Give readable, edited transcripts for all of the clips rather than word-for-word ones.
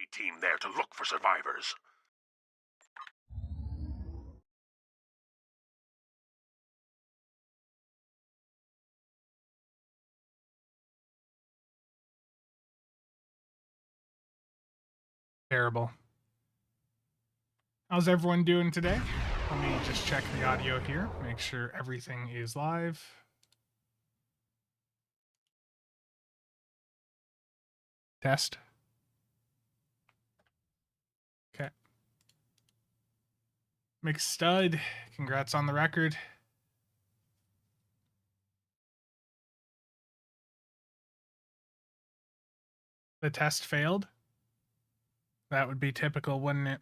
A team there to look for survivors. Terrible. How's everyone doing today? Let me just check the audio here, make sure everything is live. Test. Okay. McStud, congrats on the record. The test failed. That would be typical, wouldn't it?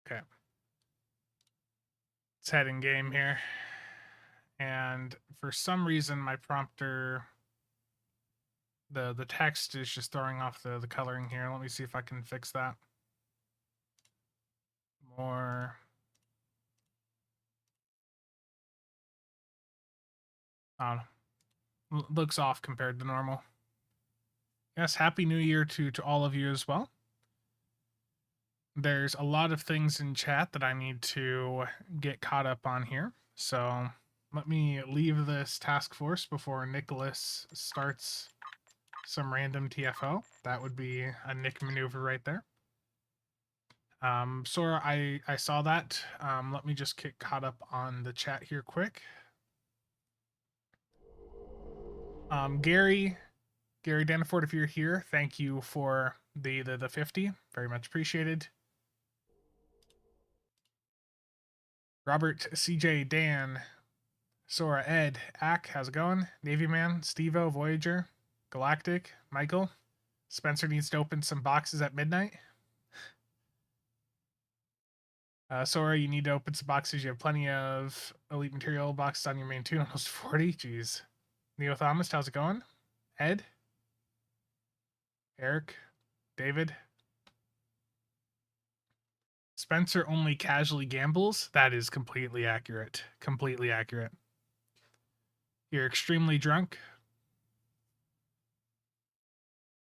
Okay. It's head in game here. And for some reason, my prompter, the text is just throwing off the coloring here. Let me see if I can fix that. More. I don't know. Looks off compared to normal. Yes, Happy New Year to all of you as well. There's a lot of things in chat that I need to get caught up on here. So let me leave this task force before Nicholas starts some random TFO. That would be a Nick maneuver right there. Sora, I saw that. Let me just get caught up on the chat here quick. Gary Danaford, if you're here, thank you for the 50. Very much appreciated. Robert, CJ, Dan, Sora, Ed, Ack, how's it going? Navy Man, Stevo, Voyager, Galactic, Michael. Spencer needs to open some boxes at midnight. Sora, you need to open some boxes. You have plenty of elite material boxes on your main tune, almost 40. Jeez. Neo Thomas, how's it going? Ed, Eric, David. Spencer only casually gambles. That is completely accurate. Completely accurate. You're extremely drunk.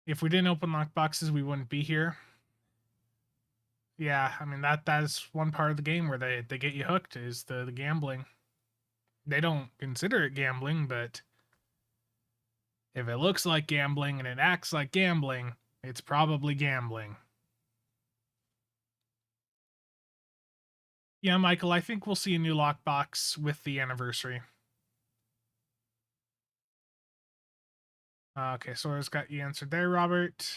If we didn't open lockboxes, we wouldn't be here. Yeah, I mean that is one part of the game where they get you hooked is the gambling. They don't consider it gambling, but if it looks like gambling and it acts like gambling, it's probably gambling. Yeah, Michael, I think we'll see a new lockbox with the anniversary. Okay, Sora's got you answered there, Robert.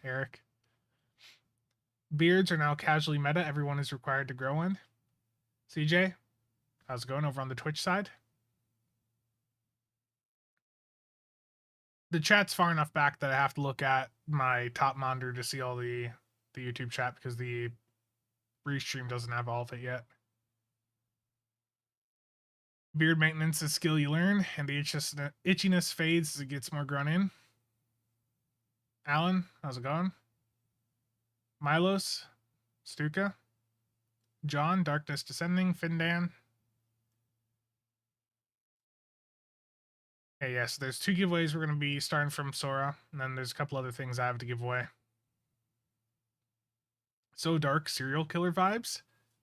Eric. Beards are now casually meta. Everyone is required to grow one. CJ, how's it going over on the Twitch side? The chat's far enough back that I have to look at my top monitor to see all the YouTube chat because the restream doesn't have all of it yet. Beard maintenance is a skill you learn, and the itchiness fades as it gets more grown in. Alan, how's it going? Milos, Stuka, John, Darkness Descending, Findan. Okay, yes, there's 2 giveaways we're going to be starting from Sora, and then there's a couple other things I have to give away. So dark, serial killer vibes.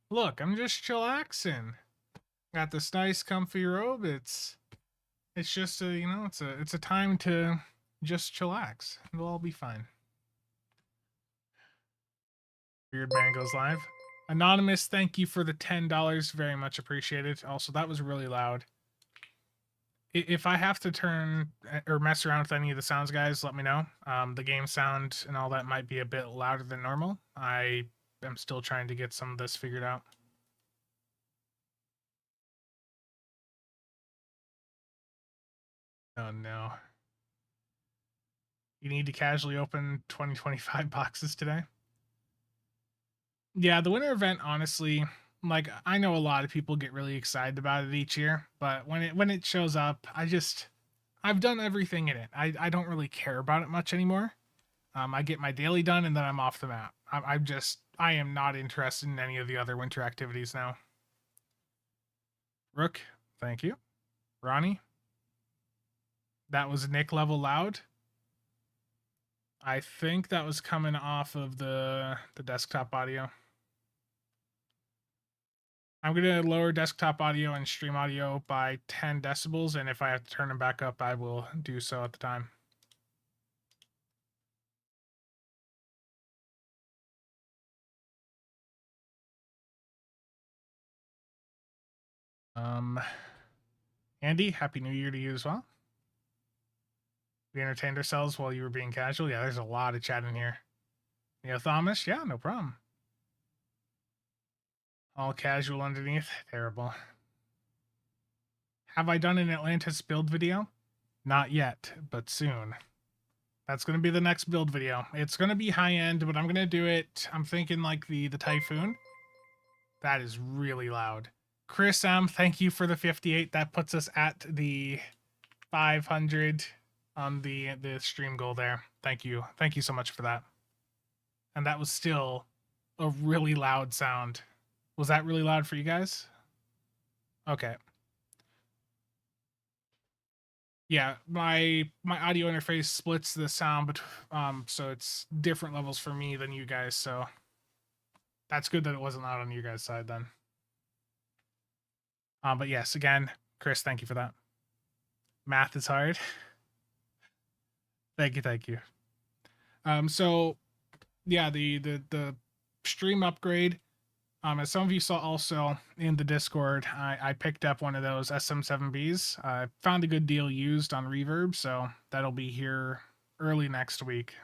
Look, I'm just chillaxing. Got this nice, comfy robe. It's just a, you know, it's a time to just chillax. It'll all be fine. Beard Man goes live. Anonymous, thank you for the $10. Very much appreciated. Also, that was really loud. If I have to turn or mess around with any of the sounds, guys, let me know. The game sound and all that might be a bit louder than normal. I am still trying to get some of this figured out. Oh no. You need to casually open 2025 boxes today? Yeah, the winter event, honestly, like I know a lot of people get really excited about it each year, but when it shows up, I've done everything in it. I don't really care about it much anymore. I get my daily done and then I'm off the map. I am not interested in any of the other winter activities now. Rook, thank you. Ronnie, that was Nick level loud. I think that was coming off of the desktop audio. I'm going to lower desktop audio and stream audio by 10 decibels, and if I have to turn them back up, I will do so at the time. Andy, Happy New Year to you as well. We entertained ourselves while you were being casual. Yeah, there's a lot of chat in here. Thomas, yeah, no problem. All casual underneath. Terrible. Have I done an Atlantis build video? Not yet, but soon. That's going to be the next build video. It's going to be high end, but I'm going to do it. I'm thinking like the Typhoon. That is really loud. Chris M, thank you for the 58. That puts us at the 500 on the stream goal there. Thank you. Thank you so much for that. And that was still a really loud sound. Was that really loud for you guys? Okay. Yeah, my audio interface splits the sound, but so it's different levels for me than you guys. So that's good that it wasn't loud on your guys' side then. But yes, again, Chris, thank you for that. Math is hard. Thank you. So yeah, the stream upgrade. As some of you saw also in the Discord, I picked up one of those SM7Bs. I found a good deal used on Reverb, so that'll be here early next week.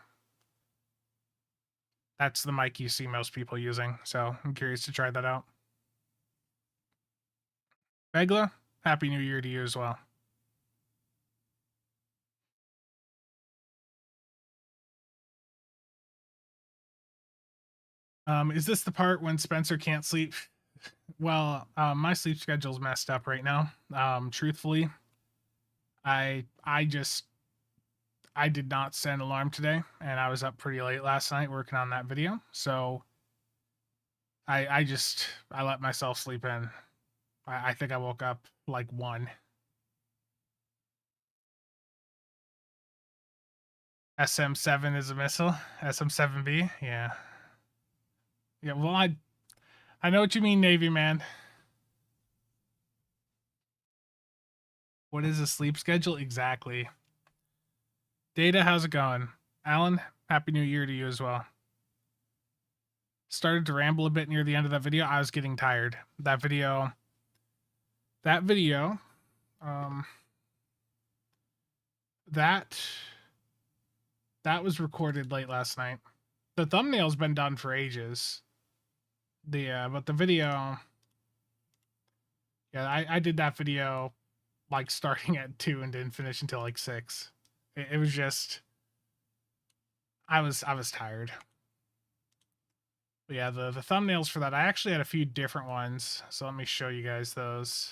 That's the mic you see most people using, so I'm curious to try that out. Begla, Happy New Year to you as well. Is this the part when Spencer can't sleep? Well, my sleep schedule's messed up right now. Truthfully, I did not set an alarm today, and I was up pretty late last night working on that video. So I let myself sleep in. I think I woke up like 1. SM7 is a missile. SM7B, yeah. Yeah, well, I know what you mean, Navy man. What is a sleep schedule? Exactly. Data, how's it going? Alan, Happy New Year to you as well. Started to ramble a bit near the end of that video. I was getting tired. That video, that was recorded late last night. The thumbnail's been done for ages. But the video, yeah, I did that video like starting at 2 and didn't finish until like 6. It was just, I was tired. But yeah, the thumbnails for that, I actually had a few different ones, so let me show you guys those.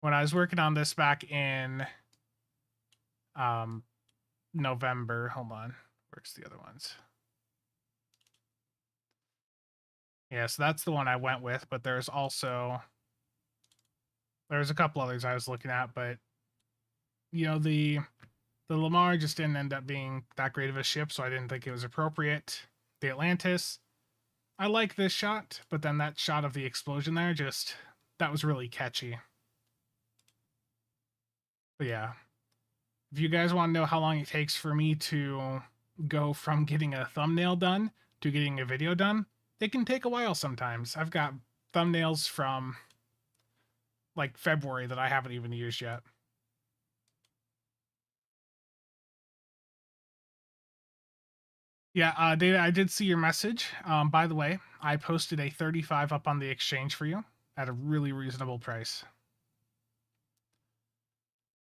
When I was working on this back in November, hold on, where's the other ones? Yeah, so that's the one I went with, but there's a couple others I was looking at, but the Lamar just didn't end up being that great of a ship, so I didn't think it was appropriate. The Atlantis, I like this shot, but then that shot of the explosion there, that was really catchy. But yeah, if you guys want to know how long it takes for me to go from getting a thumbnail done to getting a video done, it can take a while sometimes. I've got thumbnails from like February that I haven't even used yet. Yeah, Data, I did see your message. By the way, I posted a 35 up on the exchange for you at a really reasonable price.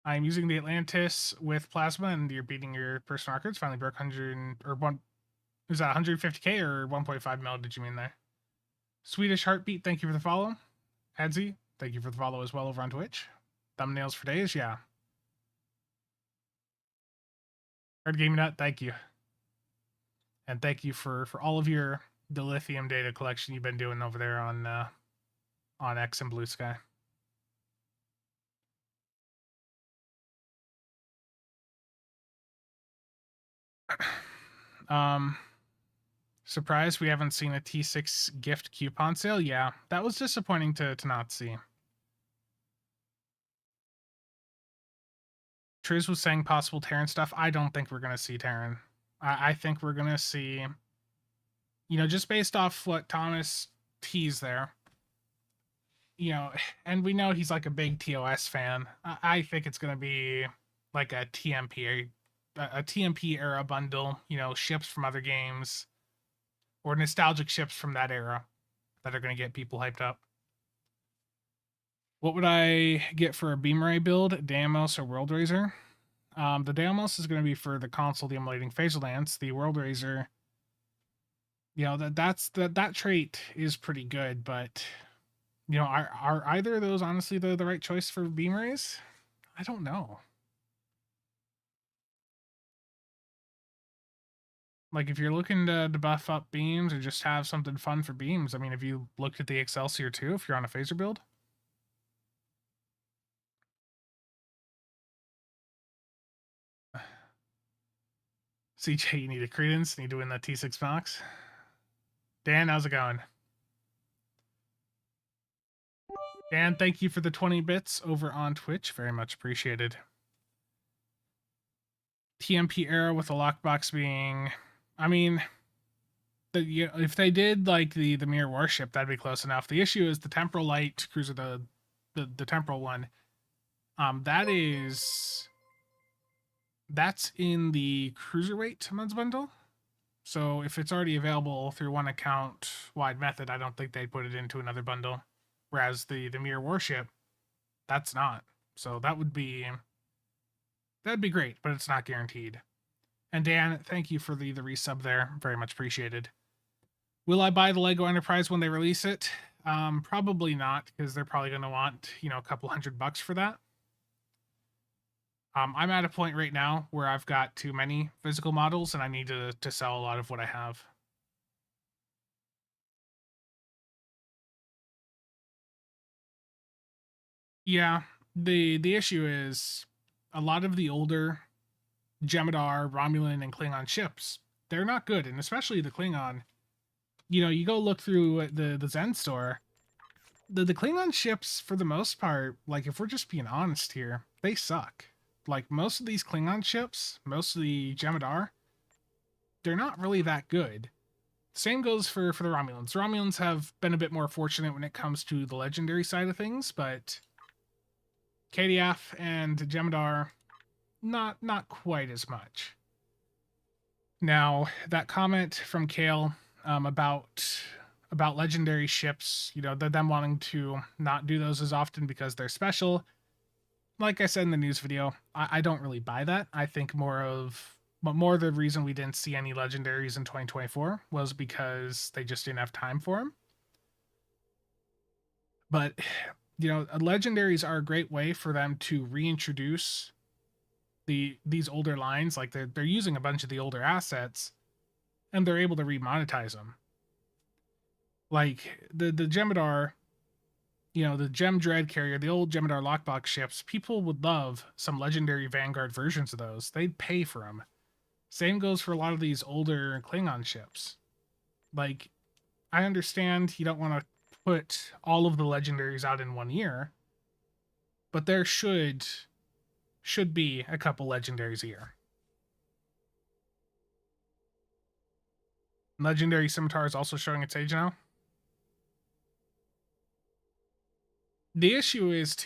I'm using the Atlantis with plasma, and you're beating your personal records. Finally broke 100 or 1. Is that 150k or 1.5 mil? Did you mean there? Swedish Heartbeat, thank you for the follow. Hadzi, thank you for the follow as well over on Twitch. Thumbnails for days, yeah. Hard Gaming Nut, thank you. And thank you for all of your the lithium data collection you've been doing over there on X and Blue Sky. Surprised we haven't seen a T6 gift coupon sale. Yeah, that was disappointing to not see. Triz was saying possible Terran stuff. I don't think we're going to see Terran. I think we're going to see, just based off what Thomas teased there, and we know he's like a big TOS fan. I think it's going to be like a TMP era bundle, ships from other games or nostalgic ships from that era that are going to get people hyped up. What would I get for a Beam Ray build, Deimos or World Razor? The Deimos is going to be for the console, the emulating Phaser Lance. The World Razor, that trait is pretty good, but are either of those honestly the right choice for Beam Rays? I don't know. Like, if you're looking to buff up beams or just have something fun for beams, I mean, have you looked at the Excelsior 2 if you're on a phaser build? CJ, you need a credence? Need to win that T6 box? Dan, how's it going? Dan, thank you for the 20 bits over on Twitch. Very much appreciated. TMP era with the lockbox being... I mean, if they did like the Mirror Warship, that'd be close enough. The issue is the Temporal Light Cruiser, the Temporal one. That's in the Cruiserweight Mods bundle. So if it's already available through one account wide method, I don't think they'd put it into another bundle. Whereas the Mirror Warship, that's not. So that'd be great, but it's not guaranteed. And Dan, thank you for the resub there. Very much appreciated. Will I buy the Lego Enterprise when they release it? Probably not, because they're probably going to want, a couple $100 for that. I'm at a point right now where I've got too many physical models and I need to sell a lot of what I have. Yeah, the issue is a lot of the older Jem'Hadar, Romulan, and Klingon ships, they're not good, and especially the Klingon. You go look through the Zen store, the Klingon ships, for the most part, like, if we're just being honest here, they suck. Like, most of these Klingon ships, most of the Jem'Hadar, they're not really that good. Same goes for the Romulans. The Romulans have been a bit more fortunate when it comes to the legendary side of things, but KDF and Jem'Hadar, not quite as much. Now, that comment from Kale about legendary ships, them wanting to not do those as often because they're special. Like I said in the news video, I don't really buy that. I think more the reason we didn't see any legendaries in 2024 was because they just didn't have time for them. But, legendaries are a great way for them to reintroduce these older lines. Like, they're using a bunch of the older assets, and they're able to remonetize them. Like, the Jem'Hadar, the Gem Dread carrier, the old Jem'Hadar lockbox ships, people would love some legendary Vanguard versions of those. They'd pay for them. Same goes for a lot of these older Klingon ships. Like, I understand you don't want to put all of the legendaries out in 1 year, but there should be a couple legendaries a year. Legendary Scimitar is also showing its age now. The issue is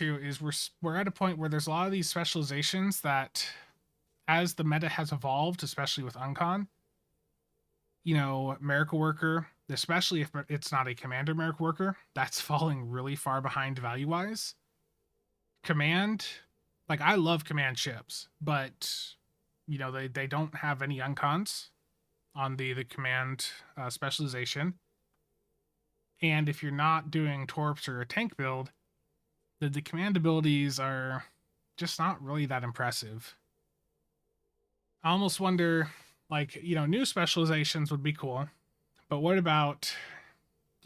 we're at a point where there's a lot of these specializations that, as the meta has evolved, especially with Uncon, Miracle Worker, especially if it's not a Commander Miracle Worker, that's falling really far behind value-wise. Command, like, I love Command ships, but, they don't have any Uncons on the Command specialization. And if you're not doing Torps or a tank build, the command abilities are just not really that impressive. I almost wonder, like, new specializations would be cool, But what about,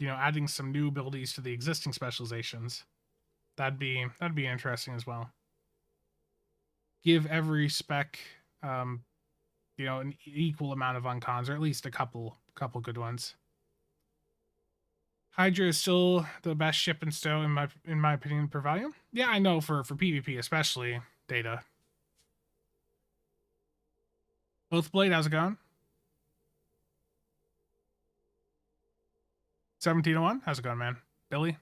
adding some new abilities to the existing specializations? That'd be interesting as well. Give every spec, an equal amount of uncons, or at least a couple good ones. Hydra is still the best ship in stow in my opinion per volume. Yeah, I know for PvP especially. Data. Oathblade, how's it going? 1701, how's it going, man? Billy?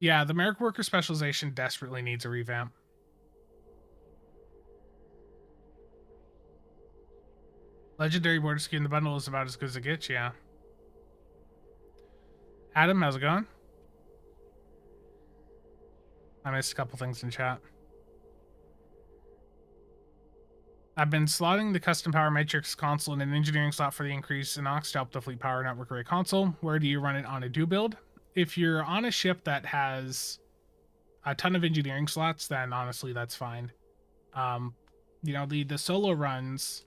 Yeah, the Merrick Worker specialization desperately needs a revamp. Legendary border skin in the bundle is about as good as it gets, yeah. Adam, how's it going? I missed a couple things in chat. I've been slotting the custom power matrix console in an engineering slot for the increase in Ox to help the fleet power network array console. Where do you run it on a do build? If you're on a ship that has a ton of engineering slots, then honestly that's fine. The solo runs,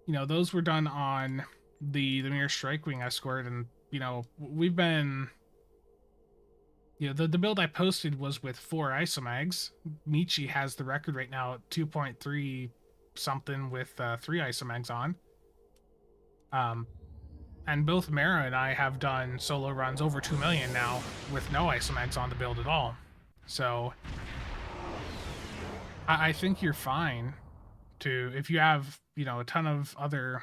those were done on the Mirror Strike Wing Escort, and we've been, the build I posted was with 4 isomags. Michi has the record right now at 2.3 something with 3 isomags on. And both Mara and I have done solo runs over 2 million now with no isomags on the build at all. So I think you're fine to, if you have, a ton of other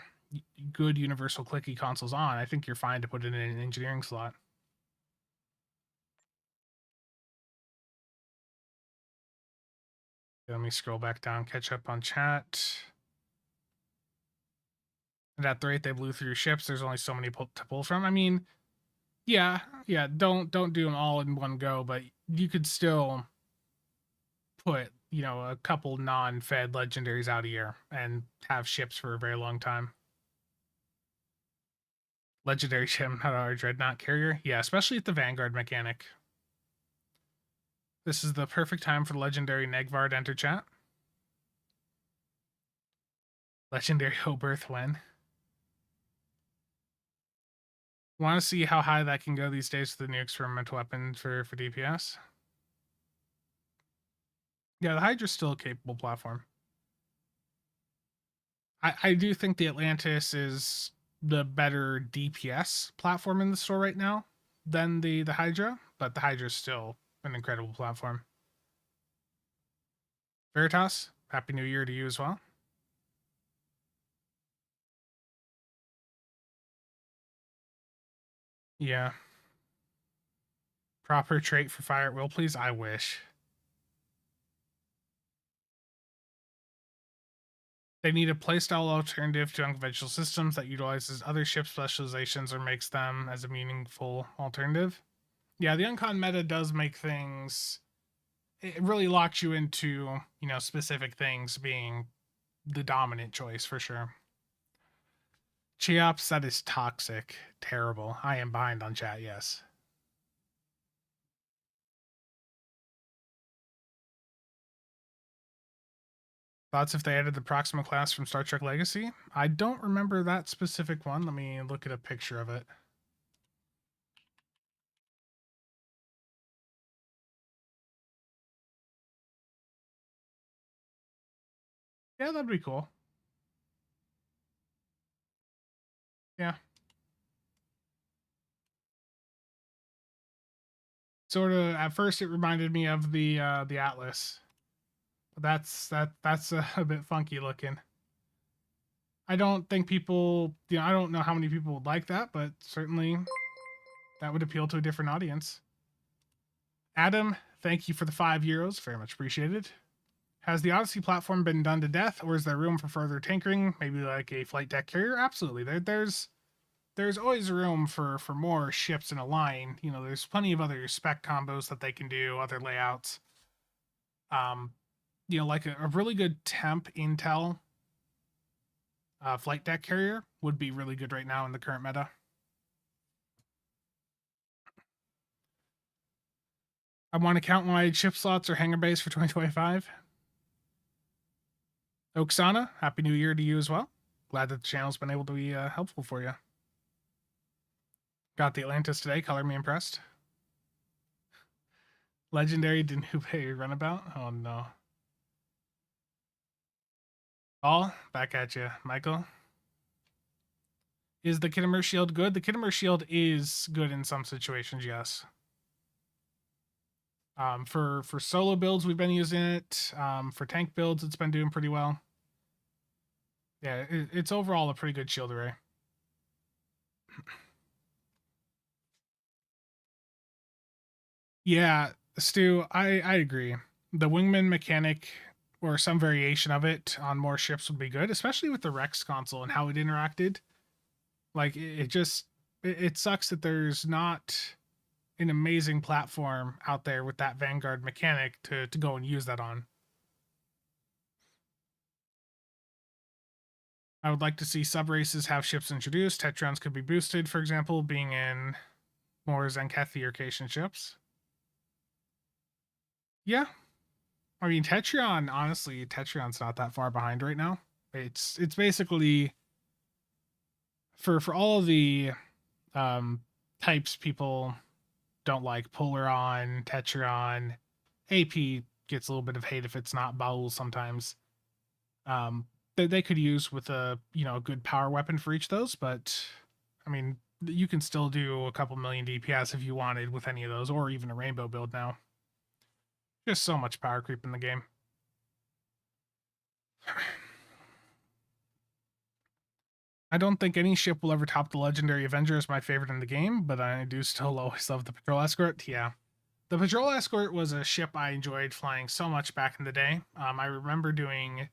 good universal clicky consoles on, I think you're fine to put it in an engineering slot. Let me scroll back down, catch up on chat. And at the rate they blew through ships, there's only so many to pull from. I mean, yeah, don't do them all in one go, but you could still put, a couple non-fed legendaries out of here and have ships for a very long time. Legendary ship, not our dreadnought carrier. Yeah, especially at the Vanguard mechanic. This is the perfect time for the legendary Negvar to enter chat. Legendary Hobirth when? Want to see how high that can go these days with the new experimental weapon for DPS? Yeah, the Hydra's still a capable platform. I do think the Atlantis is the better DPS platform in the store right now than the Hydra, but the Hydra's still an incredible platform. Veritas, Happy New Year to you as well. Yeah. Proper trait for fire at will, please? I wish. They need a playstyle alternative to unconventional systems that utilizes other ship specializations or makes them as a meaningful alternative. Yeah, the uncon meta does make things... It really locks you into, specific things being the dominant choice, for sure. Cheops, that is toxic. Terrible. I am behind on chat, yes. Thoughts if they added the Proxima class from Star Trek Legacy? I don't remember that specific one. Let me look at a picture of it. Yeah, that'd be cool. Yeah. Sort of, at first it reminded me of the Atlas. But that's a bit funky looking. I don't think people, I don't know how many people would like that, but certainly that would appeal to a different audience. Adam, thank you for the €5. Very much appreciated. Has the Odyssey platform been done to death, or is there room for further tinkering? Maybe like a flight deck carrier? Absolutely. There's always room for more ships in a line. There's plenty of other spec combos that they can do, other layouts. Like a really good temp intel flight deck carrier would be really good right now in the current meta. I want account-wide ship slots or hangar base for 2025. Oksana, Happy New Year to you as well. glad that the channel's been able to be helpful for you. Got the Atlantis today. Color me impressed. Legendary Danube runabout. Oh no. All back at you, Michael. Is the Kittimer Shield good? The Kittimer Shield is good in some situations, yes. For solo builds, we've been using it. For tank builds, it's been doing pretty well. Yeah, it's overall a pretty good shield array. Yeah, Stu, I agree. The wingman mechanic or some variation of it on more ships would be good, especially with the Rex console and how it interacted. Like it sucks that there's not an amazing platform out there with that Vanguard mechanic to go and use that on. I would like to see sub races have ships introduced. Tetrons could be boosted, for example, being in more Zenkethi or Cation ships. Yeah. I mean, Tetreon, honestly, Tetreon's not that far behind right now. It's basically for all of the types people don't like, Polaron, Tetreon, AP gets a little bit of hate if it's not Baul sometimes. They could use with a good power weapon for each of those, but I mean, you can still do a couple million DPS if you wanted with any of those, or even a rainbow build now. Just so much power creep in the game. I don't think any ship will ever top the Legendary Avenger as my favorite in the game, but I do still always love the Patrol Escort. Yeah. The Patrol Escort was a ship I enjoyed flying so much back in the day. I remember doing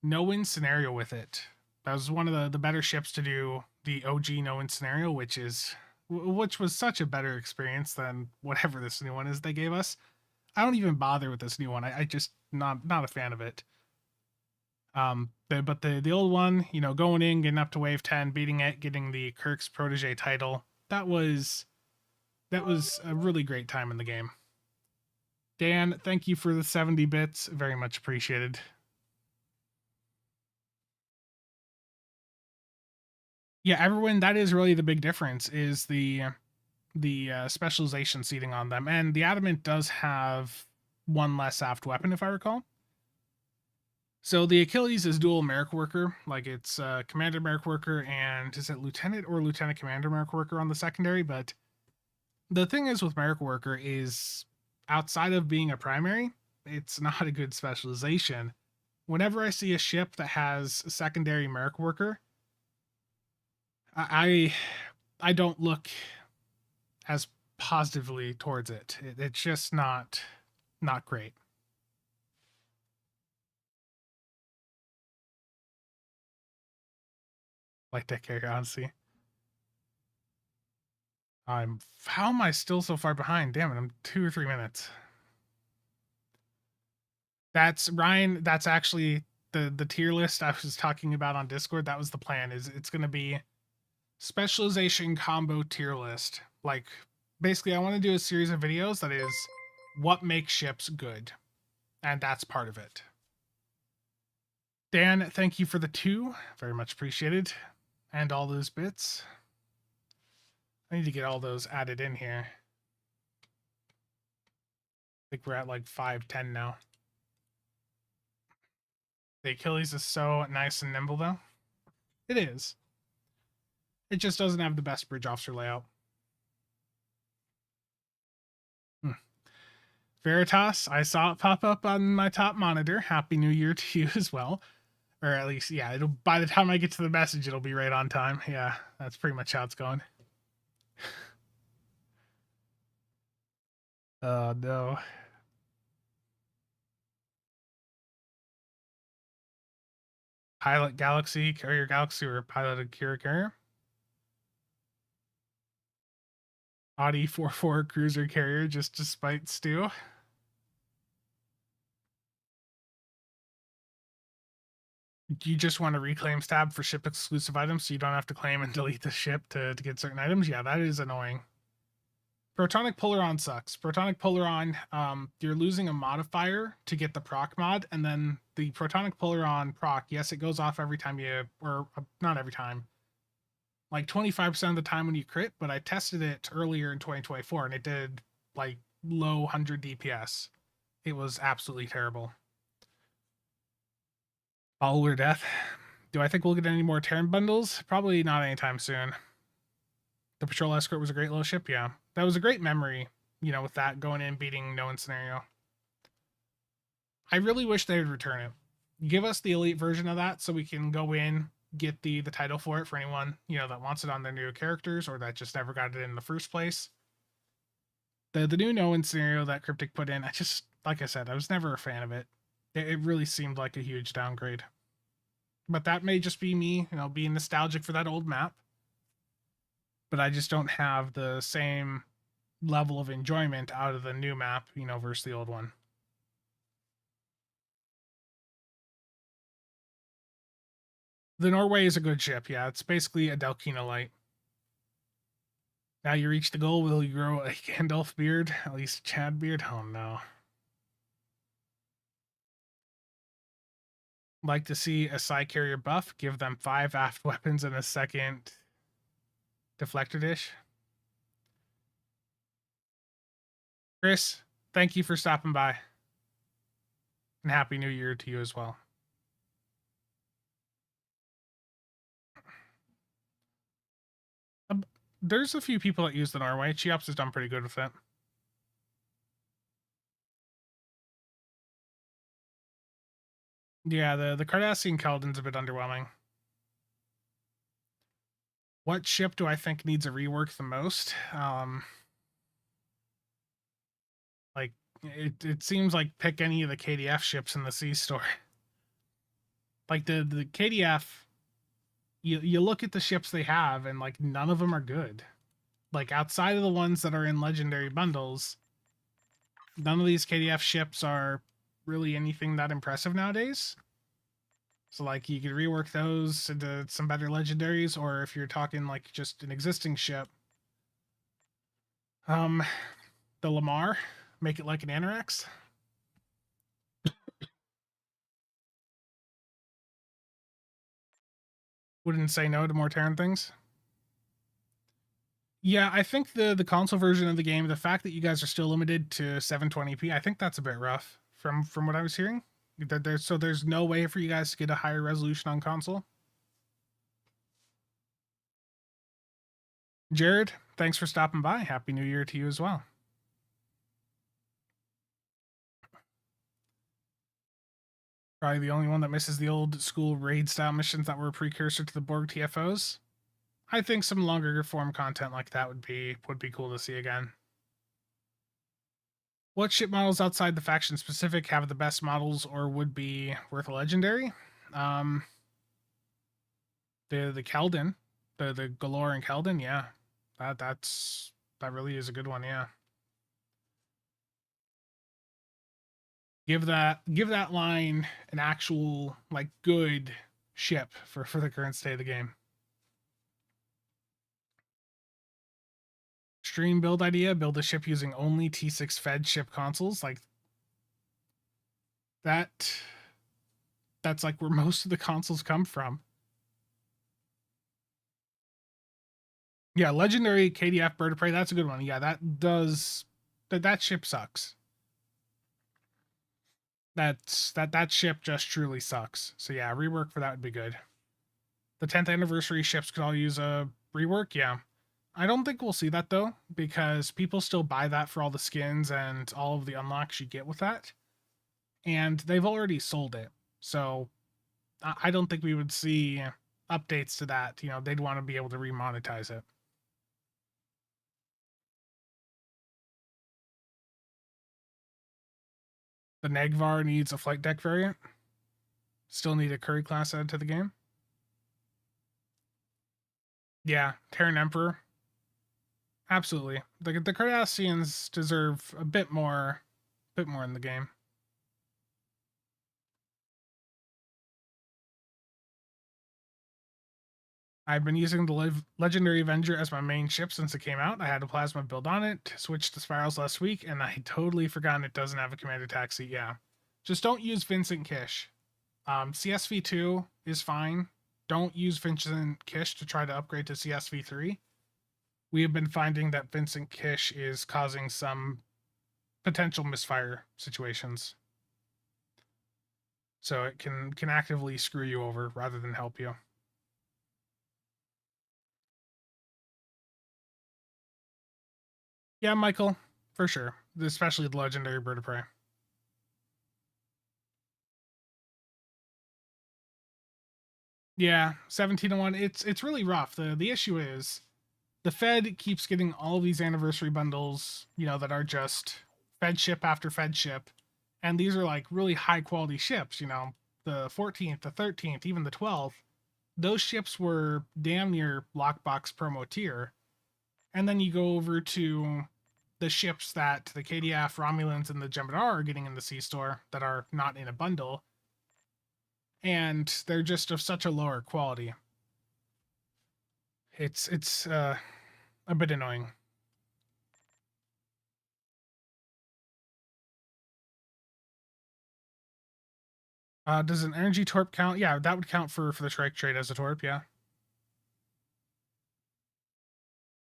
no-win scenario with it. That was one of the better ships to do the OG no-win scenario, which was such a better experience than whatever this new one is they gave us. I don't even bother with this new one. I just not a fan of it. But the old one, going in, getting up to wave 10, beating it, getting the Kirk's protege title, that was a really great time in the game. Dan, thank you for the 70 bits. Very much appreciated. Yeah, everyone, that is really the big difference, is the specialization seating on them. And the Adamant does have one less aft weapon, if I recall. So the Achilles is dual Merrick Worker, like it's Commander Merrick Worker, and is it Lieutenant or Lieutenant Commander Merrick Worker on the secondary? But the thing is with Merrick Worker is, outside of being a primary, it's not a good specialization. Whenever I see a ship that has a secondary Merrick Worker, I don't look as positively towards it. It's just not great. Like that carry, honestly. How am I still so far behind? Damn it, I'm 2 or 3 minutes. That's Ryan, that's actually the tier list I was talking about on Discord. That was the plan, is it's gonna be specialization combo tier list. Like, basically I want to do a series of videos that is what makes ships good. And that's part of it. Dan, thank you for the 2. Very much appreciated. And all those bits. I need to get all those added in here. I think we're at like 510 now. The Achilles is so nice and nimble, though. It is. It just doesn't have the best bridge officer layout. Veritas, I saw it pop up on my top monitor. Happy New Year to you as well. Or at least, yeah, it'll, by the time I get to the message, it'll be right on time. Yeah, that's pretty much how it's going. Oh, no. Pilot Galaxy, Carrier Galaxy, or piloted carrier? Audi 44 cruiser carrier, just to spite Stu. You just want to reclaim stab for ship exclusive items so you don't have to claim and delete the ship to get certain items? Yeah, that is annoying. Protonic Polaron sucks. Protonic Polaron, you're losing a modifier to get the proc mod, and then the Protonic Polaron proc, yes, it goes off every time you, or not every time, like 25% of the time when you crit, but I tested it earlier in 2024, and it did, like, low 100 DPS. It was absolutely terrible. Follower Death. Do I think we'll get any more Terran bundles? Probably not anytime soon. The Patrol Escort was a great little ship, yeah. That was a great memory, you know, with that going in, beating no one scenario. I really wish they would return it. Give us the elite version of that so we can go in, get the title for it for anyone, you know, that wants it on their new characters or that just never got it in the first place. The new no one scenario that Cryptic put in, I just, like I said, I was never a fan of it. It really seemed like a huge downgrade. But that may just be me, you know, being nostalgic for that old map. But I just don't have the same level of enjoyment out of the new map, you know, versus the old one. The Norway is a good ship, yeah. It's basically a Delkina light. Now you reach the goal, will you grow a Gandalf beard? At least Chad beard? Oh no. Like to see a Psy carrier buff, give them 5 aft weapons and a second deflector dish. Chris, thank you for stopping by. And Happy New Year to you as well. There's a few people that use the Norway. Cheops has done pretty good with it. Yeah, the Cardassian Keldon's a bit underwhelming. What ship do I think needs a rework the most? Like, it seems like pick any of the KDF ships in the C store. Like, the KDF, you look at the ships they have, and, like, none of them are good. Like, outside of the ones that are in Legendary bundles, none of these KDF ships are really anything that impressive nowadays. So, like, you could rework those into some better legendaries, or if you're talking, like, just an existing ship, the Lamar, make it like an Anorex. Wouldn't say no to more Terran things. Yeah, I think the console version of the game, the fact that you guys are still limited to 720p, I think that's a bit rough from what I was hearing. That there's no way for you guys to get a higher resolution on console. Jared, thanks for stopping by. Happy New Year to you as well. Probably the only one that misses the old school raid style missions that were a precursor to the Borg TFOs. I think some longer form content like that would be cool to see again. What ship models outside the faction specific have the best models or would be worth a legendary? The Keldon, the Galore and Keldon, yeah. That really is a good one, yeah. Give that line an actual, like, good ship for the current state of the game. Stream build idea, build a ship using only T6 fed ship consoles. Like, that's like where most of the consoles come from. Yeah, legendary KDF Bird of Prey, that's a good one. Yeah, that ship sucks. That ship just truly sucks. So yeah, rework for that would be good. The 10th anniversary ships could all use a rework, yeah. I don't think we'll see that though, because people still buy that for all the skins and all of the unlocks you get with that. And they've already sold it. So I don't think we would see updates to that. You know, they'd want to be able to remonetize it. The Negvar needs a flight deck variant. Still need a Curry class added to the game. Yeah, Terran Emperor. Absolutely. The Cardassians deserve a bit more in the game. I've been using the Legendary Avenger as my main ship since it came out. I had a plasma build on it, switched to spirals last week, and I totally forgotten it doesn't have a commander taxi. Yeah. Just don't use Vincent Kish. CSV2 is fine. Don't use Vincent Kish to try to upgrade to CSV3. We have been finding that Vincent Kish is causing some potential misfire situations. So it can actively screw you over rather than help you. Yeah, Michael, for sure. Especially the legendary bird of prey. Yeah, 17-1. It's really rough. The issue is the Fed keeps getting all of these anniversary bundles, that are just Fed ship after Fed ship. And these are like really high quality ships, the 14th, the 13th, even the 12th. Those ships were damn near Lockbox promo tier. And then you go over to the ships that the KDF, Romulans, and the Jem'Hadar are getting in the C store that are not in a bundle. And they're just of such a lower quality. It's a bit annoying. Does an energy torp count? Yeah, that would count for the strike trade as a torp, yeah.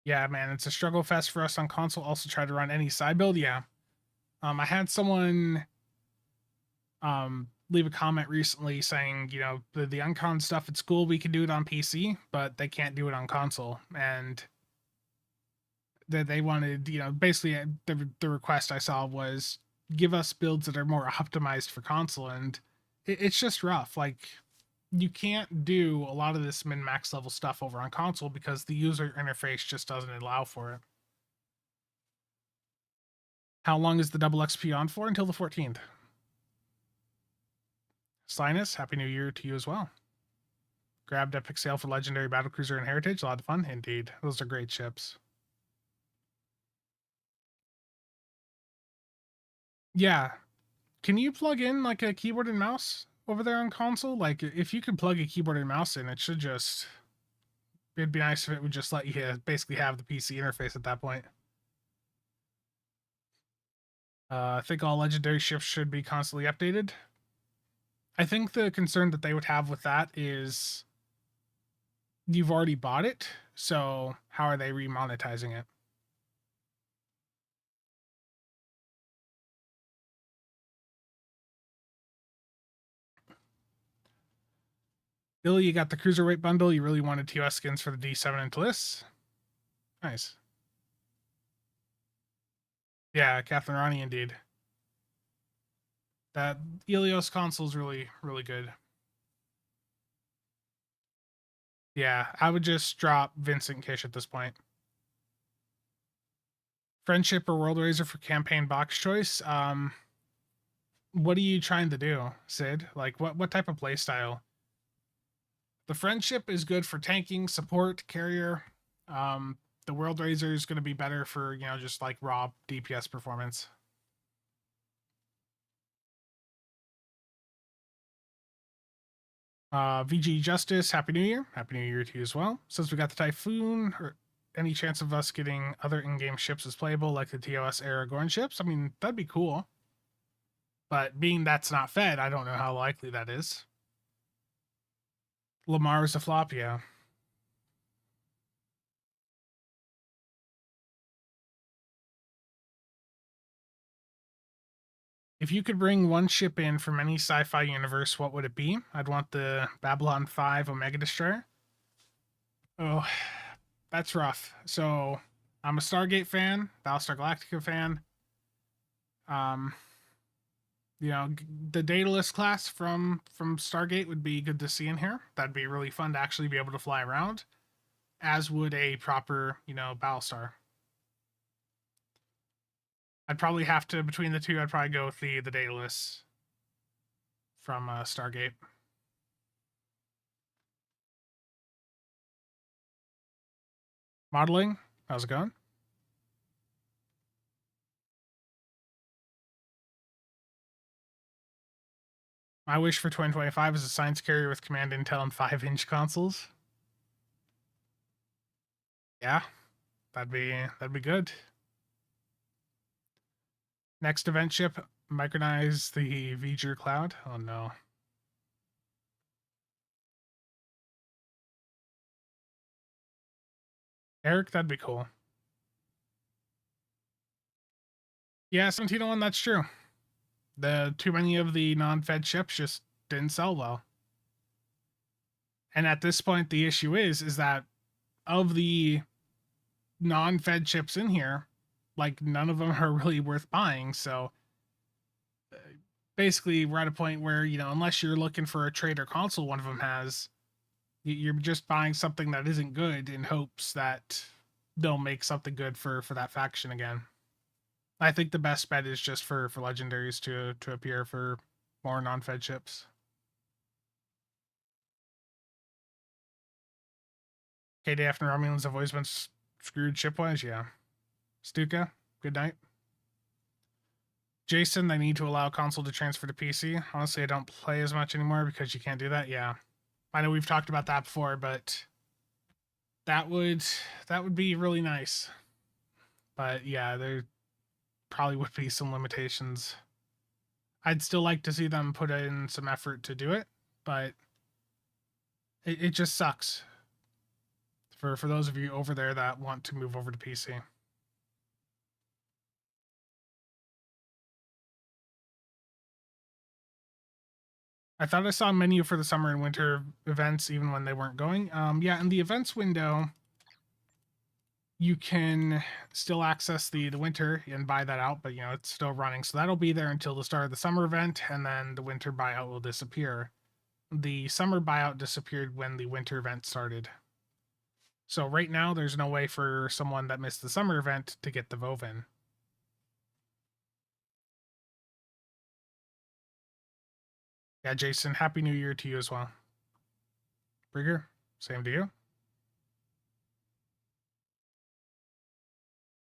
Yeah, man, it's a struggle fest for us on console. Also try to run any side build, yeah. I had someone leave a comment recently saying, the uncon stuff at school, we can do it on PC, but they can't do it on console. And that they wanted, basically the request I saw was give us builds that are more optimized for console. And it's just rough. Like, you can't do a lot of this min-max level stuff over on console because the user interface just doesn't allow for it. How long is the double XP on for? Until the 14th. Sinus, Happy New Year to you as well. Grabbed Epic Sale for Legendary Battlecruiser and Heritage. A lot of fun, indeed. Those are great ships. Yeah. Can you plug in like a keyboard and mouse over there on console? Like, if you could plug a keyboard and mouse in, it should just... It'd be nice if it would just let you basically have the PC interface at that point. I think all legendary ships should be constantly updated. I think the concern that they would have with that is you've already bought it, so how are they remonetizing it? Billy, you got the Cruiserweight bundle. You really wanted TOS skins for the D7 and Taliss. Nice. Yeah, Catherine Ronnie, indeed. That Helios console is really, really good. Yeah, I would just drop Vincent Kish at this point. Friendship or World Raiser for campaign box choice. What are you trying to do, Sid? Like, what type of play style? The Friendship is good for tanking, support, carrier. The World Raiser is going to be better for, just like raw DPS performance. VG Justice, Happy New Year. Happy New Year to you as well. Since we got the Typhoon, or any chance of us getting other in-game ships as playable, like the TOS Aragorn ships? I mean, that'd be cool. But being that's not fed, I don't know how likely that is. Lamar is a flop, yeah. If you could bring one ship in from any sci-fi universe, what would it be? I'd want the Babylon 5 Omega Destroyer. Oh, that's rough. So, I'm a Stargate fan, Battlestar Galactica fan. The Daedalus class from Stargate would be good to see in here. That'd be really fun to actually be able to fly around, as would a proper, Battlestar. I'd probably have to, between the two, I'd probably go with the Daedalus from Stargate. Modeling, how's it going? My wish for 2025 is a science carrier with command intel and 5-inch consoles. Yeah, that'd be good. Next event ship, micronize the Ger Cloud. Oh no. Eric, that'd be cool. Yeah, 1701, that's true. Too many of the non-fed ships just didn't sell well. And at this point, the issue is that of the non-fed ships in here, like none of them are really worth buying. So basically, we're at a point where, you know, unless you're looking for a trader console, one of them has, you're just buying something that isn't good in hopes that they'll make something good for that faction again. I think the best bet is just for legendaries to appear for more non-fed ships. KDF and Romulans have always been screwed ship-wise, yeah. Stuka, good night. Jason, they need to allow console to transfer to PC. Honestly, I don't play as much anymore because you can't do that. Yeah, I know we've talked about that before, but that would be really nice. But yeah, there probably would be some limitations. I'd still like to see them put in some effort to do it, but it just sucks for those of you over there that want to move over to PC. I thought I saw a menu for the summer and winter events even when they weren't going. Yeah, in the events window, you can still access the winter and buy that out, but you know it's still running, so that'll be there until the start of the summer event, and then the winter buyout will disappear. The summer buyout disappeared when the winter event started. So right now, there's no way for someone that missed the summer event to get the Vovin. Yeah, Jason, Happy New Year to you as well. Brigger, same to you.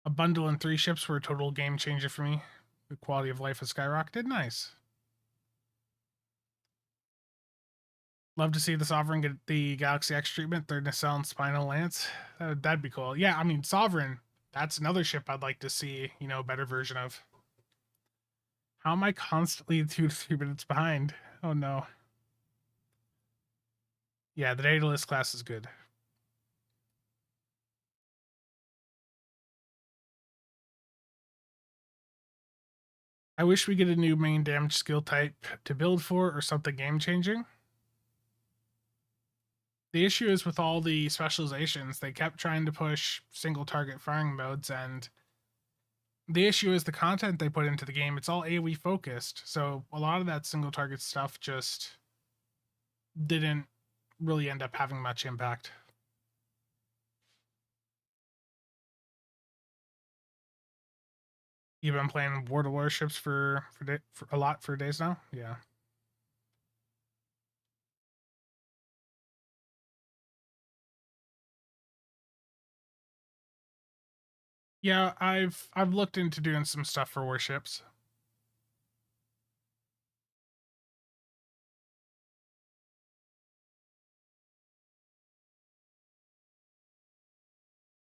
A bundle and 3 ships were a total game changer for me. The quality of life has skyrocketed. Nice. Love to see the Sovereign get the Galaxy X treatment, third nacelle and Spinal Lance. That'd be cool. Yeah, I mean, Sovereign, that's another ship I'd like to see, you know, a better version of. How am I constantly 2 to 3 minutes behind? Oh no. Yeah, the Daedalus class is good. I wish we get a new main damage skill type to build for or something game changing. The issue is with all the specializations, they kept trying to push single target firing modes, and the issue is the content they put into the game, it's all AoE focused. So a lot of that single target stuff just didn't really end up having much impact. You've been playing World of Warships for a lot for days now? Yeah. Yeah, I've looked into doing some stuff for warships.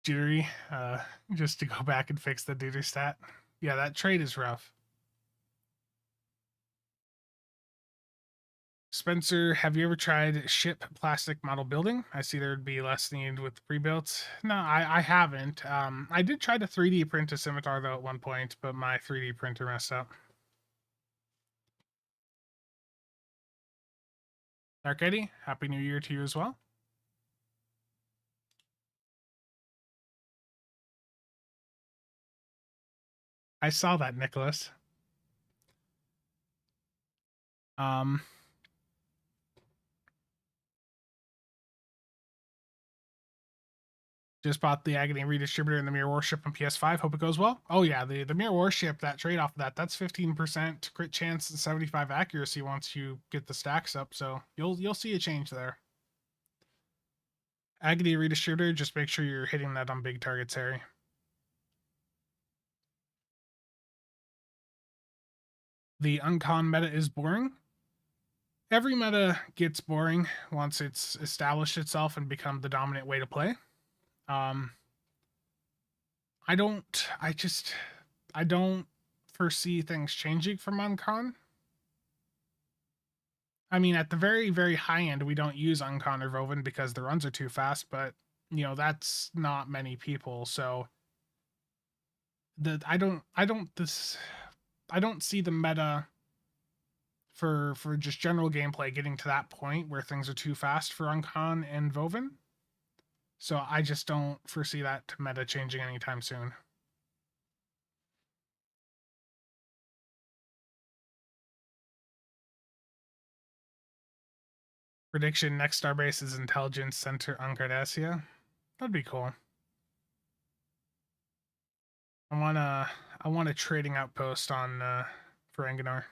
Jittery, just to go back and fix the duty stat. Yeah, that trade is rough. Spencer, have you ever tried ship plastic model building? I see there would be less need with the pre-built. No, I haven't. I did try to 3D print a scimitar though at one point, but my 3D printer messed up. Dark Eddie, Happy New Year to you as well. I saw that, Nicholas. Just bought the Agony Redistributor and the Mirror Warship on PS5. Hope it goes well. Oh yeah, the Mirror Warship, that trade off of that's 15% crit chance and 75 accuracy once you get the stacks up. So you'll see a change there. Agony Redistributor, just make sure you're hitting that on big targets, Harry. The uncon meta is boring. Every meta gets boring once it's established itself and become the dominant way to play. I don't foresee things changing from Uncon. I mean, at the very, very high end, we don't use Uncon or Voven because the runs are too fast, but you know, that's not many people. So I don't see the meta for just general gameplay getting to that point where things are too fast for Uncon and Voven. So I just don't foresee that meta changing anytime soon. Prediction: next starbase is Intelligence Center on Cardassia. That'd be cool. I want a trading outpost on for Anganar.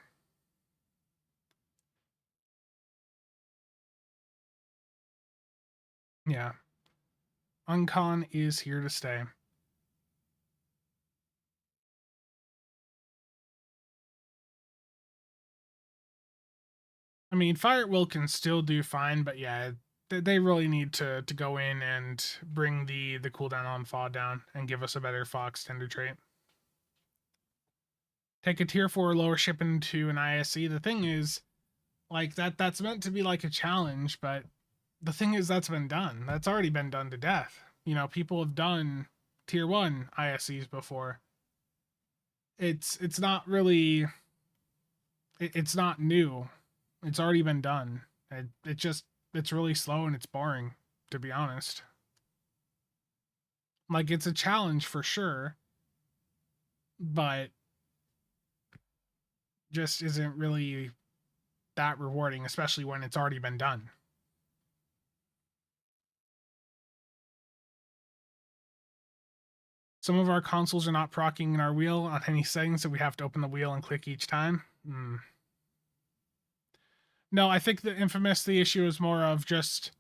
Yeah. Uncon is here to stay. I mean, Fire Will can still do fine, but yeah, they really need to go in and bring the cooldown on Fa down and give us a better Fa extender trait. Take a tier 4 lower ship into an ISC. The thing is, like, that's meant to be like a challenge, but the thing is that's been done. That's already been done to death. You know, people have done tier 1 ISCs before. It's not really it's not new. It's already been done. It's really slow and it's boring, to be honest. Like, it's a challenge for sure, but just isn't really that rewarding, especially when it's already been done. Some of our consoles are not procking in our wheel on any settings, so we have to open the wheel and click each time. No, I think the the issue is more of just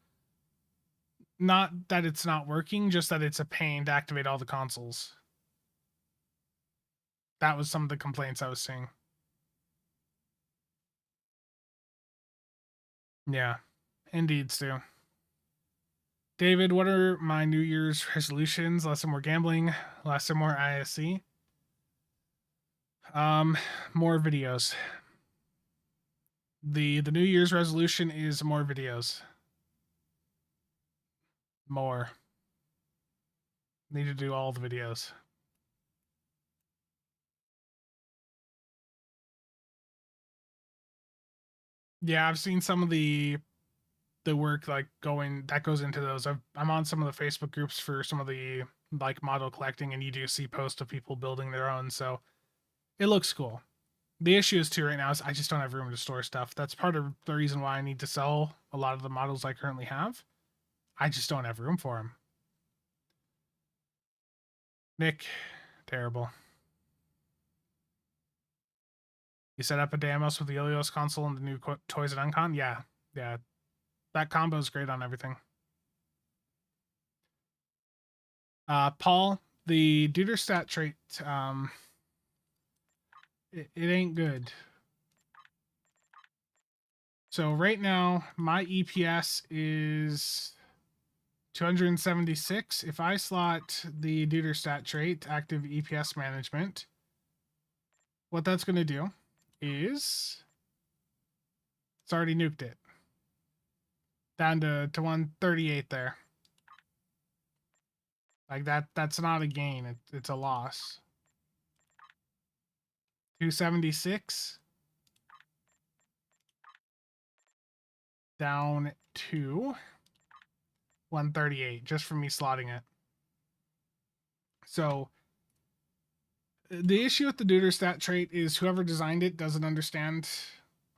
not that it's not working, just that it's a pain to activate all the consoles. That was some of the complaints I was seeing. Yeah, indeed, Stu. David, what are my New Year's resolutions? Less and more gambling, less and more ISC. More videos. The New Year's resolution is more videos. More. Need to do all the videos. Yeah, I've seen some of the work like that goes into those. I'm on some of the Facebook groups for some of the like model collecting, and you do see posts of people building their own, so it looks cool. The issue is too right now is I just don't have room to store stuff. That's part of the reason why I need to sell a lot of the models I currently have. I just don't have room for them. Nick, terrible. You set up a Deimos with the Ilios console and the new toys at Uncon? Yeah. That combo is great on everything. Paul, the Deuter stat trait, it ain't good. So right now, my EPS is 276. If I slot the Deuter stat trait, active EPS management, what that's going to do is it's already nuked it. Down to 138 there. Like that's not a gain, it's a loss. 276 down to 138 just from me slotting it. So the issue with the Deuter stat trait is whoever designed it doesn't understand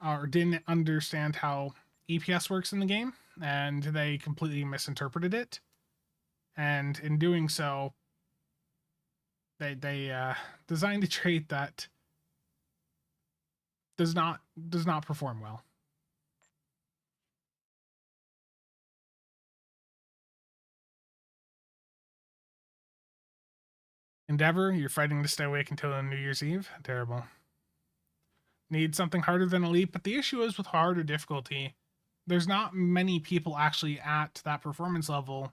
or didn't understand how EPS works in the game, and they completely misinterpreted it. And in doing so, they designed a trait that does not perform well. Endeavor, you're fighting to stay awake until New Year's Eve. Terrible. Need something harder than Elite, but the issue is with harder difficulty, there's not many people actually at that performance level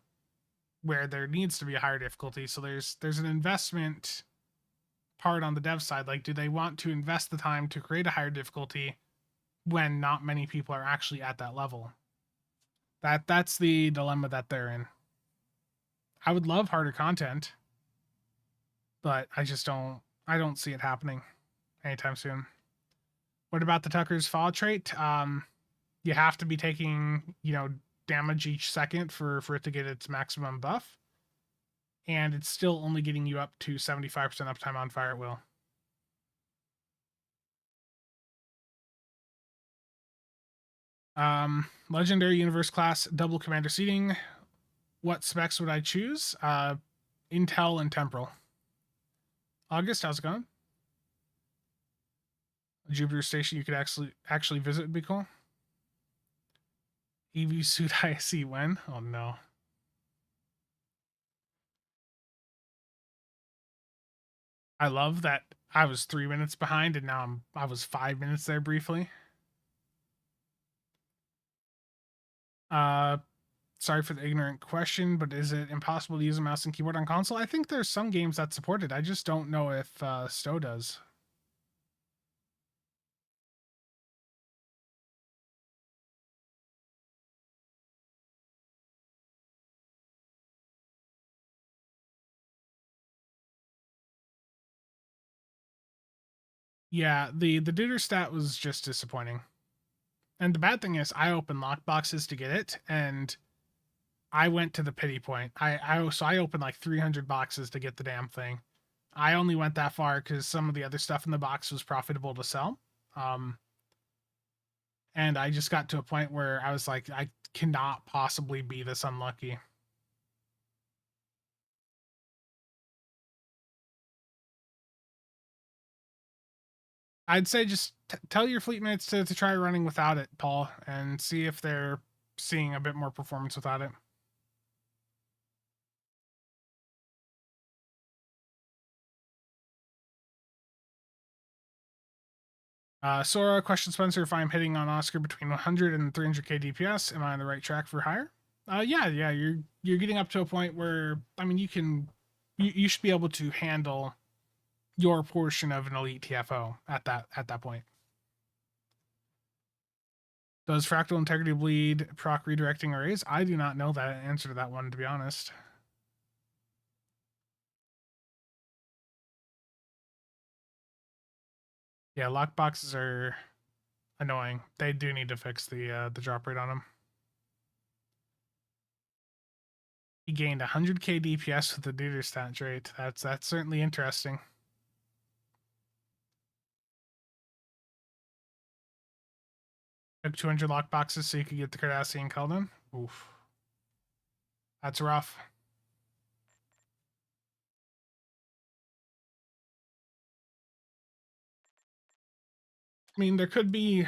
where there needs to be a higher difficulty. So there's an investment part on the dev side. Like, do they want to invest the time to create a higher difficulty when not many people are actually at that level? That's the dilemma that they're in. I would love harder content, but I don't see it happening anytime soon. What about the Tucker's Fall trait? You have to be taking, damage each second for it to get its maximum buff. And it's still only getting you up to 75% uptime on fire at will. Legendary Universe class, double commander seating. What specs would I choose? Intel and Temporal. August, how's it going? Jupiter station you could actually visit would be cool. EV suit IC when? Oh no. I love that I was 3 minutes behind and now I was 5 minutes there briefly. Sorry for the ignorant question, but is it impossible to use a mouse and keyboard on console? I think there's some games that support it. I just don't know if Stowe does. Yeah, the Duder stat was just disappointing. And the bad thing is I opened lockboxes to get it, and I went to the pity point. I opened like 300 boxes to get the damn thing. I only went that far because some of the other stuff in the box was profitable to sell. And I just got to a point where I was like, I cannot possibly be this unlucky. I'd say just tell your fleet mates to try running without it, Paul, and see if they're seeing a bit more performance without it. Sora, question Spencer, if I'm hitting on Oscar between 100 and 300k DPS, am I on the right track for higher? Yeah, you're getting up to a point where, I mean, you should be able to handle your portion of an elite TFO at that point. Does fractal integrity bleed proc redirecting arrays? I do not know that answer to that one, to be honest. Yeah, lockboxes are annoying. They do need to fix the drop rate on them. He gained 100k DPS with the Duder stat trait. That's certainly interesting. Took 200 lockboxes so you could get the Cardassian Keldon. Oof. That's rough. I mean, there could be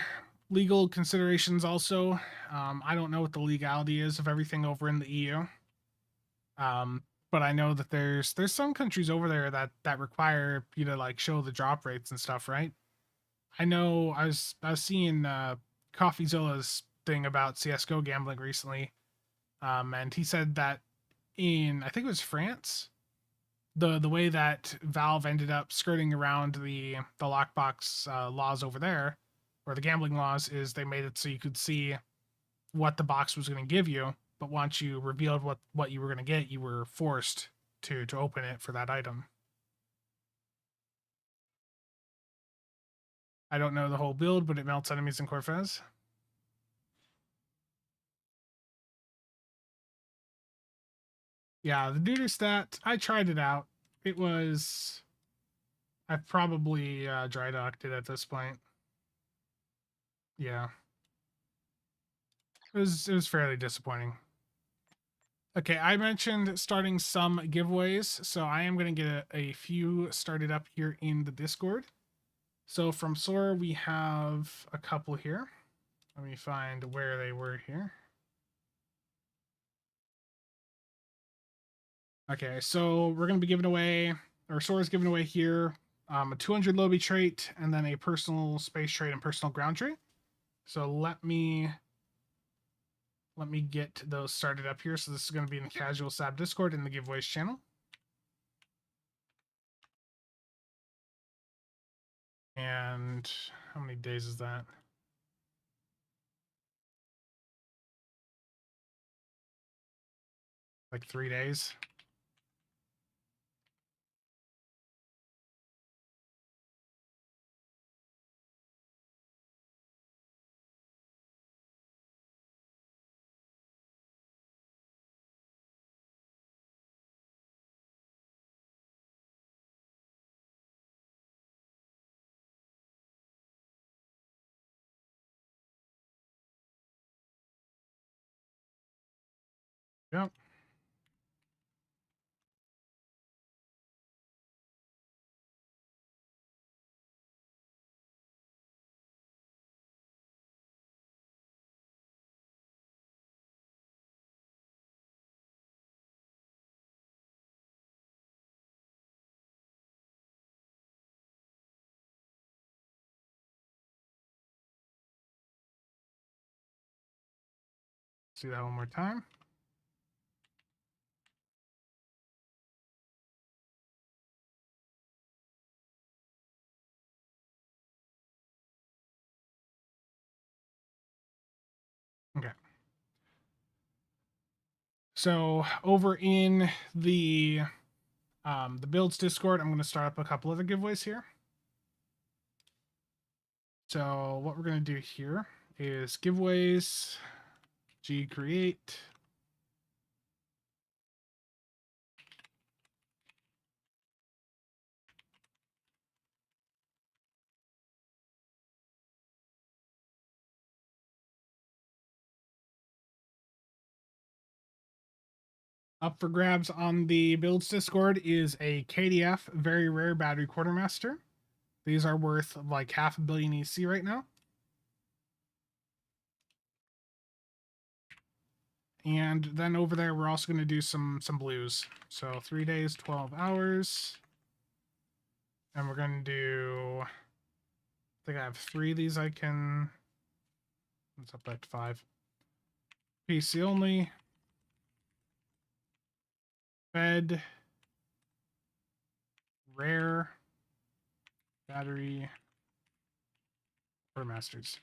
legal considerations also. I don't know what the legality is of everything over in the EU. But I know that there's some countries over there that require you to like show the drop rates and stuff, right? I know I was seeing CoffeeZilla's thing about CS:GO gambling recently, and he said that in I think it was France, the way that Valve ended up skirting around the lockbox laws over there, or the gambling laws, is they made it so you could see what the box was going to give you, but once you revealed what you were going to get, you were forced to open it for that item. I don't know the whole build, but it melts enemies in Corfez. Yeah, the Duder stat, I tried it out. It was... I probably dry docked it at this point. Yeah. It was fairly disappointing. Okay, I mentioned starting some giveaways, so I am going to get a few started up here in the Discord. So from Sora, we have a couple here. Let me find where they were here. Okay, so we're going to be giving away, or Sora's giving away here, a 200 lobby trait, and then a personal space trait and personal ground trait. So let me let me get those started up here. So this is going to be in the CasualSAB Discord in the giveaways channel. And how many days is that? Like 3 days. Yep. See that one more time. Okay. So over in the builds Discord, I'm going to start up a couple of the giveaways here. So what we're going to do here is giveaways, create. Up for grabs on the builds Discord is a KDF very rare battery quartermaster. These are worth like 500 million EC right now. And then over there, we're also going to do some blues. So 3 days, 12 hours. And we're going to do, I think I have 3 of these I can, what's up at 5. PC only. Fed. Rare. Battery. Quartermasters.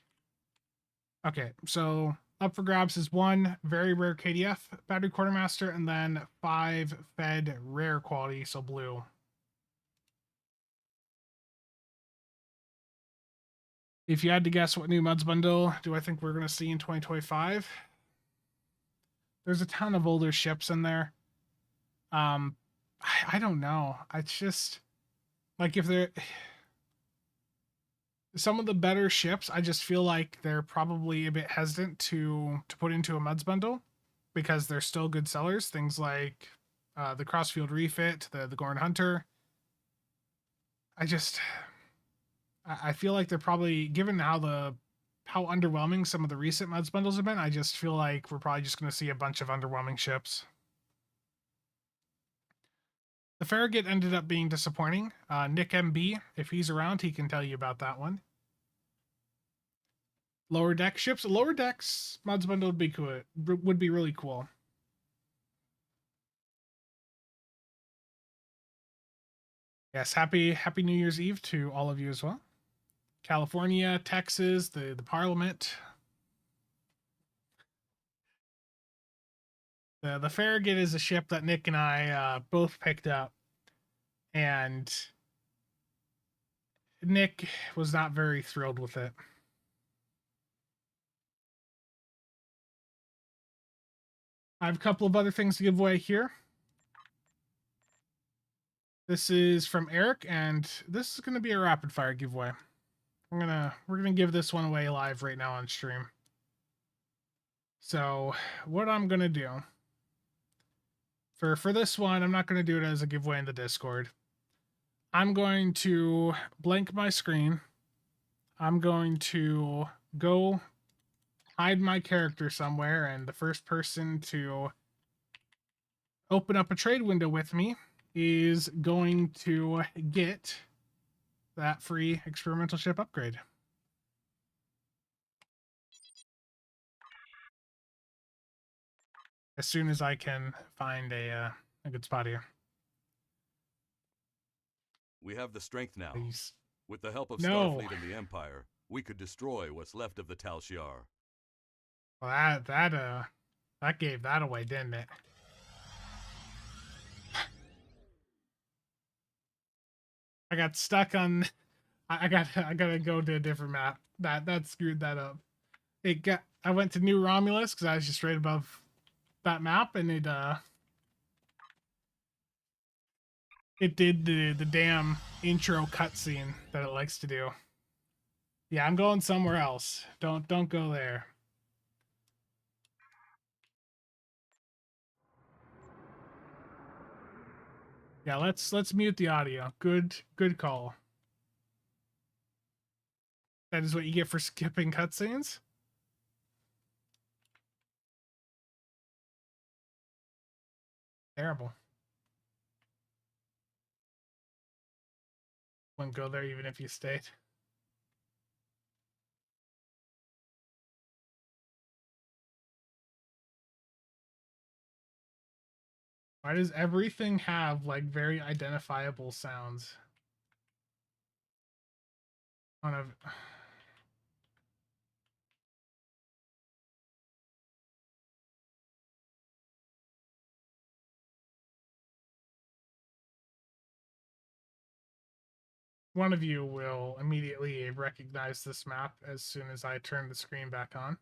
Okay, so up for grabs is 1 very rare KDF battery quartermaster, and then 5 fed rare quality, so blue. If you had to guess what new mods bundle do I think we're going to see in 2025, there's a ton of older ships in there. I don't know. It's just like if they're some of the better ships, I just feel like they're probably a bit hesitant to put into a mods bundle because they're still good sellers. Things like the Crossfield Refit, the Gorn Hunter. I feel like they're probably, given how underwhelming some of the recent mods bundles have been, I just feel like we're probably just going to see a bunch of underwhelming ships. The Farragut ended up being disappointing. Nick MB, if he's around, he can tell you about that one. Lower deck ships. Lower decks mods bundle would be cool. Would be really cool. Yes, happy New Year's Eve to all of you as well. California, Texas, the Parliament. The Farragut is a ship that Nick and I both picked up, and Nick was not very thrilled with it. I have a couple of other things to give away here. This is from Eric, and this is going to be a rapid fire giveaway. We're gonna give this one away live right now on stream. So what I'm gonna do for this one, I'm not gonna do it as a giveaway in the Discord. I'm going to blank my screen. I'm going to go hide my character somewhere, and the first person to open up a trade window with me is going to get that free experimental ship upgrade. as soon as I can find a good spot here. We have the strength now. Please. With the help of No. Starfleet and the Empire, we could destroy what's left of the Tal Shiar. Well, that gave that away, didn't it? I got stuck on. I gotta go to a different map. That screwed that up. I went to New Romulus because I was just right above that map, and it did the damn intro cutscene that it likes to do. Yeah, I'm going somewhere else. Don't go there. Yeah, let's mute the audio. Good call. That is what you get for skipping cutscenes. Terrible. Wouldn't go there even if you stayed. Why does everything have like very identifiable sounds? One of one of you will immediately recognize this map as soon as I turn the screen back on.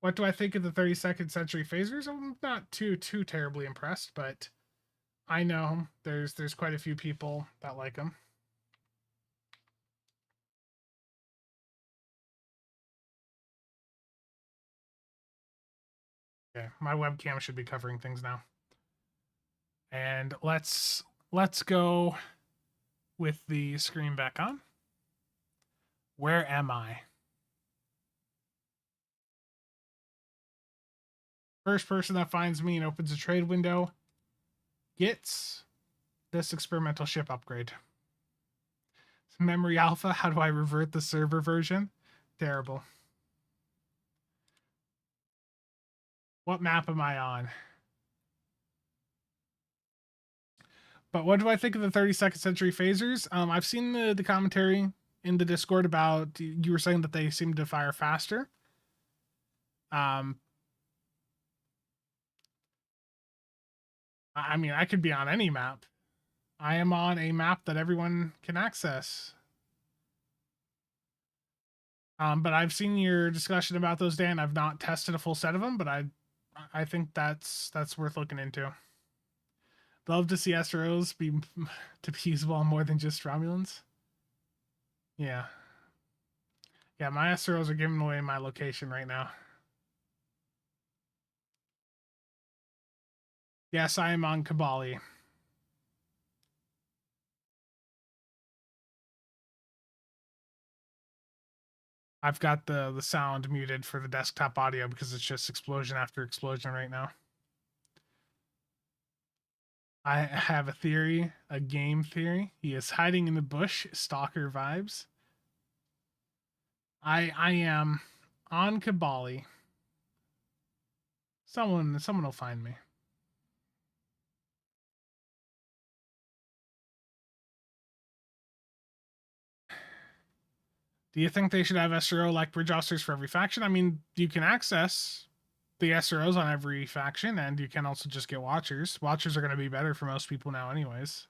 What do I think of the 32nd century phasers? I'm not too terribly impressed, but I know there's quite a few people that like them. Okay, my webcam should be covering things now. And let's go with the screen back on. Where am I? First person that finds me and opens a trade window gets this experimental ship upgrade. Memory alpha, how do I revert the server version? Terrible. What map am I on? But what do I think of the 32nd century phasers? I've seen the commentary in the Discord about, you were saying that they seem to fire faster. I mean, I could be on any map. I am on a map that everyone can access. But I've seen your discussion about those, Dan. I've not tested a full set of them, but I think that's worth looking into. Love to see SROs be usable on more than just Romulans. Yeah. Yeah, my SROs are giving away my location right now. Yes, I am on Kabali. I've got the sound muted for the desktop audio because it's just explosion after explosion right now. I have a theory, a game theory. He is hiding in the bush, stalker vibes. I am on Kabali. Someone will find me. Do you think they should have SRO like bridge officers for every faction? I mean, you can access the SROs on every faction, and you can also just get watchers. Watchers are going to be better for most people now anyways.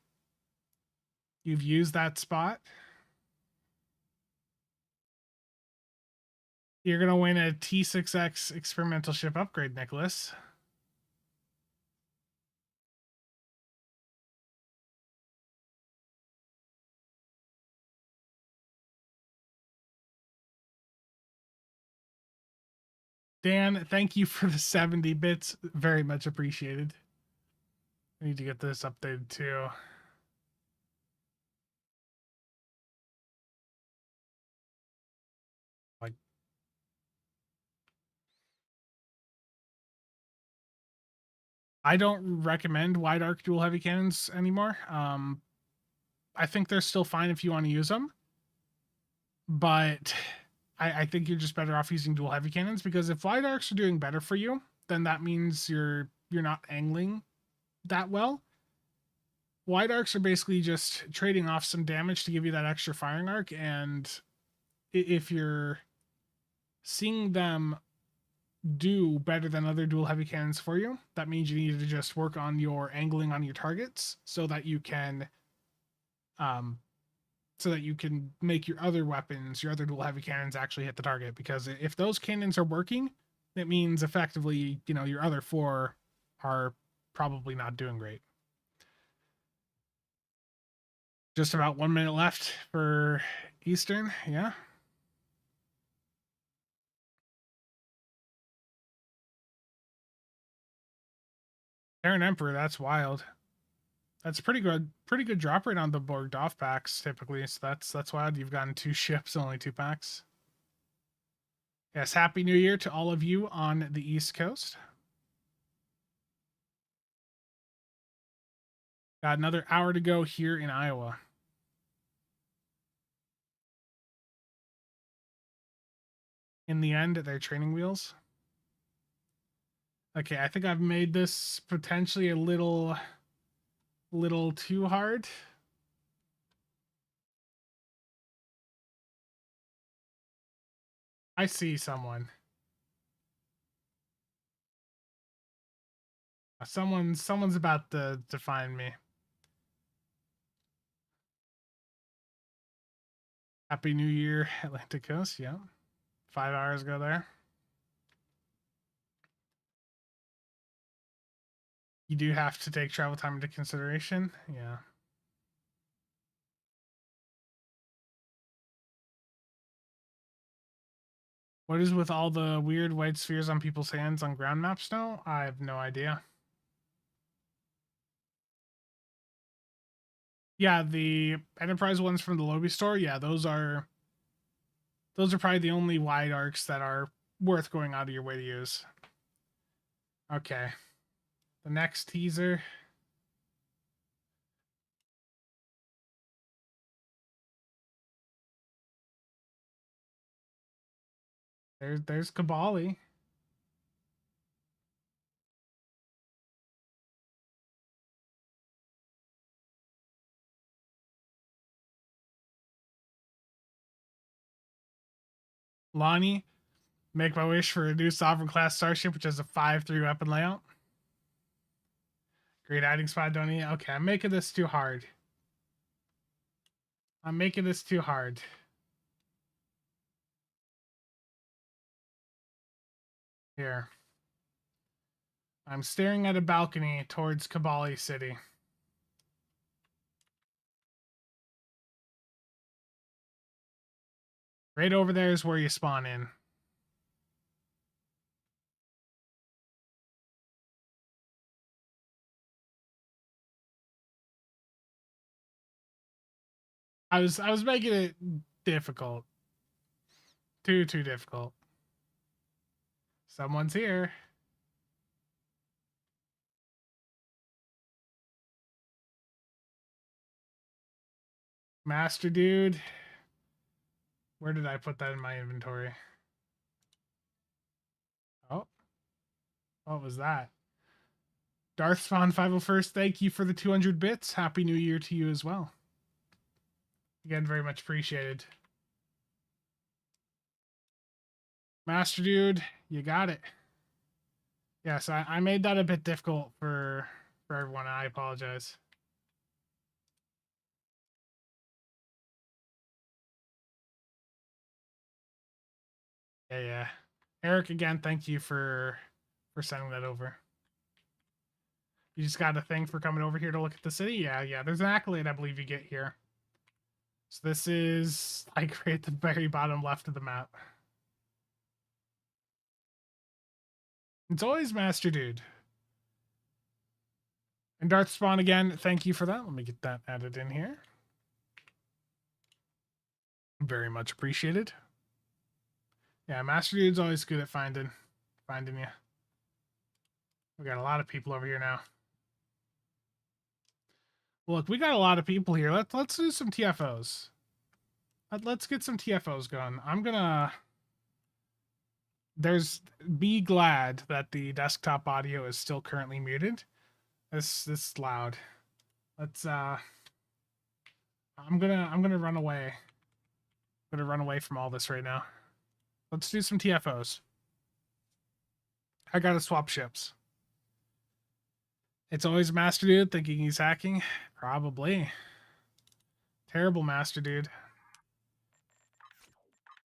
You've used that spot. You're going to win a T6X experimental ship upgrade, Nicholas. Dan, thank you for the 70 bits. Very much appreciated. I need to get this updated too. Like, I don't recommend wide arc dual heavy cannons anymore. I think they're still fine if you want to use them, but I think you're just better off using dual heavy cannons, because if wide arcs are doing better for you, then that means you're not angling that well. Wide arcs are basically just trading off some damage to give you that extra firing arc, and if you're seeing them do better than other dual heavy cannons for you, that means you need to just work on your angling on your targets so that you can make your other weapons, your other dual heavy cannons actually hit the target. Because if those cannons are working, it means effectively, your other 4 are probably not doing great. Just about 1 minute left for Eastern. Yeah. Terran Emperor, that's wild. That's pretty good drop rate on the Borg DOF packs typically. So that's wild. You've gotten 2 ships, only 2 packs. Yes, Happy New Year to all of you on the East Coast. Got another hour to go here in Iowa. In the end, they're training wheels. Okay, I think I've made this potentially a little too hard. I see someone. Someone's about to find me. Happy New Year, Atlantic Coast. Yeah. 5 hours ago there. You do have to take travel time into consideration. Yeah. What is with all the weird white spheres on people's hands on ground maps now? I have no idea. Yeah, the Enterprise ones from the Lobby store, yeah, those are probably the only wide arcs that are worth going out of your way to use. Okay. The next teaser. There's Kabali. Lonnie, make my wish for a new Sovereign class starship, which has a 5/3 weapon layout. Great hiding spot, don't you? Okay, I'm making this too hard. Here. I'm staring at a balcony towards Kabali City. Right over there is where you spawn in. I was making it difficult. Too difficult. Someone's here. Master dude. Where did I put that in my inventory? Oh. What was that? Darth Spawn 501st, thank you for the 200 bits. Happy New Year to you as well. Again, very much appreciated. Master dude, you got it. Yes, I made that a bit difficult for everyone. I apologize. Yeah. Eric, again, thank you for sending that over. You just got a thing for coming over here to look at the city? Yeah. There's an accolade I believe you get here. So this is like right at the very bottom left of the map. It's always Master Dude. And Darth Spawn again, thank you for that. Let me get that added in here. Very much appreciated. Yeah, Master Dude's always good at finding you. We got a lot of people over here now. Look, we got a lot of people here. Let's do some TFOs. Let's get some TFOs going. I'm gonna be glad that the desktop audio is still currently muted. This is loud. Let's I'm gonna run away. I'm gonna run away from all this right now. Let's do some TFOs. I gotta swap ships. It's always Master Dude thinking he's hacking. Probably. Terrible Master Dude.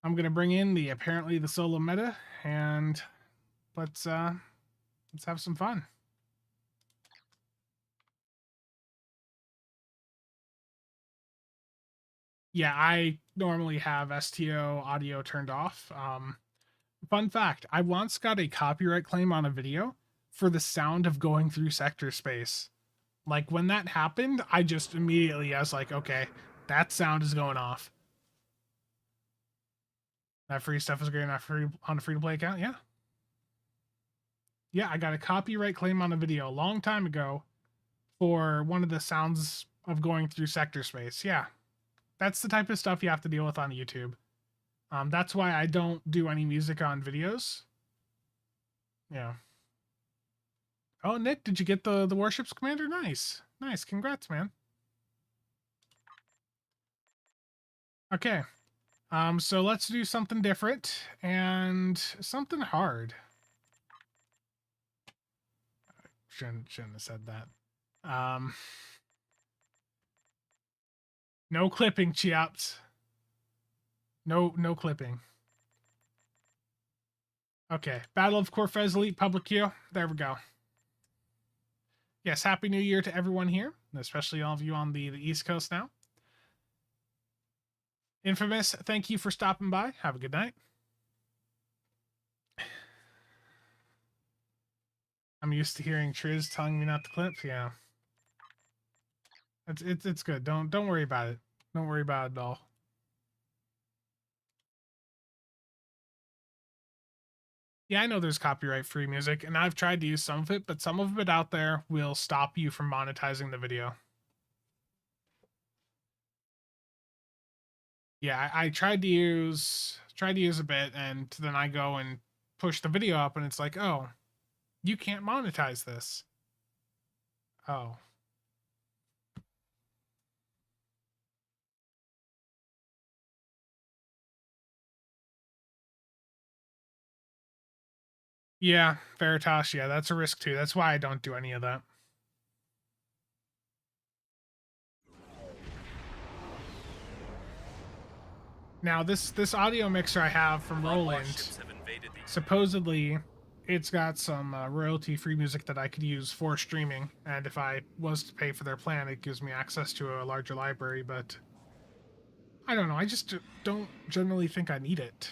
I'm gonna bring in apparently the solo meta, and let's have some fun. Yeah, I normally have STO audio turned off. Fun fact, I once got a copyright claim on a video for the sound of going through sector space. Like, when that happened, I just immediately, I was like, okay, that sound is going off. That free stuff is great on a free-to-play account, yeah. Yeah, I got a copyright claim on a video a long time ago for one of the sounds of going through sector space, yeah. That's the type of stuff you have to deal with on YouTube. That's why I don't do any music on videos. Yeah. Oh, Nick, did you get the warships commander? Nice. Nice. Congrats, man. Okay. So let's do something different and something hard. Shouldn't have said that. No clipping, Chiaps. No clipping. Okay. Battle of Corfez Elite Public Queue. There we go. Yes, Happy New Year to everyone here, especially all of you on the East Coast now. Infamous, thank you for stopping by. Have a good night. I'm used to hearing Triz telling me not to clip. Yeah. It's good. Don't worry about it. Don't worry about it at all. Yeah, I know there's copyright-free music, and I've tried to use some of it, but some of it out there will stop you from monetizing the video. Yeah, I tried to use a bit, and then I go and push the video up, and it's like, oh, you can't monetize this. Oh. Yeah, Veritas, yeah, that's a risk too. That's why I don't do any of that. Now, this audio mixer I have from Roland, supposedly it's got some royalty-free music that I could use for streaming, and if I was to pay for their plan, it gives me access to a larger library, but I don't know, I just don't generally think I need it.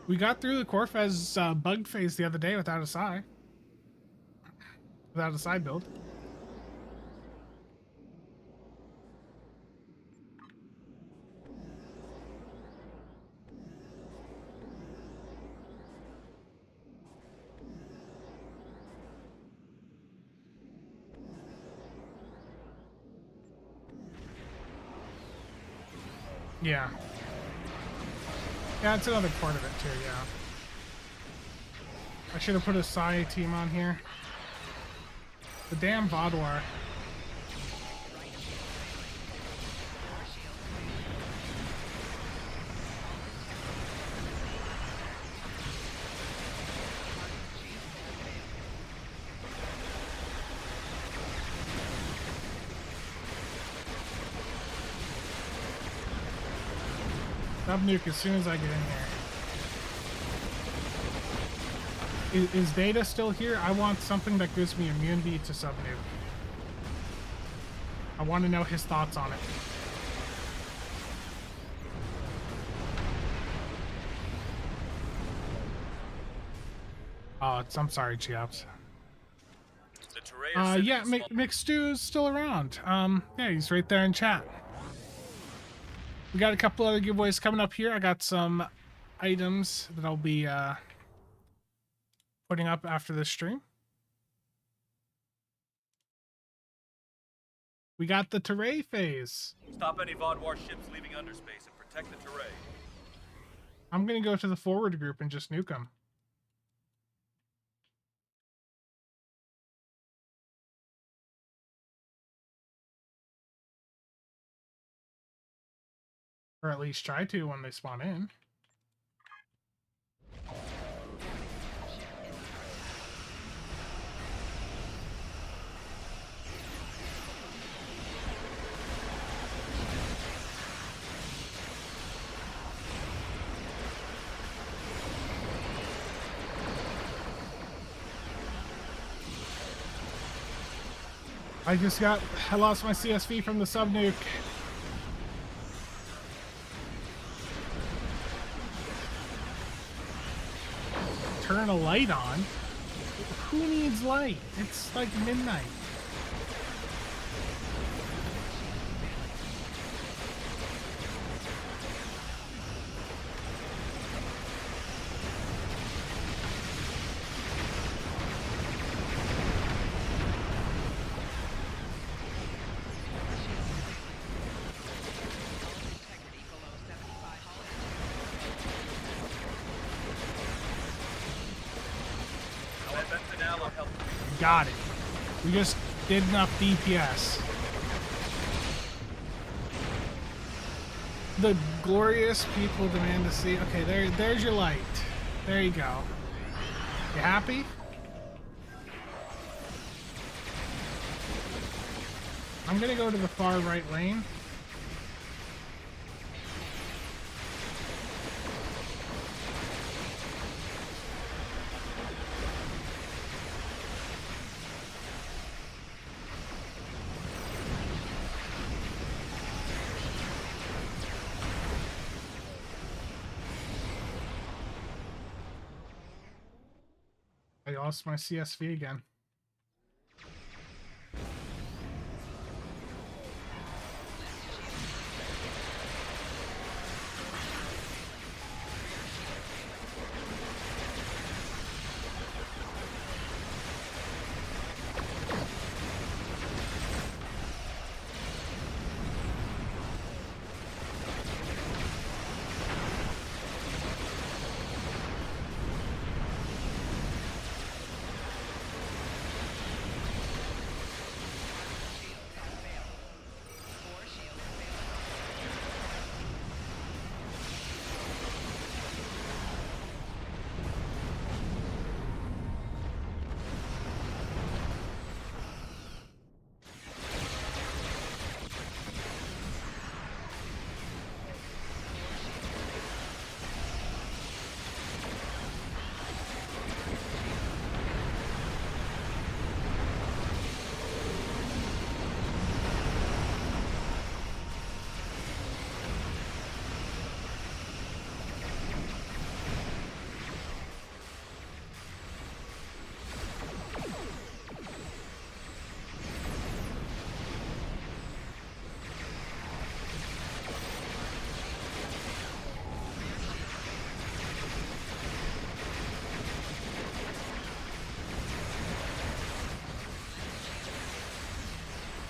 We got through the Corfez bug phase the other day without a Psi. Without a side build. Yeah. Yeah, it's another part of it too, yeah. I should have put a Psi team on here. The damn Vaadwaur. Subnuke as soon as I get in here. Is Data still here? I want something that gives me immunity to Subnuke. I want to know his thoughts on it. Oh, I'm sorry, Chiaps. Yeah, McStew's still around. Yeah, he's right there in chat. We got a couple other giveaways coming up here. I got some items that I'll be putting up after this stream. We got the Terray phase. Stop any VOD warships leaving underspace and protect the Terray. I'm gonna go to the forward group and just nuke them. Or at least try to when they spawn in. I lost my CSV from the sub nuke. Turn a light on? Who needs light? It's like midnight. Got it. We just did enough DPS. The glorious people demand to see. Okay, there's your light. There you go. You happy? I'm gonna go to the far right lane. I lost my CSV again.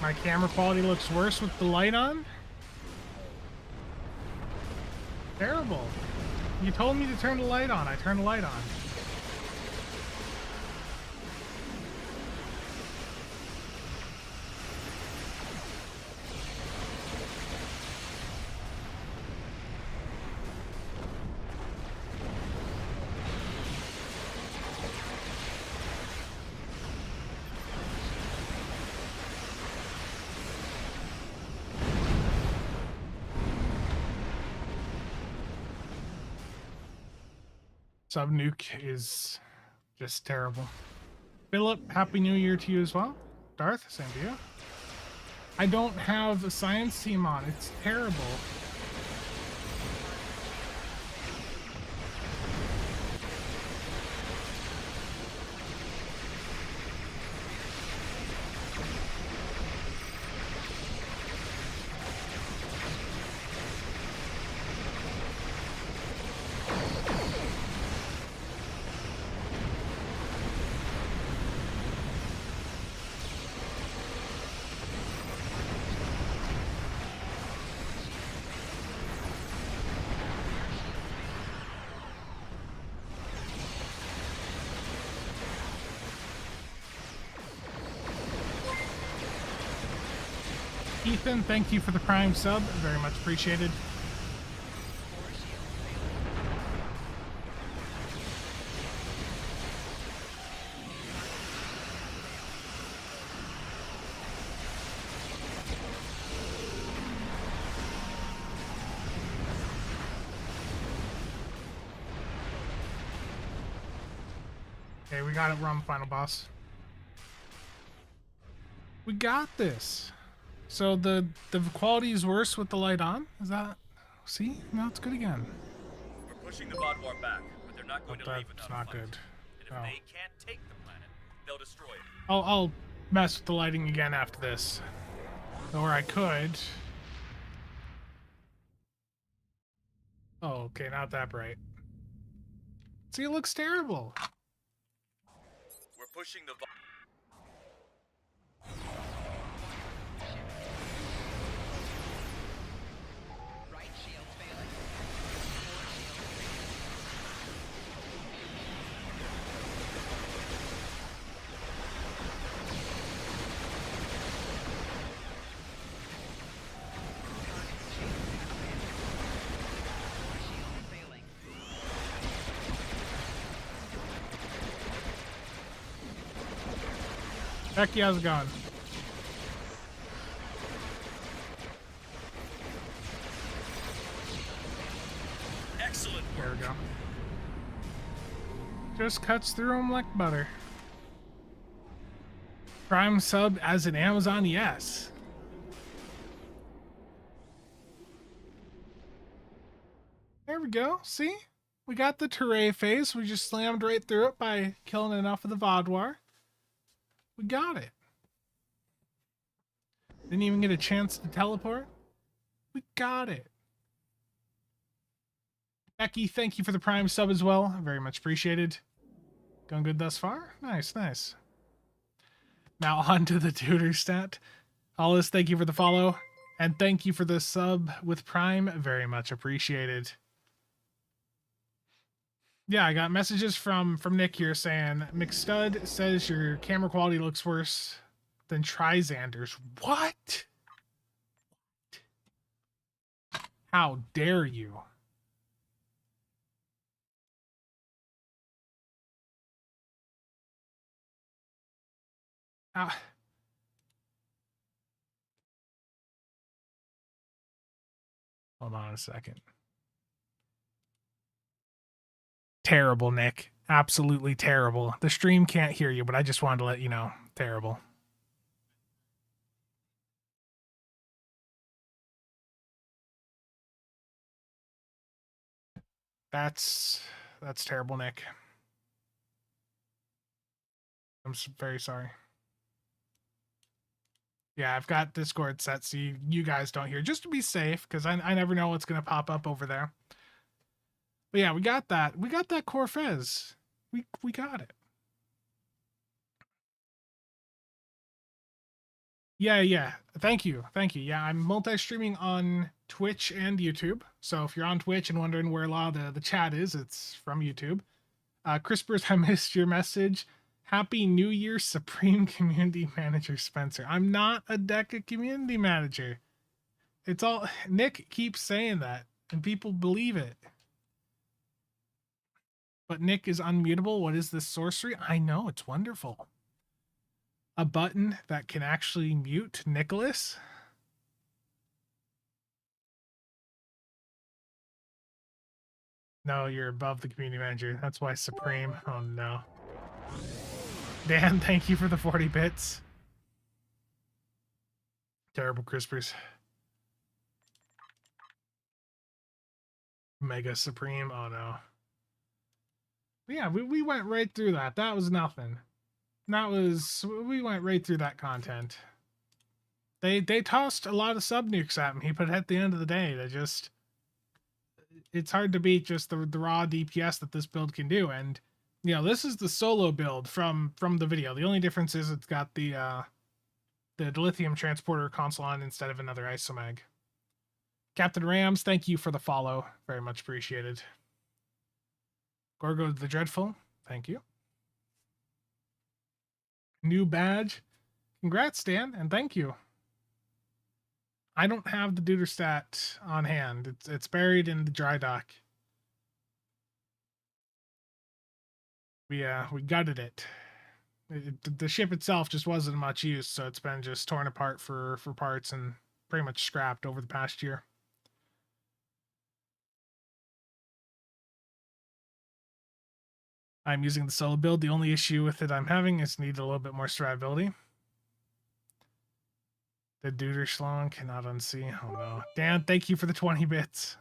My camera quality looks worse with the light on? Terrible. You told me to turn the light on. I turned the light on. Sub nuke is just terrible. Philip, Happy New Year to you as well. Darth, same to you. I don't have a science team on. It's terrible. Ethan, thank you for the Prime sub. Very much appreciated. Okay, we got it. We're on the final boss. We got this. So the quality is worse with the light on? Is that... See? Now it's good again. We're pushing the Vodwar back, but they're not going to leave That's without not a fight. good. And if Oh. they can't take the planet, they'll destroy it. I'll mess with the lighting again after this. Or I could. Oh, okay, not that bright. See, it looks terrible. We're pushing the Right shield failing. Becky, how's it going? excellent There work. we go. Just cuts through them like butter. Prime sub as an Amazon, yes. There we go. See? We got the Teray phase. We just slammed right through it by killing enough of the Vodwar. We got it. Didn't even get a chance to teleport. We got it. Becky, thank you for the Prime sub as well. Very much appreciated. Going good thus far? Nice, nice. Now on to the tutor stat. Hollis, thank you for the follow. And thank you for the sub with Prime. Very much appreciated. Yeah, I got messages from Nick here saying, McStud says your camera quality looks worse than Trizander's. What? How dare you? Hold on a second. Terrible, Nick. Absolutely terrible. The stream can't hear you, but I just wanted to let you know. Terrible. That's terrible, Nick. I'm very sorry. Yeah, I've got Discord set so you guys don't hear, just to be safe, because I never know what's going to pop up over there. But yeah, we got that. We got that Core Fez. We got it. Yeah. Thank you. Yeah, I'm multi-streaming on Twitch and YouTube. So if you're on Twitch and wondering where a lot of the chat is, it's from YouTube. Crispers, I missed your message. Happy New Year, Supreme Community Manager Spencer. I'm not a DECA community manager. It's all... Nick keeps saying that, and people believe it. But Nick is unmutable. What is this sorcery? I know, it's wonderful. A button that can actually mute Nicholas? No, you're above the community manager. That's why Supreme. Oh no. Dan, thank you for the 40 bits. Terrible Crispers. Mega Supreme. Oh no. But yeah, we went right through that. That was nothing. We went right through that content. They tossed a lot of sub nukes at me, but at the end of the day, it's hard to beat just the raw DPS that this build can do. And you know, this is the solo build from the video. The only difference is it's got the lithium transporter console on instead of another isomag. Captain Rams, thank you for the follow. Very much appreciated. Gorgo the Dreadful, thank you. New badge. Congrats, Dan, and thank you. I don't have the Deuter stat on hand. It's buried in the dry dock. We gutted it. The ship itself just wasn't much use, so it's been just torn apart for parts and pretty much scrapped over the past year. I'm using the solo build. The only issue with it I'm having is need a little bit more survivability. The Deuter Schlong cannot unsee. Oh no. Dan, thank you for the 20 bits.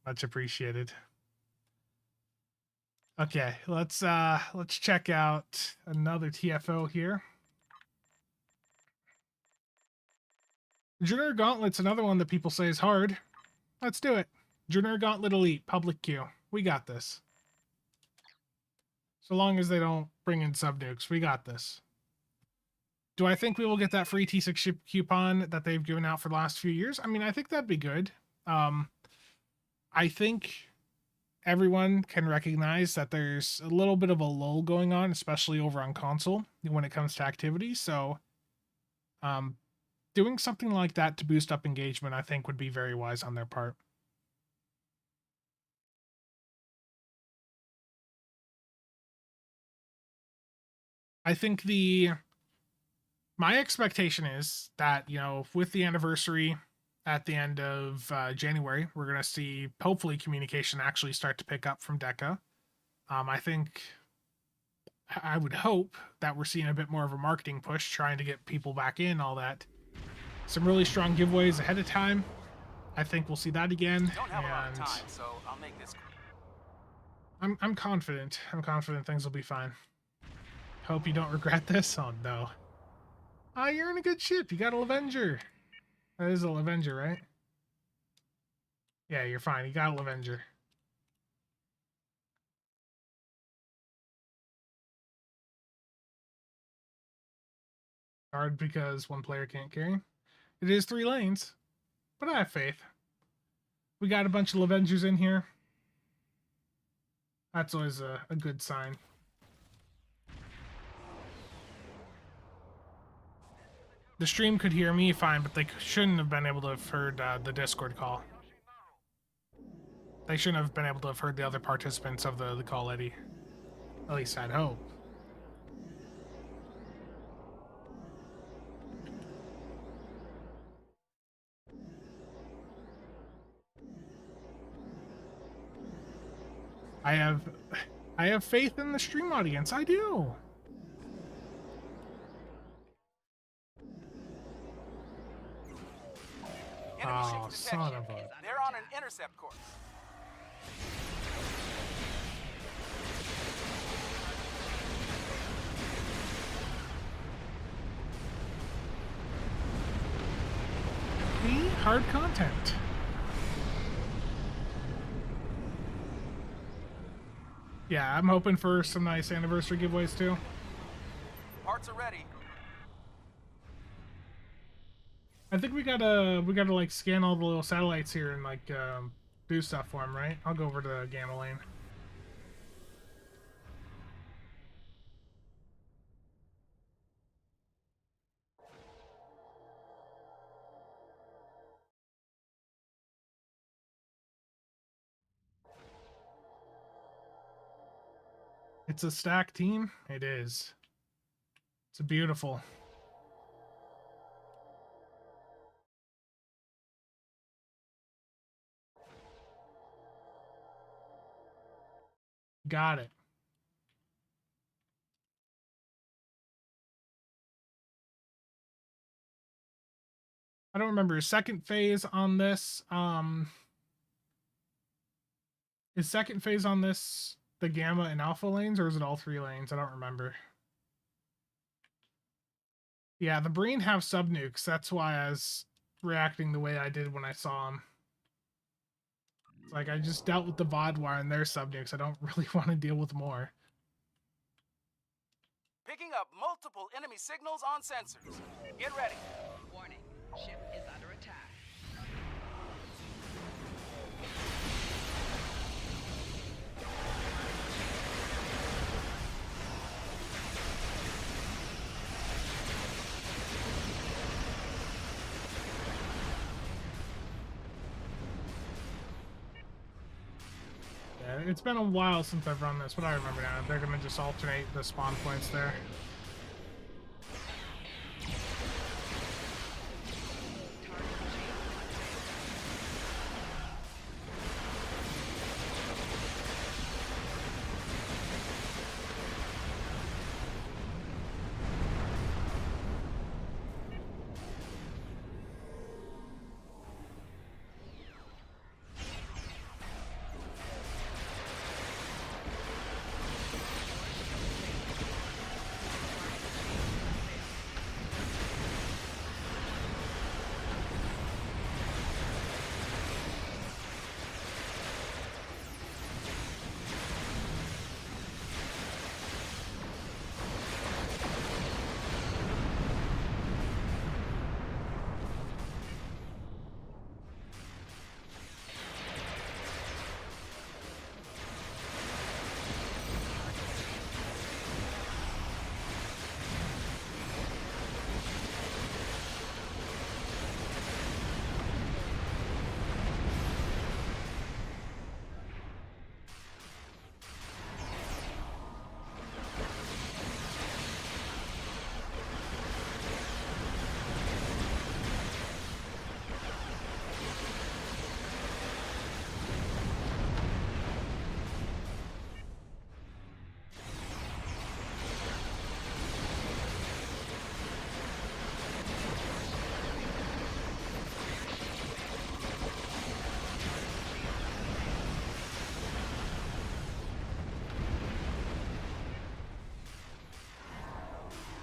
Much appreciated. Okay, let's check out another TFO here. Ger Gauntlet's another one that people say is hard. Let's do it. Ger Gauntlet Elite, public queue. We got this. So long as they don't bring in sub-nukes, we got this. Do I think we will get that free T6 ship coupon that they've given out for the last few years? I mean, I think that'd be good. I think everyone can recognize that there's a little bit of a lull going on, especially over on console when it comes to activity. So doing something like that to boost up engagement, I think would be very wise on their part. I think my expectation is that, you know, with the anniversary at the end of January, we're going to see, hopefully, communication actually start to pick up from DECA. I would hope that we're seeing a bit more of a marketing push, trying to get people back in, all that. Some really strong giveaways ahead of time. I think we'll see that again. Don't have a lot of time, so I'll make this. I'm confident. I'm confident things will be fine. Hope you don't regret this. Oh no. Ah, you're in a good ship. You got a Avenger. That is a Avenger, right? Yeah, you're fine. You got a Avenger. Hard because one player can't carry. It is 3 lanes, but I have faith. We got a bunch of Avengers in here. That's always a good sign. The stream could hear me fine, but they shouldn't have been able to have heard the Discord call. They shouldn't have been able to have heard the other participants of the call, Eddie. At least I'd hope. I have faith in the stream audience. I do. Oh, son of a... They're on an intercept course. See? Hard content. Yeah, I'm hoping for some nice anniversary giveaways too. Parts are ready. I think we gotta like scan all the little satellites here and like do stuff for them, right? I'll go over to Gamma Lane. It's a stacked team. It is. It's beautiful. Got it. I don't remember. Second phase on this. Is second phase on this the Gamma and Alpha lanes, or is it all 3 lanes? I don't remember. Yeah, the Breen have sub-nukes. That's why I was reacting the way I did when I saw them. It's like, I just dealt with the Vodwire and their sub-nukes. I don't really want to deal with more. Picking up multiple enemy signals on sensors. Get ready. Warning. Ship is under attack. It's been a while since I've run this, but I remember now. They're gonna just alternate the spawn points there.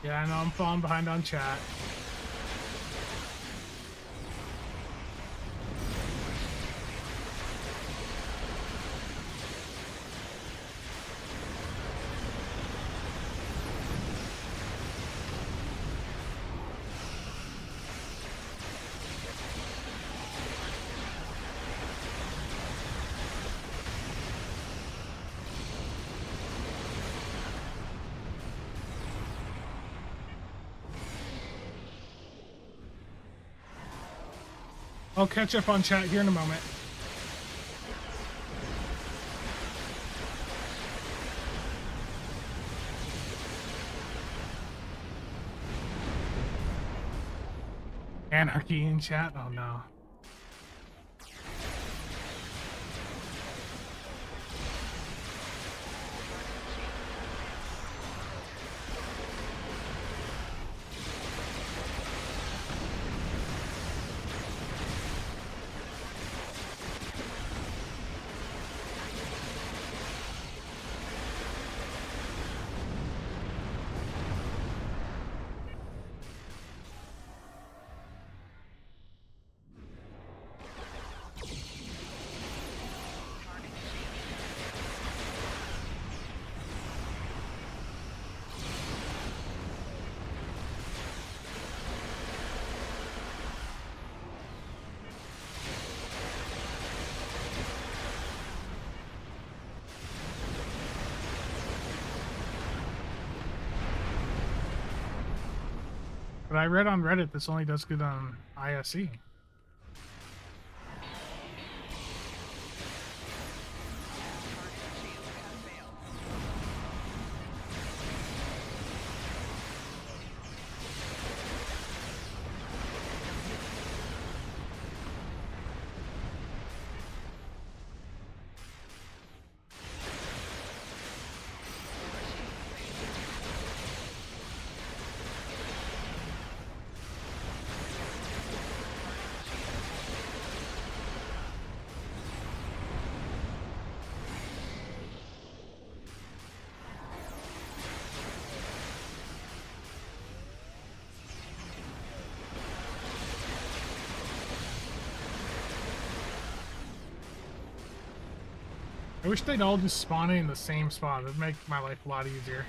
Yeah, I know I'm falling behind on chat. I'll catch up on chat here in a moment. Anarchy in chat? Oh no. But I read on Reddit this only does good on ISE. I wish they'd all just spawn in the same spot. It'd make my life a lot easier.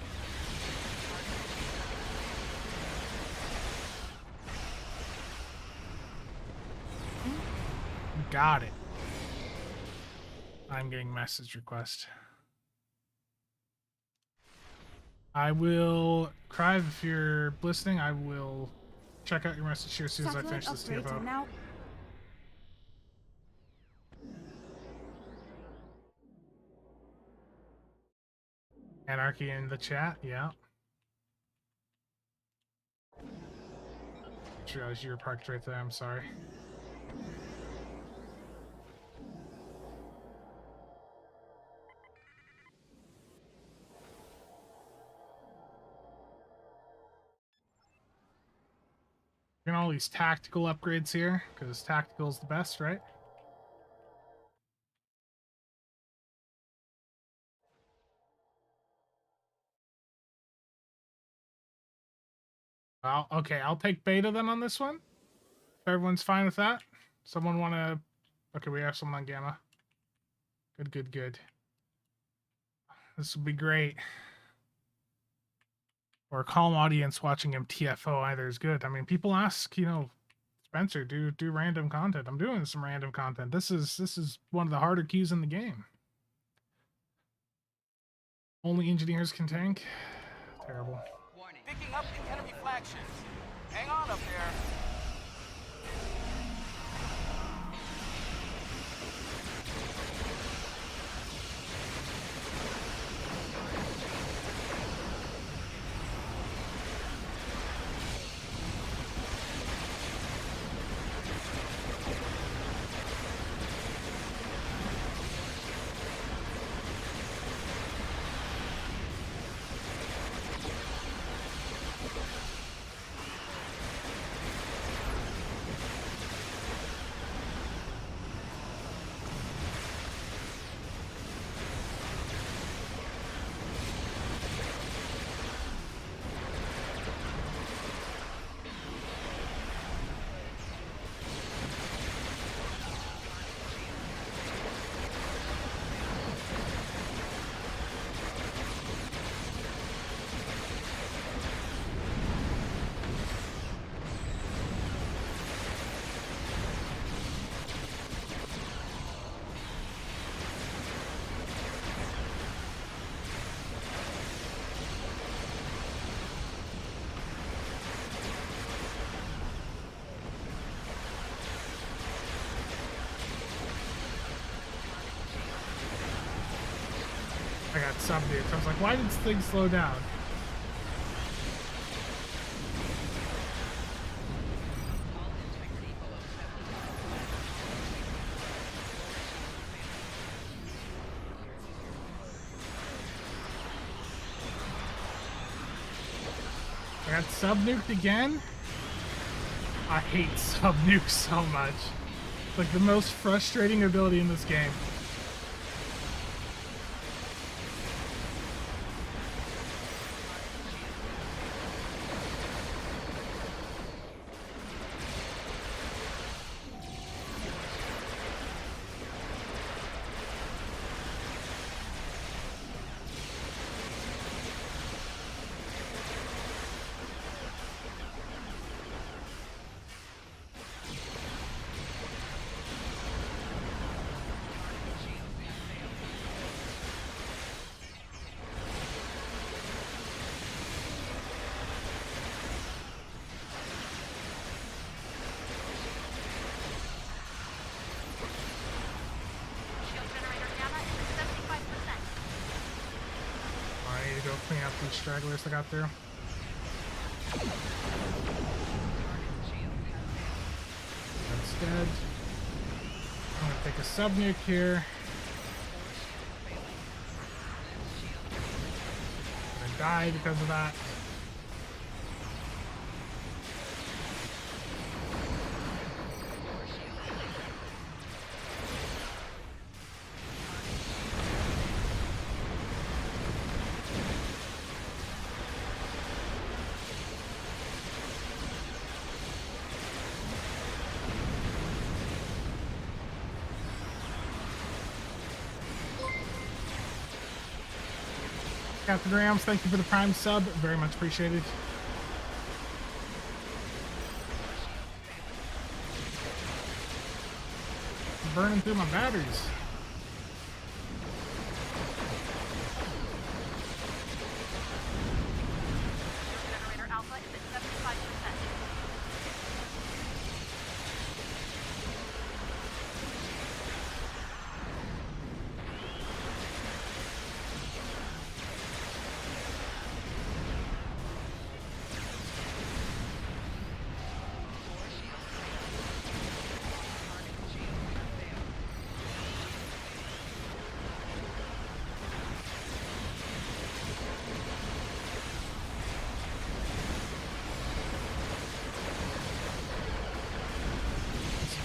Got it. I'm getting message request. I will, Crive, if you're listening, I will check out your message here as soon as I finish this TFO. Now. Anarchy in the chat, yeah. Just realized you were parked right there, I'm sorry. Getting all these tactical upgrades here, because tactical is the best, right? Well, okay, I'll take beta then on this one. If everyone's fine with that. Someone want to... Okay, we have someone on Gamma. Good, good, good. This would be great. Or a calm audience watching him TFO either is good. I mean, people ask, you know, Spencer, do random content. I'm doing some random content. This is one of the harder queues in the game. Only engineers can tank. Terrible. Warning. Picking up the enemy flagships. Hang on up there. I got sub-nuked. I was like, why did this thing slow down? I got sub-nuked again? I hate sub-nukes so much. It's like the most frustrating ability in this game. Go clean out these stragglers I got there. That's dead. I'm gonna take a sub-nuke here. I'm gonna die because of that. Captain Rams, thank you for the prime sub. Very much appreciated. I'm burning through my batteries. Generator alpha is at 75%.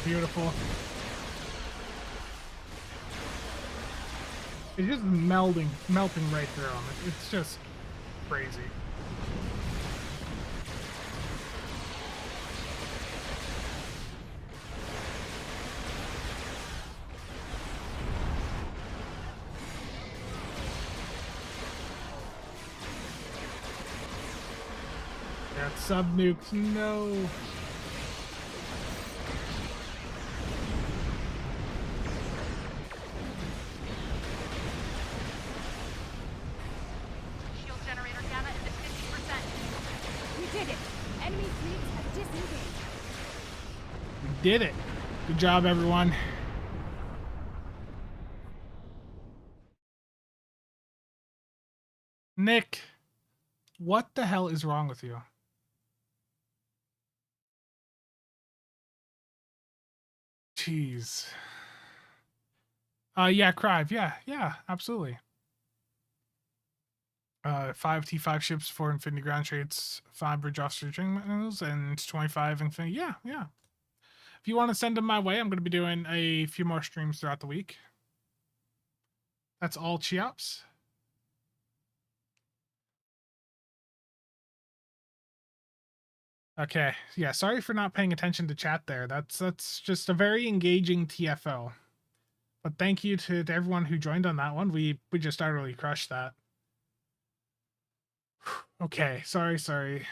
beautiful. It's just melting right through them. It's just crazy. That sub nukes, no. Shield generator gamma is at 50%. We did it! Enemy fleets have disengaged. We did it. Good job, everyone. Nick, what the hell is wrong with you? Jeez. Yeah, Crive. Yeah, absolutely. 5 T5 ships, 4 Infinity ground trades, 5 bridge officer training manuals, and 25 Infinity. Yeah. If you want to send them my way, I'm going to be doing a few more streams throughout the week. That's all, Chiops. Okay, yeah, sorry for not paying attention to chat there. That's just a very engaging TFO. But thank you to everyone who joined on that one. We just utterly crushed that. Okay, sorry.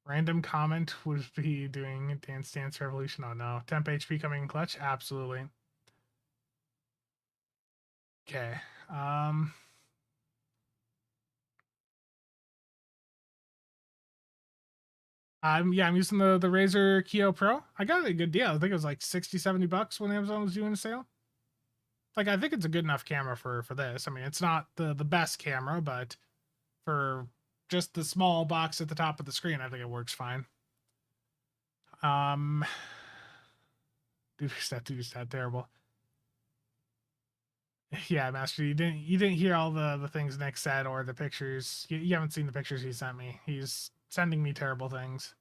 Random comment would be doing Dance Dance Revolution. Oh no. Temp HP coming in clutch? Absolutely. Okay. I'm using the Razer Kio Pro. I got a good deal. I think it was like 60-70 bucks when Amazon was doing a sale. Like, I think it's a good enough camera for this. I mean, it's not the best camera, but for just the small box at the top of the screen, I think it works fine. Dude, that terrible. Yeah, Master, you didn't hear all the things Nick said or the pictures. You haven't seen the pictures he sent me. He's sending me terrible things.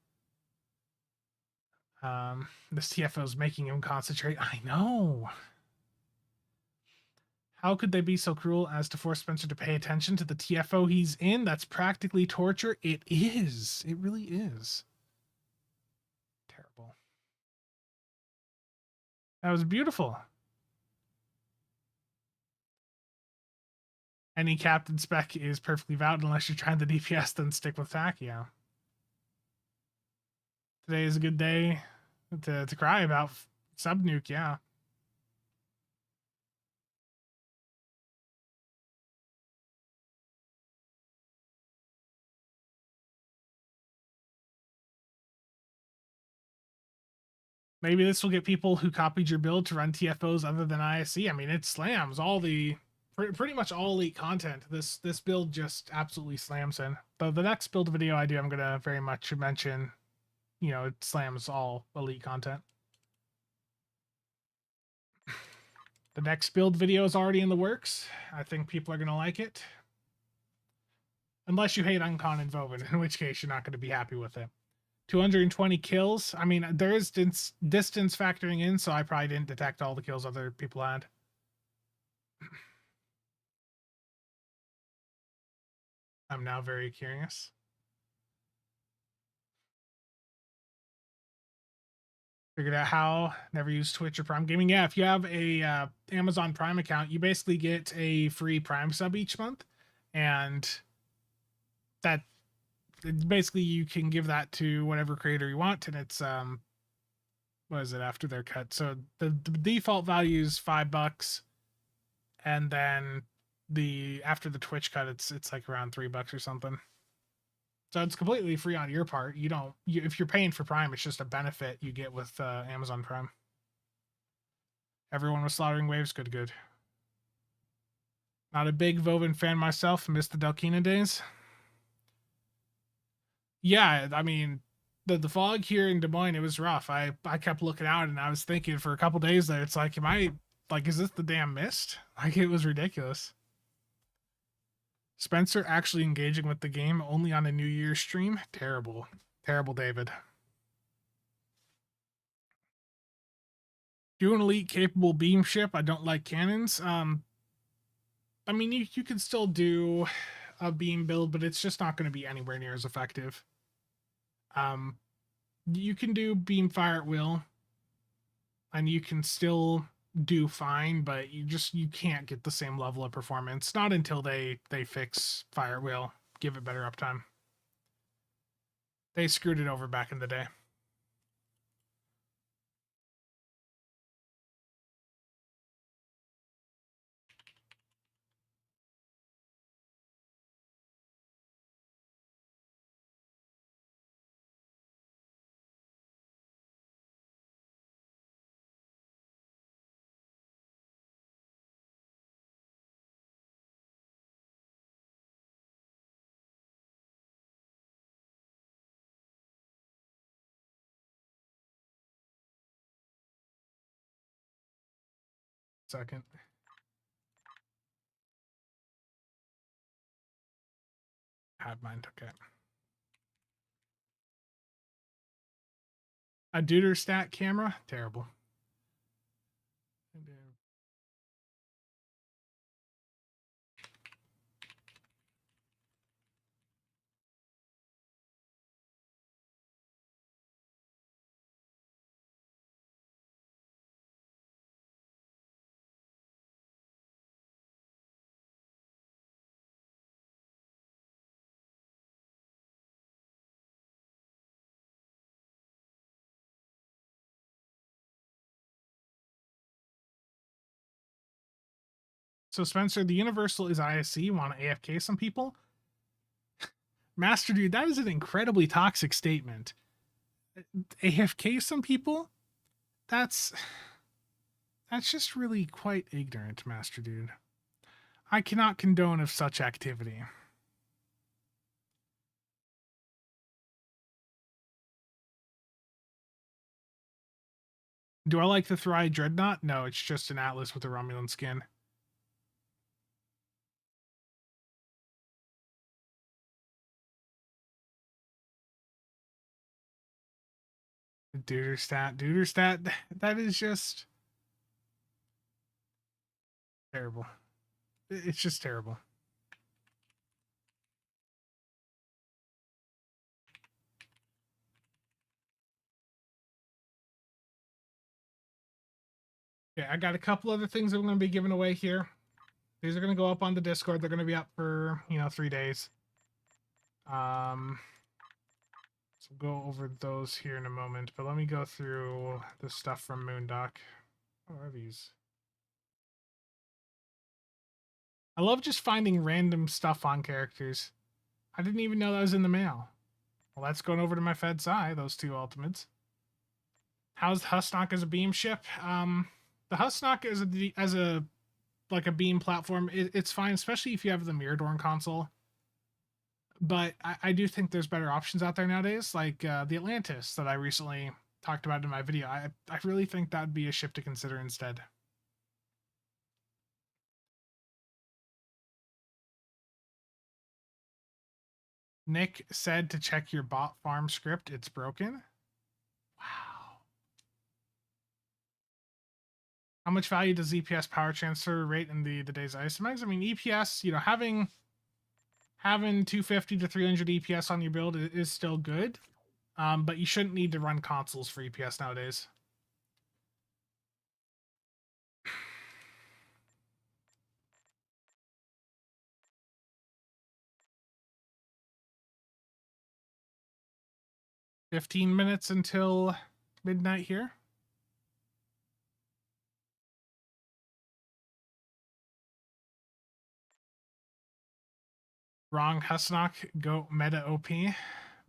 This TFO is making him concentrate. I know. How could they be so cruel as to force Spencer to pay attention to the TFO he's in? That's practically torture. It is. It really is. Terrible. That was beautiful. Any captain spec is perfectly valid unless you're trying the DPS, then stick with Takio. Today is a good day to cry about sub-nuke, yeah. Maybe this will get people who copied your build to run TFOs other than ISC. I mean, it slams all the pretty much all elite content. This build just absolutely slams in. The next build video I do, I'm gonna very much mention, you know, it slams all elite content. The next build video is already in the works. I think people are gonna like it. Unless you hate Uncon and Vovin, in which case you're not gonna be happy with it. 220 kills. I mean, there is distance factoring in, so I probably didn't detect all the kills other people had. I'm now very curious. Figured out how. Never used Twitch or Prime Gaming. Yeah, if you have a Amazon Prime account, you basically get a free Prime sub each month, and that basically you can give that to whatever creator you want, and it's what is it after their cut? So the default value is $5, and then after the Twitch cut, it's like around $3 or something. So it's completely free on your part. If you're paying for Prime, it's just a benefit you get with Amazon Prime. Everyone was slaughtering waves. Good. Not a big Vovin fan myself. Missed the Delkina days. Yeah, I mean, the fog here in Des Moines, it was rough. I kept looking out, and I was thinking for a couple days that it's like, is this the damn mist? Like, it was ridiculous. Spencer actually engaging with the game only on a New Year's stream? Terrible, David. Do an elite capable beam ship. I don't like cannons. I mean, you can still do a beam build, but it's just not going to be anywhere near as effective. You can do beam fire at will, and you can still do fine, but you can't get the same level of performance. Not until they fix fire at will, give it better uptime. They screwed it over back in the day. Second. Had mine, okay. A Deuter stat camera? Terrible. So Spencer, the Universal is ISC. Want to AFK some people? Master Dude, that is an incredibly toxic statement. AFK some people? That's just really quite ignorant, Master Dude. I cannot condone of such activity. Do I like the Thry Dreadnought? No, it's just an Atlas with a Romulan skin. Deuterstat, that is just terrible. It's just terrible. Okay, I got a couple other things that I'm going to be giving away here. These are going to go up on the Discord. They're going to be up for, 3 days. So go over those here in a moment, but let me go through the stuff from Moondock. What are these? I love just finding random stuff on characters. I didn't even know that was in the mail. Well, that's going over to my Fed's Eye, those 2 ultimates. How's the Husnock as a beam ship? The Husnock as a like a beam platform, it's fine, especially if you have the Miradorn console. But I do think there's better options out there nowadays, like the Atlantis that I recently talked about in my video. I really think that'd be a ship to consider instead. Nick said to check your bot farm script. It's broken. Wow. How much value does EPS power transfer rate in the day's Isomex? I mean, EPS, having 250 to 300 EPS on your build is still good, but you shouldn't need to run consoles for EPS nowadays. $15 minutes until midnight here. Wrong, Husnock, go meta OP.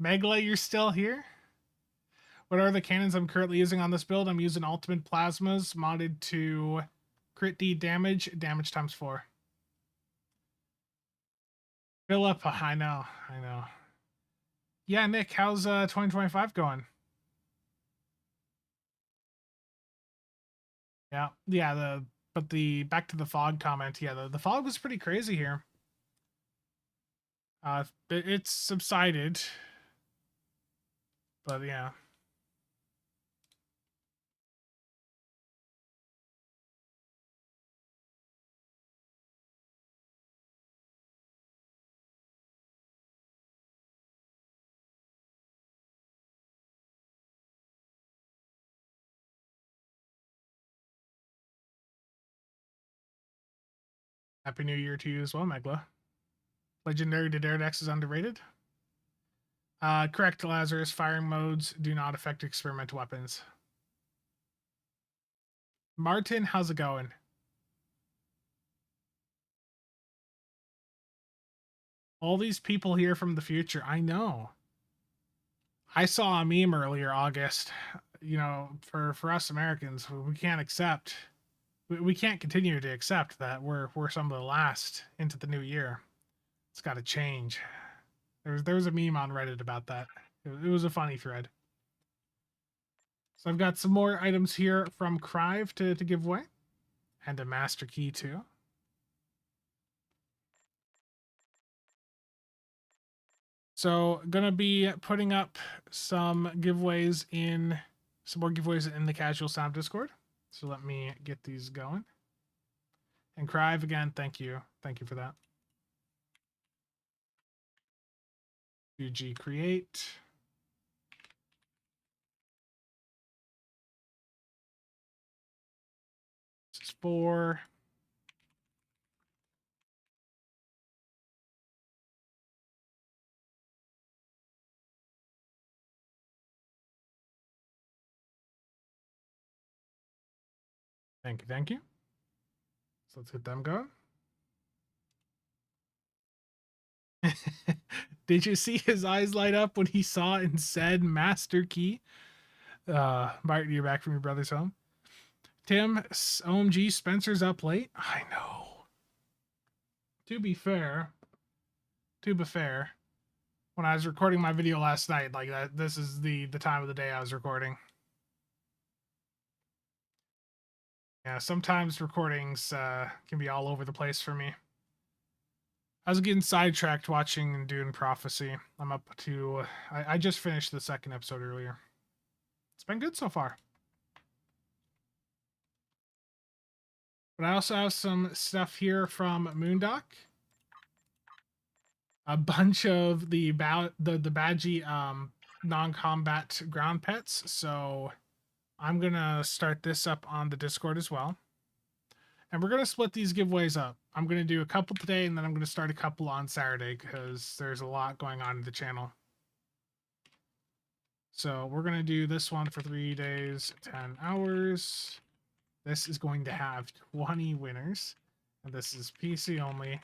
Megla, you're still here? What are the cannons I'm currently using on this build? I'm using Ultimate Plasmas modded to crit D damage times 4. Philip, I know. Yeah, Nick, how's 2025 going? Yeah, but back to the fog comment. Yeah, the fog was pretty crazy here. It's subsided, but yeah. Happy New Year to you as well, Megla. Legendary to Daredex is underrated. Correct, Lazarus. Firing modes do not affect experimental weapons. Martin, how's it going? All these people here from the future. I know. I saw a meme earlier, August. You know, for us Americans, we can't accept. We can't continue to accept that we're some of the last into the new year. It's got to change. There was a meme on Reddit about that. It was a funny thread. So I've got some more items here from Crive to give away. And a master key too. So gonna be putting up some more giveaways in the CasualSAB Discord. So let me get these going. And Crive, again, thank you. Thank you for that. UG create. This is 4. Thank you, thank you. So let's get them going. Did you see his eyes light up when he saw and said master key? Martin, you're back from your brother's home. Tim, OMG, Spencer's up late. I know. To be fair, when I was recording my video last night, like that, this is the time of the day I was recording. Yeah, sometimes recordings can be all over the place for me. I was getting sidetracked watching Dune Prophecy. I'm up to... I just finished the 2nd episode earlier. It's been good so far. But I also have some stuff here from Moondock. A bunch of the Badgie non-combat ground pets. So I'm going to start this up on the Discord as well. And we're going to split these giveaways up. I'm going to do a couple today, and then I'm going to start a couple on Saturday because there's a lot going on in the channel. So we're going to do this one for 3 days, 10 hours. This is going to have 20 winners. And this is PC only.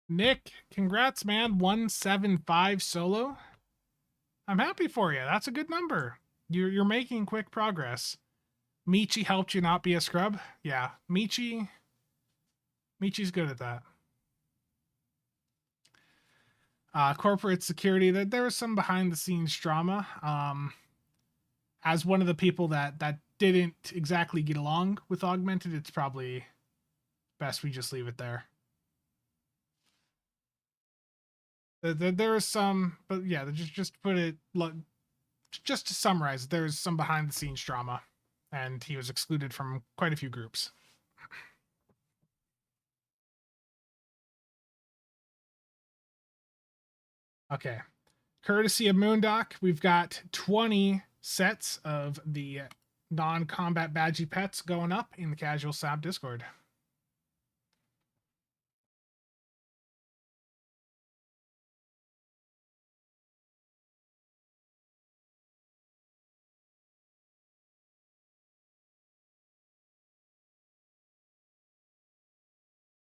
Nick, congrats, man. 175 solo. I'm happy for you. That's a good number. You're making quick progress. Michi helped you not be a scrub? Yeah, Michi's good at that. Corporate security, there was some behind the scenes drama. As one of the people that didn't exactly get along with Augmented, it's probably best we just leave it there. There is some, but yeah, just put it, just to summarize, there's some behind the scenes drama, and he was excluded from quite a few groups. Okay, courtesy of Moondock, we've got 20 sets of the non-combat Badgie pets going up in the CasualSAB Discord.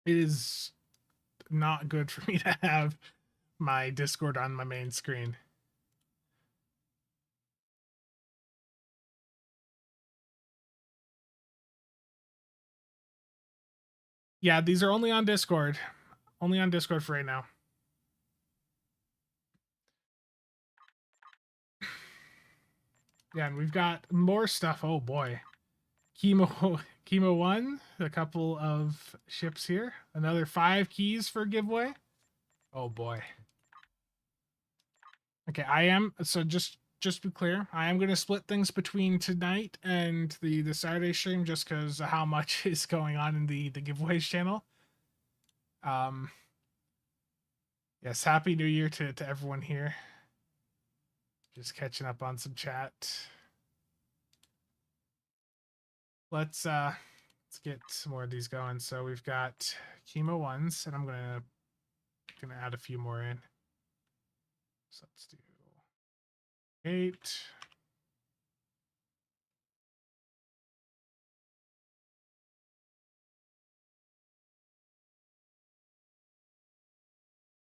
It is not good for me to have my Discord on my main screen. Yeah, these are only on Discord. Only on Discord for right now. Yeah, and we've got more stuff. Oh boy. Chemo 1, a couple of ships here. Another 5 keys for giveaway. Oh boy. Okay, so just just to be clear, I am going to split things between tonight and the Saturday stream just because of how much is going on in the giveaways channel. Yes, happy New Year to everyone here. Just catching up on some chat. Let's get some more of these going. So we've got chemo ones, and I'm gonna add a few more in. So let's do 8.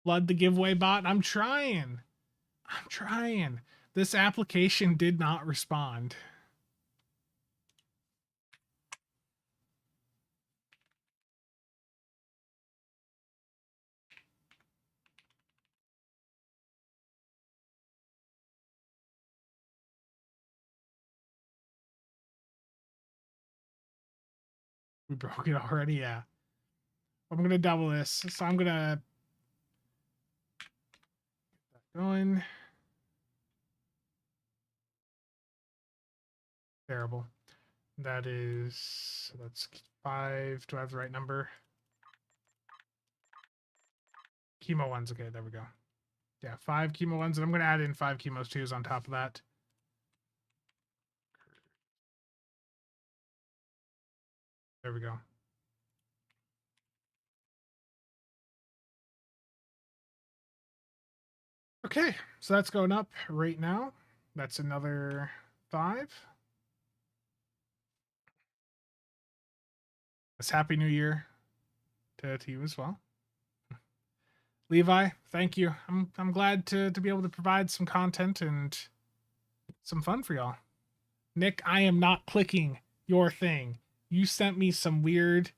Flood the giveaway bot. I'm trying. This application did not respond. We broke it already, yeah. I'm gonna double this. So I'm gonna get that going. Terrible. That is, so that's 5. Do I have the right number? Chemo ones. Okay, there we go. Yeah, 5 chemo ones, and I'm gonna add in 5 chemos twos on top of that. There we go. Okay, so that's going up right now. That's another 5. It's Happy New Year to you as well. Levi, thank you. I'm glad to be able to provide some content and some fun for y'all. Nick, I am not clicking your thing. You sent me some weird.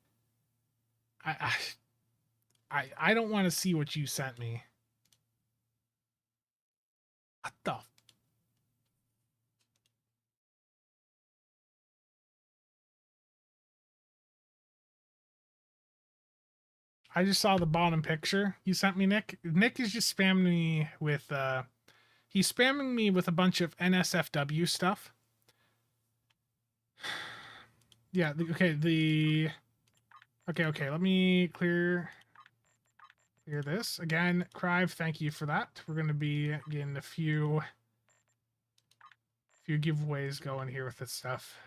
I don't want to see what you sent me. What the? I just saw the bottom picture you sent me, Nick. Nick is just spamming me with he's spamming me with a bunch of NSFW stuff. Yeah, okay, okay, let me clear this. Again, Crive, thank you for that. We're gonna be getting a few giveaways going here with this stuff.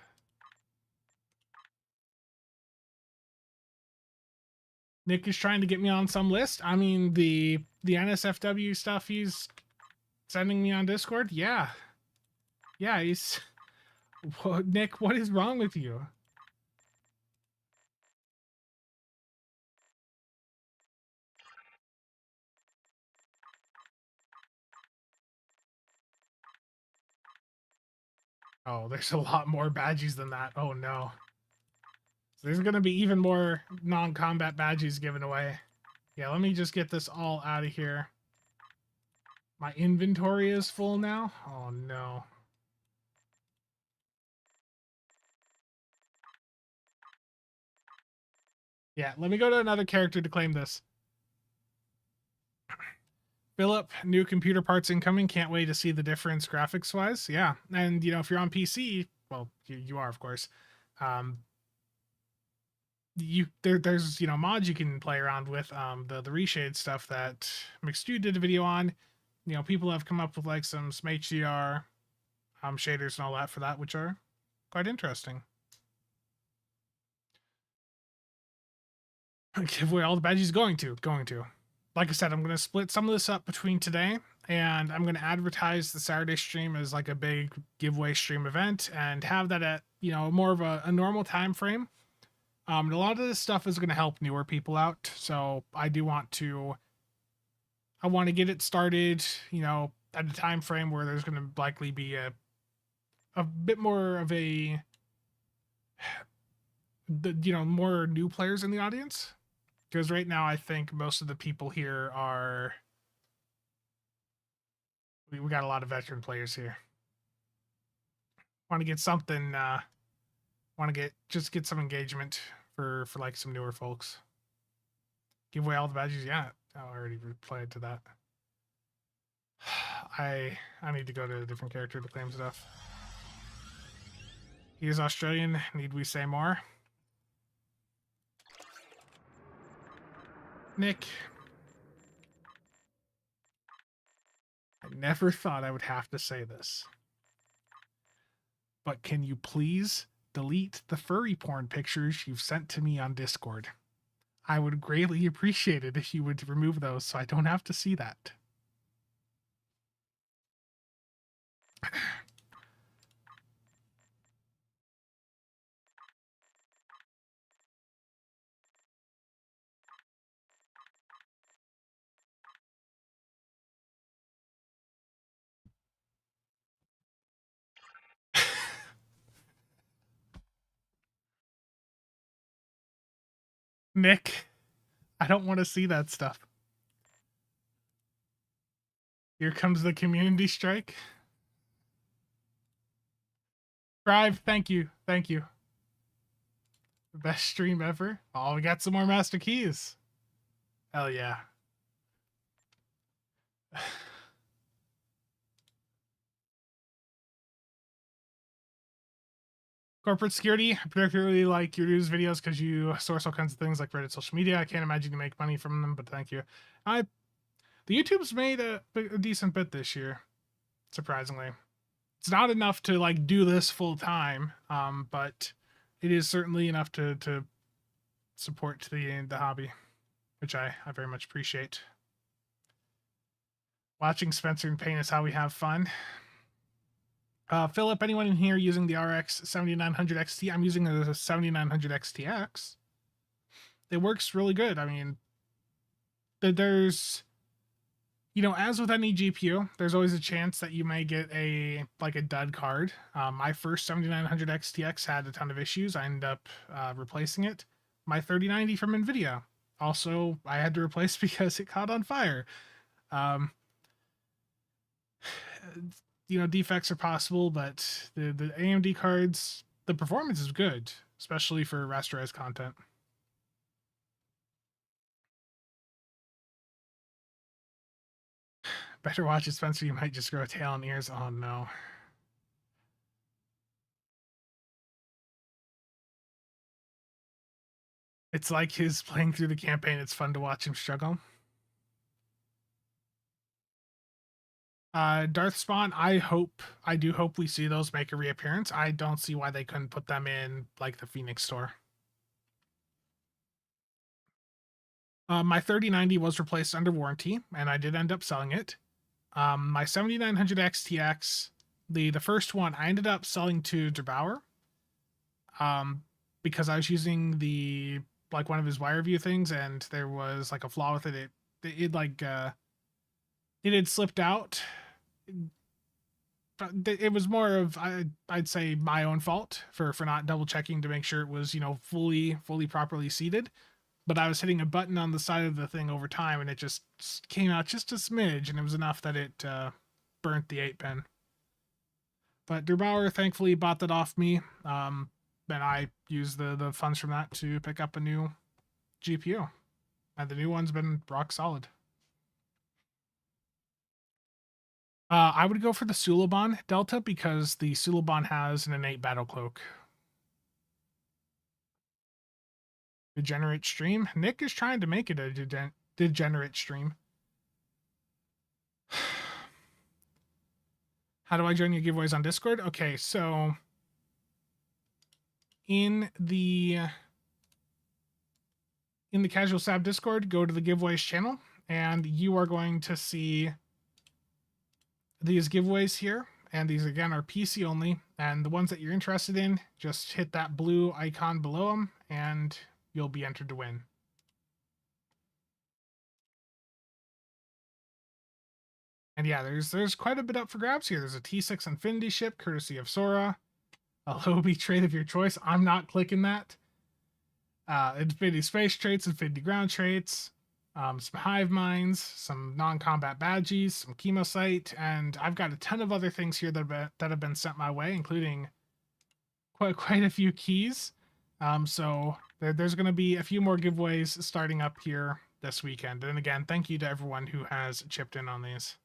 Nick is trying to get me on some list. I mean, the NSFW stuff he's sending me on Discord. Yeah, he's. Nick, what is wrong with you? Oh, there's a lot more badges than that. Oh no. So there's gonna be even more non-combat badges given away. Yeah, let me just get this all out of here. My inventory is full now. Oh no. Yeah, let me go to another character to claim this. Philip, new computer parts incoming. Can't wait to see the difference graphics wise. Yeah, and you know, if you're on PC, well, you are of course. There's you know mods you can play around with. The reshade stuff that McStew did a video on. You know, people have come up with like some HDR shaders and all that for that, which are quite interesting. Give away all the badges. Going to. Like I said, I'm going to split some of this up between today, and I'm going to advertise the Saturday stream as like a big giveaway stream event and have that at, you know, more of a normal time frame. And a lot of this stuff is going to help newer people out. So I want to get it started, you know, at a time frame where there's going to likely be a bit more of a, you know, more new players in the audience. Because right now, I think most of the people here are... We got a lot of veteran players here. Want to get something... just get some engagement for like some newer folks. Give away all the badges? Yeah, I already replied to that. I need to go to a different character to claim stuff. He is Australian. Need we say more? Nick. I never thought I would have to say this. But can you please delete the furry porn pictures you've sent to me on Discord? I would greatly appreciate it if you would remove those so I don't have to see that. Nick, I don't want to see that stuff. Here comes the community strike. Thrive, thank you. Thank you. The best stream ever. Oh, we got some more master keys. Hell yeah. Corporate security. I particularly like your news videos because you source all kinds of things like Reddit, social media. I can't imagine you make money from them, but thank you. The YouTube's made a decent bit this year, surprisingly. It's not enough to like do this full time, but it is certainly enough to support the hobby, which I very much appreciate. Watching Spencer in pain is how we have fun. Philip, anyone in here using the RX 7900 XT? I'm using the 7900 XTX. It works really good. I mean, there's, you know, as with any GPU, there's always a chance that you may get a dud card. My first 7900 XTX had a ton of issues. I ended up replacing it. My 3090 from NVIDIA, also I had to replace because it caught on fire. You know, defects are possible, but the AMD cards, the performance is good, especially for rasterized content. Better watch it, Spencer. You might just grow a tail and ears. Oh, no. It's like his playing through the campaign. It's fun to watch him struggle. Darth Spawn, I do hope we see those make a reappearance. I don't see why they couldn't put them in, like, the Phoenix store. My 3090 was replaced under warranty, and I did end up selling it. My 7900 XTX, the first one, I ended up selling to DeBauer, because I was using one of his wire view things, and there was, like, a flaw with it. It had slipped out. It was more of, I'd say, my own fault for not double checking to make sure it was, you know, fully properly seated. But I was hitting a button on the side of the thing over time, and it just came out just a smidge, and it was enough that it burnt the 8-pin. But DeBauer thankfully bought that off me, and I used the funds from that to pick up a new GPU. And the new one's been rock solid. I would go for the Suliban Delta because the Suliban has an innate battle cloak. Degenerate stream. Nick is trying to make it a degenerate stream. How do I join your giveaways on Discord? Okay, so in the CasualSAB Discord, go to the giveaways channel, and you are going to see these giveaways here, and these again are PC only, and the ones that you're interested in, just hit that blue icon below them and you'll be entered to win. And yeah, there's quite a bit up for grabs here. There's a T6 Infinity ship courtesy of Sora, a Lobby trait of your choice. I'm not clicking that. Infinity space traits, Infinity ground traits, some hive minds, some non-combat badges, some chemosite, and I've got a ton of other things here that have been sent my way, including quite a few keys. So there's going to be a few more giveaways starting up here this weekend. And again, thank you to everyone who has chipped in on these.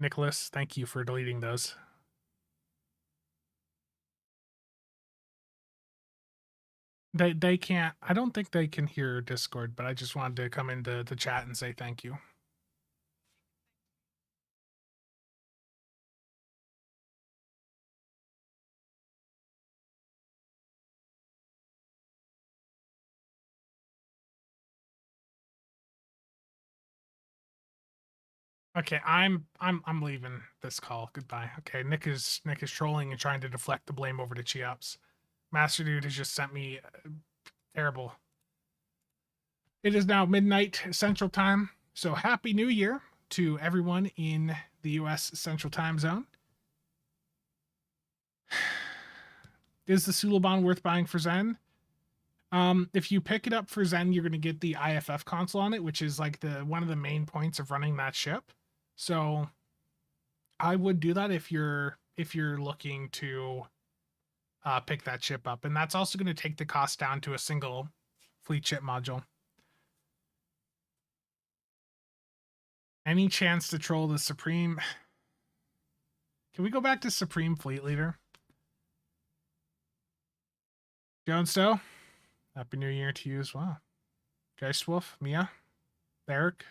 Nicholas, thank you for deleting those. They can't, I don't think they can hear Discord, but I just wanted to come into the chat and say thank you. Okay, I'm leaving this call. Goodbye. Okay, Nick is trolling and trying to deflect the blame over to Cheops. Master Dude has just sent me terrible. It is now midnight Central Time, so Happy New Year to everyone in the U.S. Central Time Zone. Is the Suliban worth buying for Zen? If you pick it up for Zen, you're going to get the IFF console on it, which is like one of the main points of running that ship. So I would do that if you're looking to pick that ship up, and that's also going to take the cost down to a single fleet ship module. Any chance to troll the Supreme? Can we go back to Supreme Fleet Leader? Jonestow, Happy New Year to you as well. Geistwolf, Mia, Eric.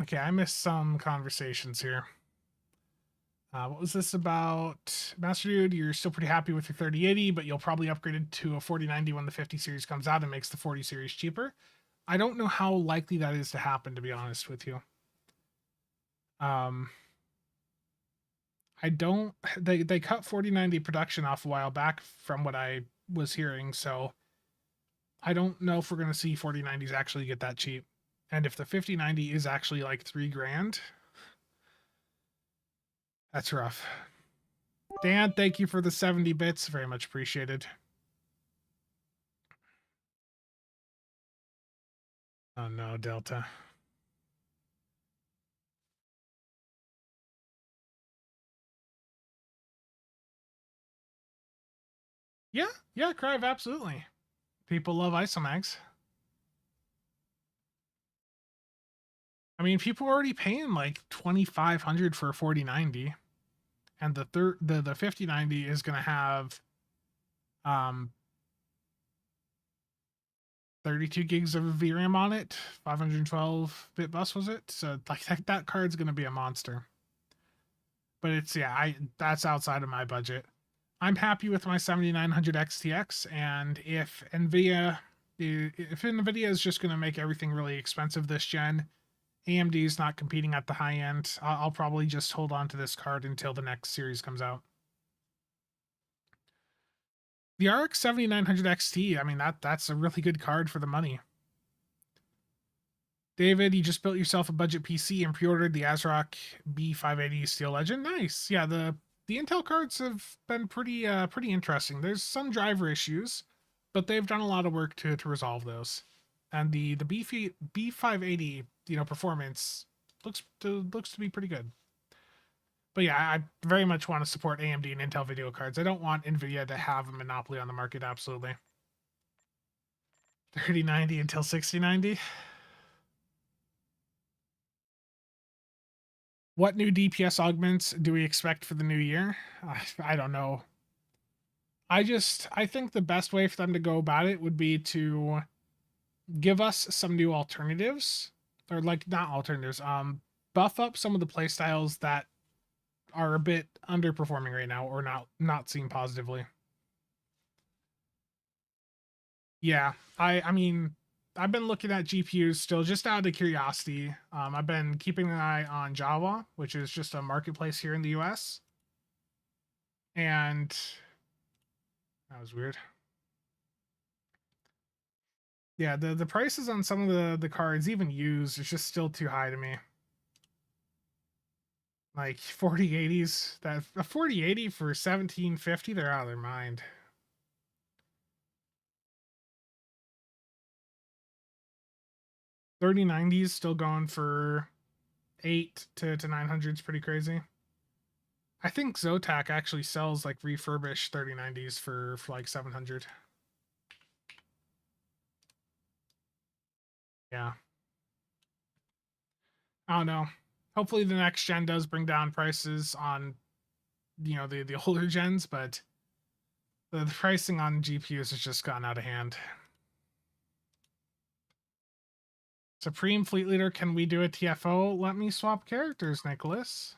Okay, I missed some conversations here. What was this about? Master Dude, you're still pretty happy with your 3080, but you'll probably upgrade it to a 4090 when the 50 series comes out and makes the 40 series cheaper. I don't know how likely that is to happen, to be honest with you. They cut 4090 production off a while back from what I was hearing, so I don't know if we're going to see 4090s actually get that cheap. And if the 5090 is actually like $3,000, that's rough. Dan, thank you for the 70 bits. Very much appreciated. Oh no, Delta. Yeah, Crive, absolutely. People love Isomags. I mean, people are already paying like $2,500 for a 4090, and the 5090 is going to have 32 gigs of VRAM on it, 512-bit bus was it? So like that card's going to be a monster. But it's that's outside of my budget. I'm happy with my 7900 XTX, and if Nvidia is just going to make everything really expensive this gen, AMD is not competing at the high end, I'll probably just hold on to this card until the next series comes out. The RX 7900 XT, I mean, that's a really good card for the money. David, you just built yourself a budget PC and pre-ordered the ASRock B580 Steel Legend. Nice. Yeah, the Intel cards have been pretty interesting. There's some driver issues, but they've done a lot of work to resolve those. And the B580, performance looks to be pretty good. But yeah, I very much want to support AMD and Intel video cards. I don't want Nvidia to have a monopoly on the market, absolutely. 3090 until 6090. What new DPS augments do we expect for the new year? I don't know. I think the best way for them to go about it would be to give us some new alternatives, or like not alternatives, buff up some of the playstyles that are a bit underperforming right now or not seen positively. Yeah, I mean, I've been looking at GPUs still just out of curiosity. I've been keeping an eye on Java, which is just a marketplace here in the US. And that was weird. Yeah, the prices on some of the cards, even used, is just still too high to me. Like 4080s, that a 4080 for 1750, they're out of their mind. $3090s still going for 8 to 900 is pretty crazy. I think Zotac actually sells like refurbished 3090s for like 700. Yeah. I don't know. Hopefully the next gen does bring down prices on, you know, the older gens, but the pricing on GPUs has just gotten out of hand. Supreme Fleet Leader, can we do a TFO? Let me swap characters, Nicholas.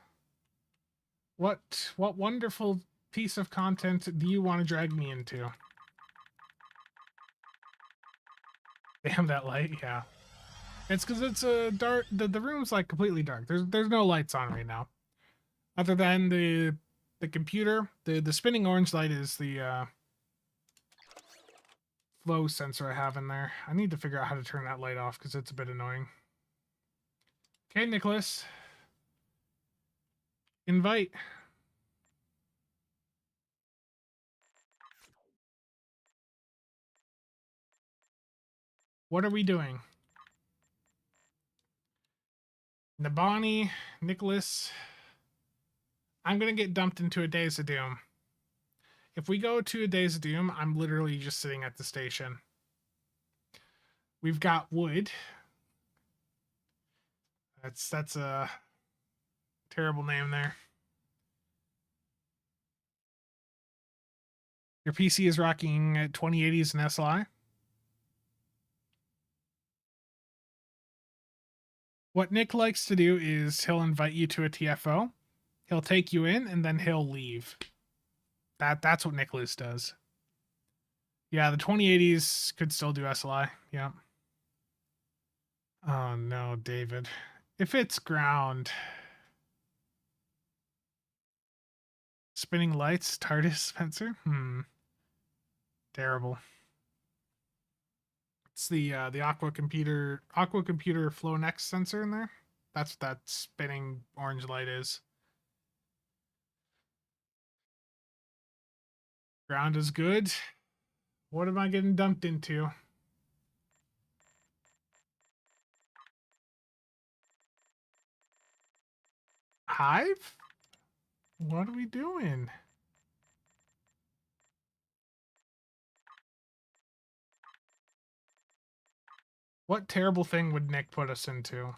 What wonderful piece of content do you want to drag me into? Damn that light, yeah. It's because it's a dark. The room's like completely dark. There's no lights on right now, other than the computer. The spinning orange light is the flow sensor I have in there. I need to figure out how to turn that light off because it's a bit annoying. Okay, Nicholas. Invite. What are we doing? Nabani, Nicholas. I'm going to get dumped into a Days of Doom. If we go to a Days of Doom, I'm literally just sitting at the station. We've got wood. That's a terrible name there. Your PC is rocking at 2080s and SLI. What Nick likes to do is he'll invite you to a TFO. He'll take you in and then he'll leave. That's what Nicholas does. Yeah, the 2080s could still do SLI. Yeah. Oh no, David. If it's ground. Spinning lights, TARDIS, Spencer? Terrible. It's the Aqua Computer Flow Next sensor in there. That's what that spinning orange light is. Ground is good. What am I getting dumped into? Hive? What are we doing? What terrible thing would Nick put us into?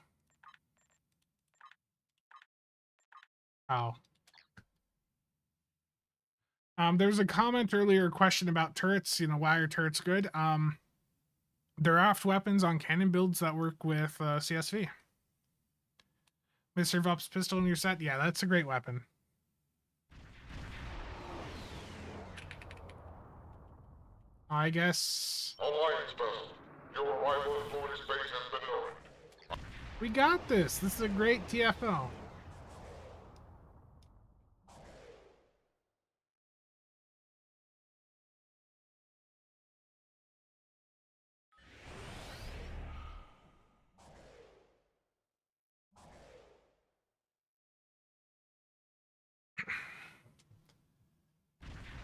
Oh. There was a comment earlier, a question about turrets. You know, why are turrets good? They're oft weapons on cannon builds that work with CSV. Mr. Vup's pistol in your set? Yeah, that's a great weapon. I guess... Alliance vessel, your arrival at Fortis base has been noted. We got this! This is a great TFO.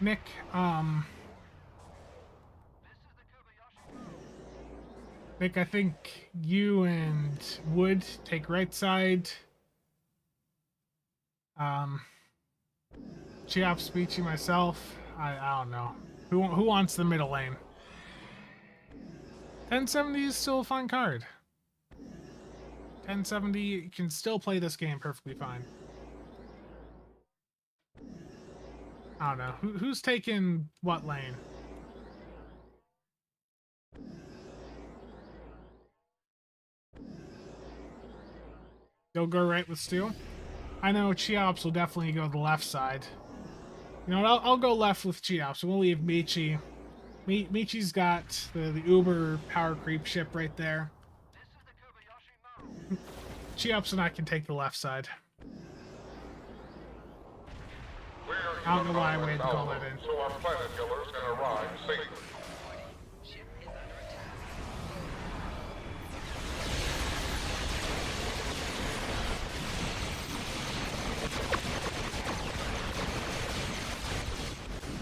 Nick, Nick, I think you and Wood take right side. Cheops, Beachy, myself. I don't know. Who wants the middle lane? 1070 is still a fun card. 1070 can still play this game perfectly fine. I don't know. Who's taking what lane? You'll go right with Stu? I know Cheops will definitely go the left side. You know what? I'll go left with Cheops. We'll leave Michi. Michi's got the Uber power creep ship right there. Cheops and I can take the left side. I don't know why I waited to call that in. So our planet killers can arrive safely. Ship is under attack.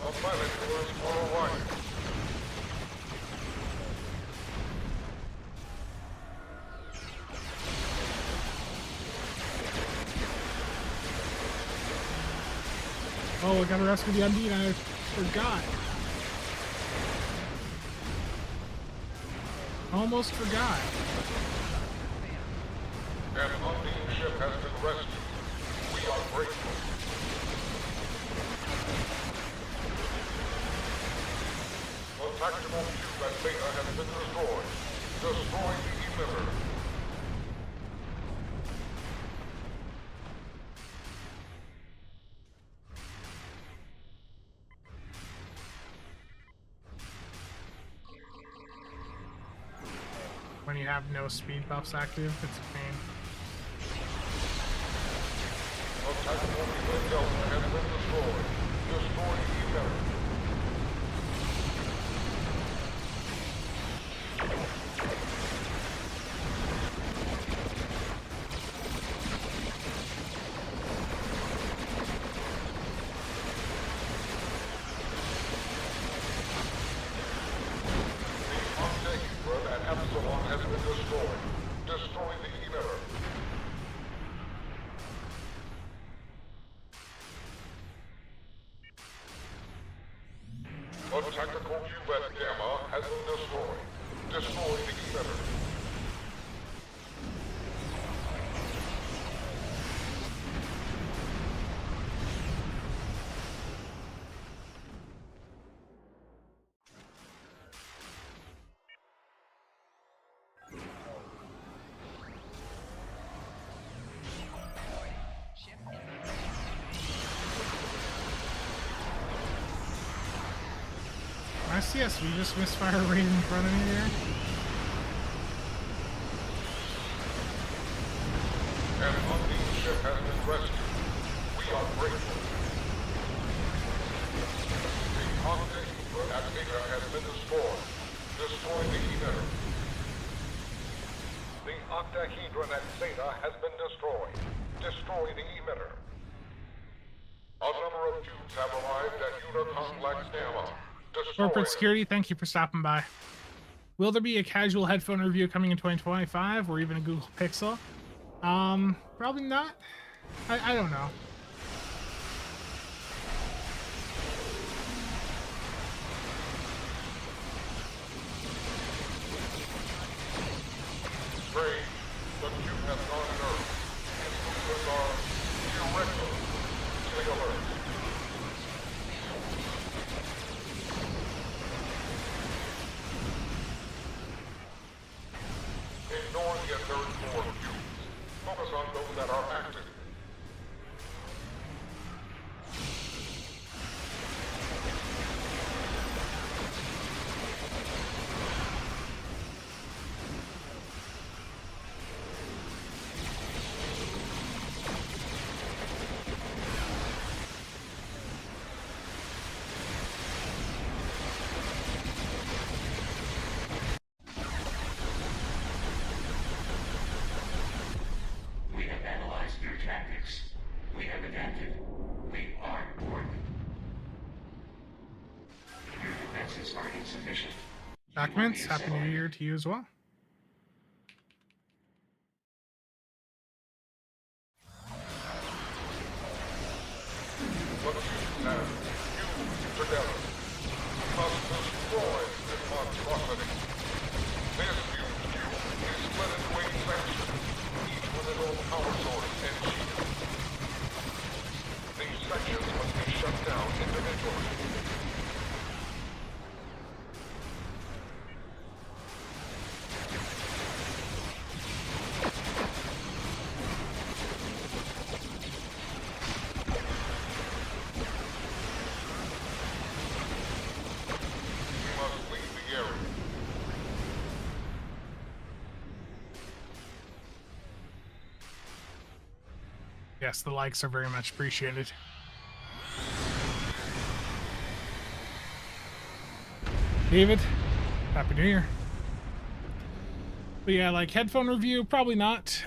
Our planet killers are arriving. Oh, I gotta rescue the Undine. I forgot. Almost forgot. An unnamed ship has been rescued. We are grateful. The tactical cube at Beta has been destroyed. Destroy the emitter. When you have no speed buffs active, it's a pain. The tactical cube Delta has been destroyed. Destroy the emitter. Epsilon has been destroyed. Destroy the emitter. The tactical cube at Gamma has been destroyed. Destroy the emitter. Yes, we just misfire right in front of me there. An unnamed ship has been rescued. We are grateful. The octahedron at Beta has been destroyed. Destroy the emitter. The octahedron at Zeta has been destroyed. Destroy the emitter. A number of cubes have arrived at Unicomplex Gamma. Corporate Security, thank you for stopping by. Will there be a casual headphone review coming in 2025 or even a Google Pixel? Probably not. I don't know. Strange. The cube has gone inert. Its movements are irregular. Stay alert. Ignore the third floor cubes. Focus on those that are active. We have analyzed your tactics. We have adapted. We are Borg. Your defenses are insufficient. Documents, Happy New Year to you as well. The cubes have fused together. We must destroy this monstrosity. This fused cube is split into 8 sections, each with its own power source and shield. These sections must be shut down individually. We must leave the area. Yes, the likes are very much appreciated. David, Happy New Year. But yeah, like headphone review, probably not.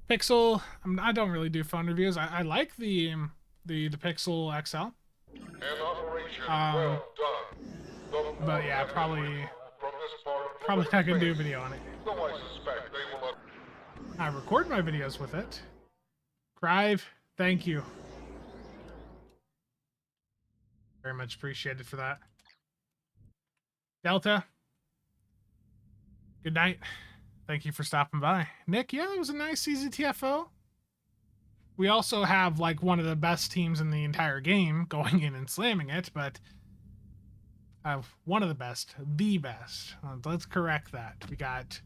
Pixel, I don't really do phone reviews. I like the Pixel XL. An operation well done. The But yeah, Borg probably from this part of not gonna do a space. video on it. Though I suspect they will. I record my videos with it. Crive, thank you. Very much appreciated for that. Delta, Good night. Thank you for stopping by. Nick, yeah, it was a nice, easy TFO. We also have, like, one of the best teams in the entire game going in and slamming it, but one of the best. Let's correct that. We got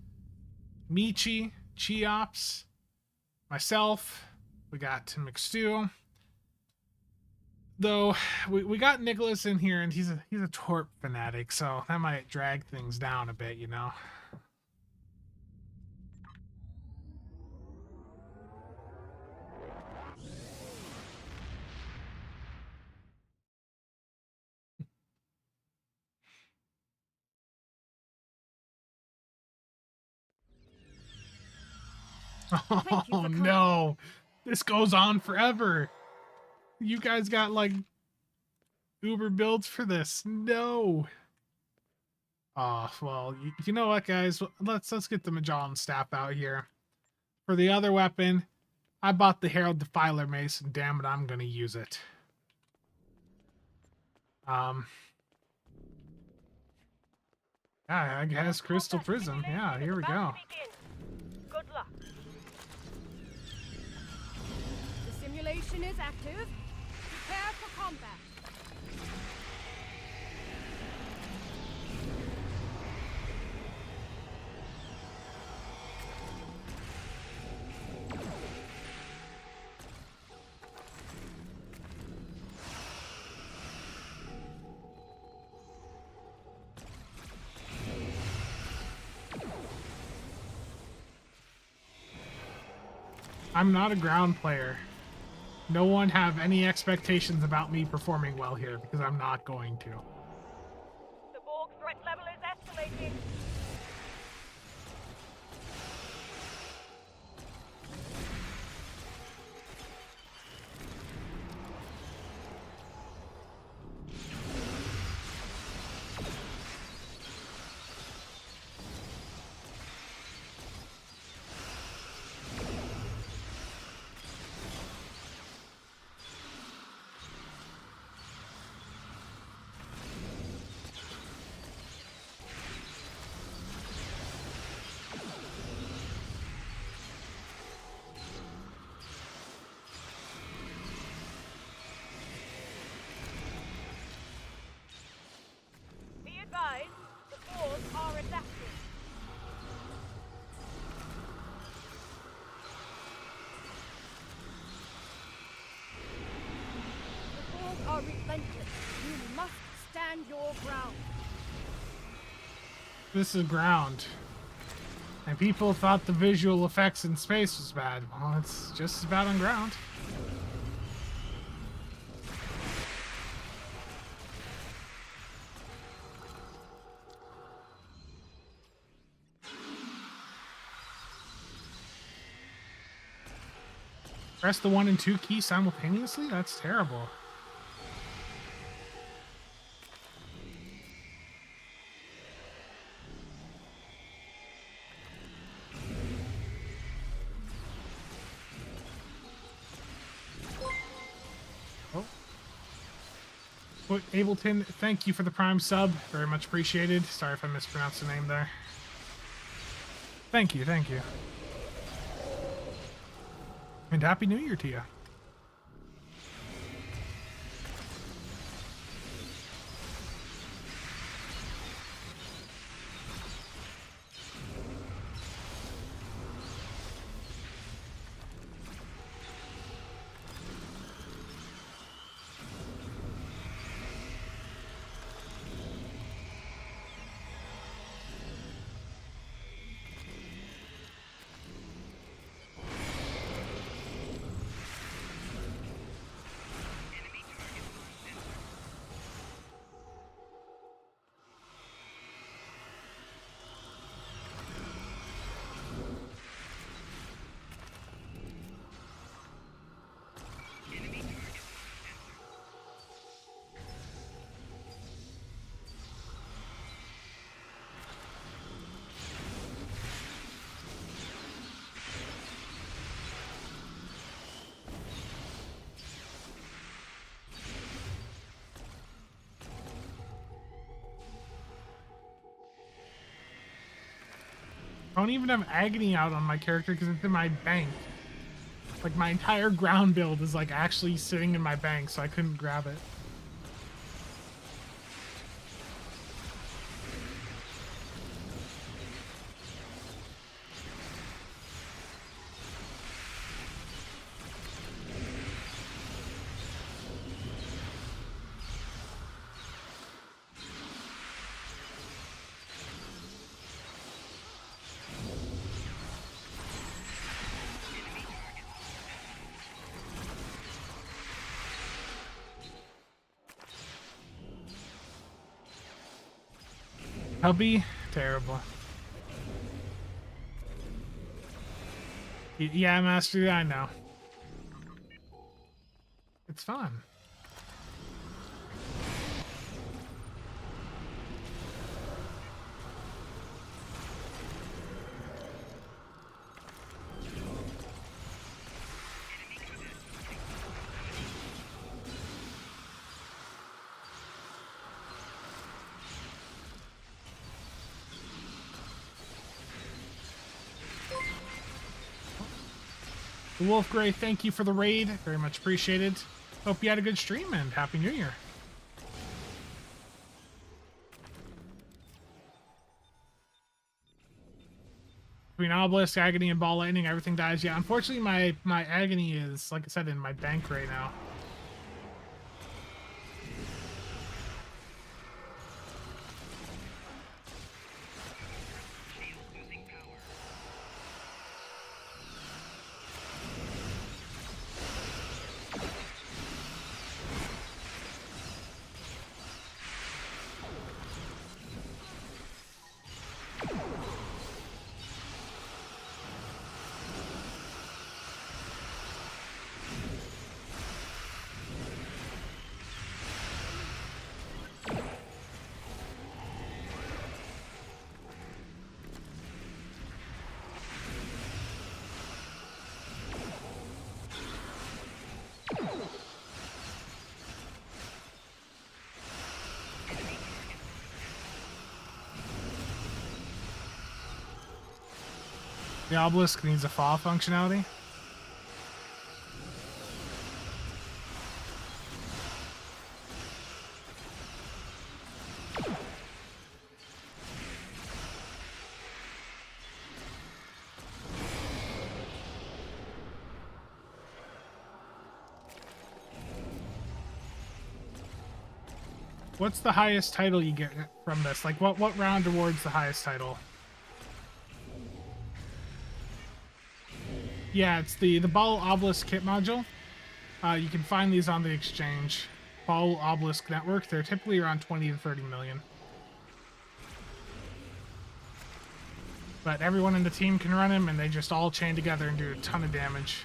Michi, Cheops, myself, we got McStew. Though we got Nicholas in here, and he's a Torp fanatic, so that might drag things down a bit, you know. Oh no, this goes on forever. You guys got like Uber builds for this. No. Oh, well, you know what, guys? Let's get the Magellan staff out here. For the other weapon, I bought the Herald Defiler Mace, and damn it, I'm gonna use it. Yeah, I guess Crystal Prism. Yeah, here we go. Good luck. The simulation is active. Prepare for combat. I'm not a ground player. No one have any expectations about me performing well here, because I'm not going to. The Borg threat level is escalating. The Borg are adapting. The Borg are relentless. You must stand your ground. This is ground. And people thought the visual effects in space was bad. Well, it's just as bad on ground. Press the 1 and 2 key simultaneously? That's terrible. Oh. Ableton, thank you for the Prime sub. Very much appreciated. Sorry if I mispronounced the name there. Thank you, thank you. And Happy New Year to you. I don't even have agony out on my character because it's in my bank. Like my entire ground build is like actually sitting in my bank, so I couldn't grab it. Hubby, terrible. Yeah, Master, I know. It's fun. Wolf Gray, thank you for the raid. Very much appreciated. Hope you had a good stream and Happy New Year. Between Obelisk, Agony, and Ball Lightning, everything dies. Yeah, unfortunately, my Agony is, like I said, in my bank right now. The obelisk needs a fall functionality. What's the highest title you get from this? Like, what round awards the highest title? Yeah, it's the Ball Obelisk kit module. You can find these on the exchange. Ball Obelisk Network. They're typically around 20 to 30 million. But everyone in the team can run them, and they just all chain together and do a ton of damage.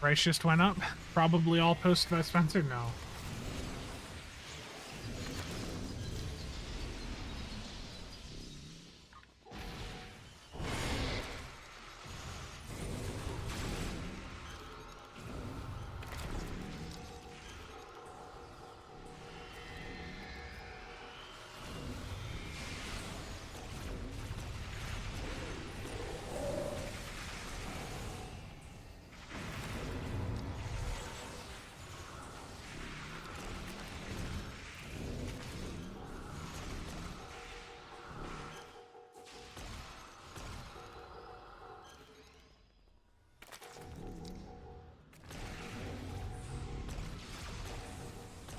Price just went up. Probably all posted by Spencer? No.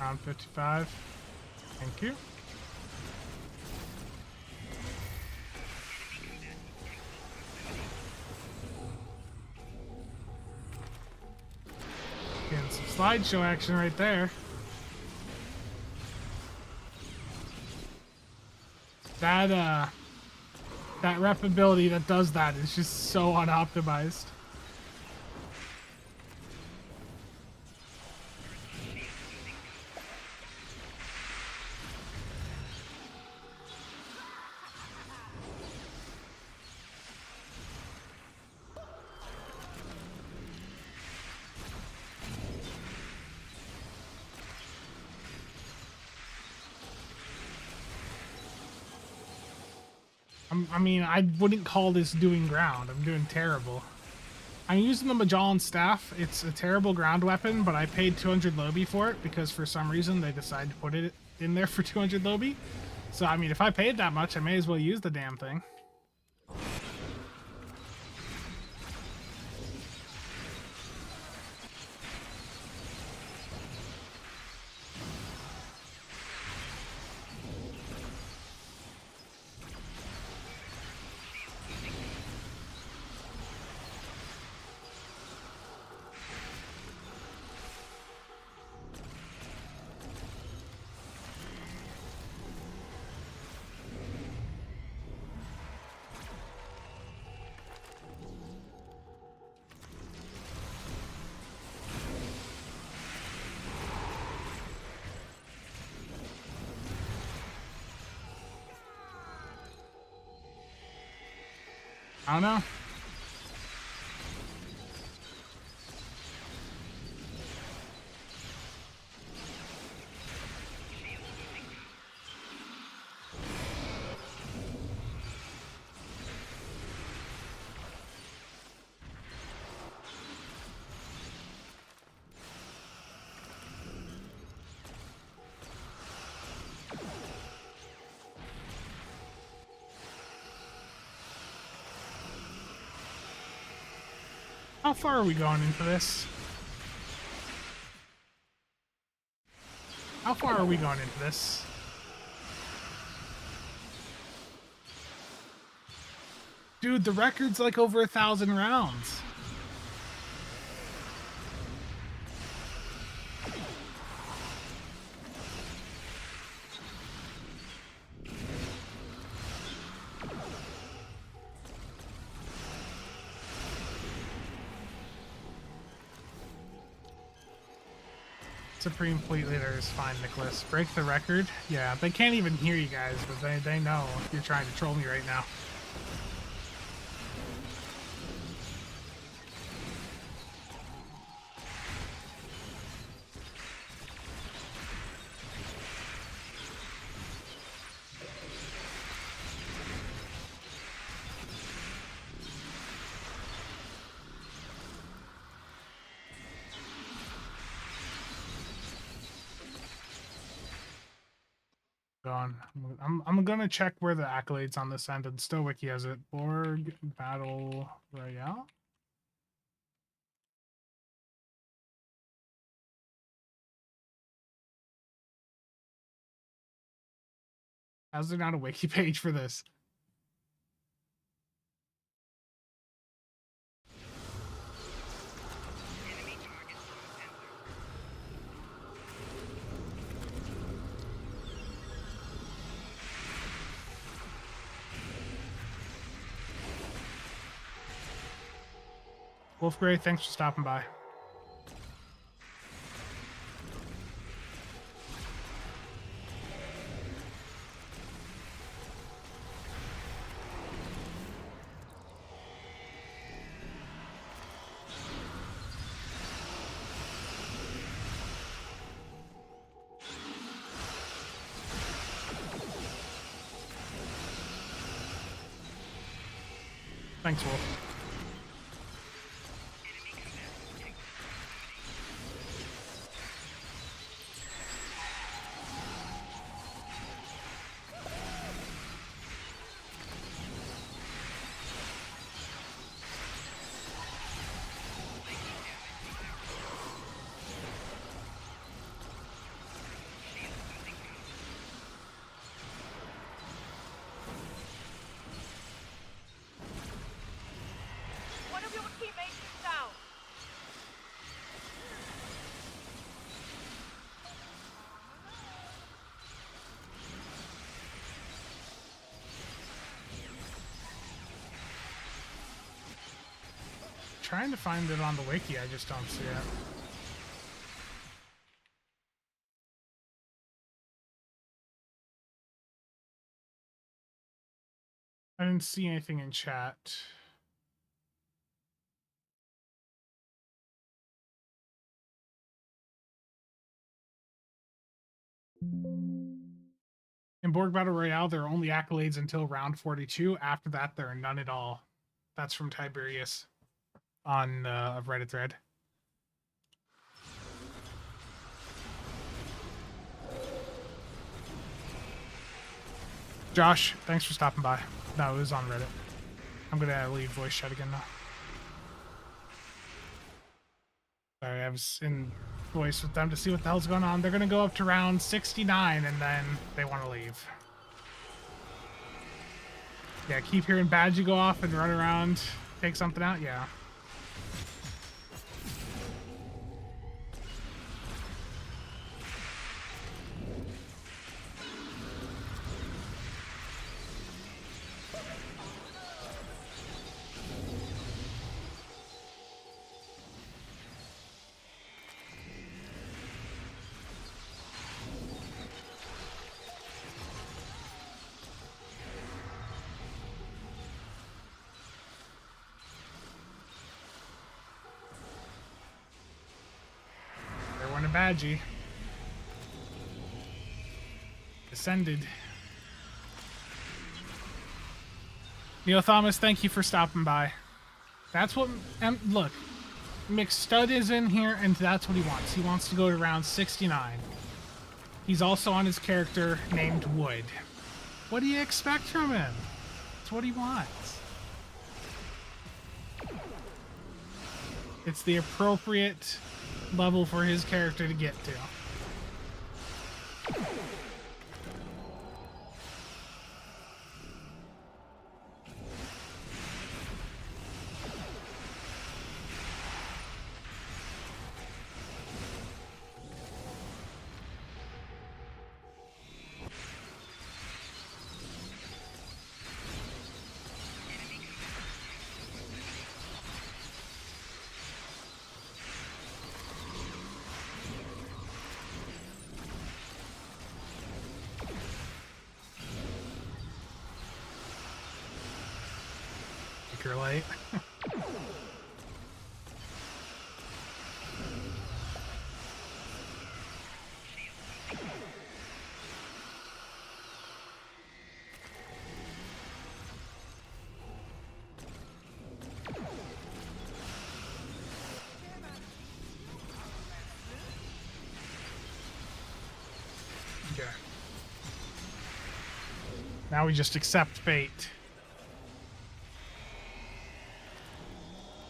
Round 55. Thank you. Getting some slideshow action right there. That rep ability that does that is just so unoptimized. I mean, I wouldn't call this doing ground. I'm doing terrible. I'm using the Magellan Staff. It's a terrible ground weapon, but I paid 200 Lobi for it because for some reason they decided to put it in there for 200 Lobi. So, I mean, if I paid that much, I may as well use the damn thing. I don't know. How far are we going into this? How far are we going into this? Dude, the record's like over 1,000 rounds. Supreme Fleet Leader is fine, Nicholas. Break the record? Yeah, they can't even hear you guys, but they know you're trying to troll me right now. Gone. I'm gonna check where the accolades on this end, and Stowiki has it. Borg Battle Royale. How's there not a wiki page for this? Wolf Gray, thanks for stopping by. Thanks, Wolf. trying to find it on the wiki, I just don't see it. I didn't see anything in chat. In Borg Battle Royale, there are only accolades until round 42. After that, there are none at all. That's from Tiberius on a Reddit thread. Josh, thanks for stopping by. No, it was on Reddit. I'm gonna leave voice chat again now. Sorry, I was in voice with them to see what the hell's going on. They're gonna go up to round 69 and then they want to leave. Yeah, keep hearing Badgie go off and run around, take something out. Yeah. Badgie. Ascended. Neil Thomas, thank you for stopping by. That's what... look, McStud is in here, and that's what he wants. He wants to go to round 69. He's also on his character named Wood. What do you expect from him? It's what he wants. It's the appropriate level for his character to get to. You're late. Okay. Now we just accept fate.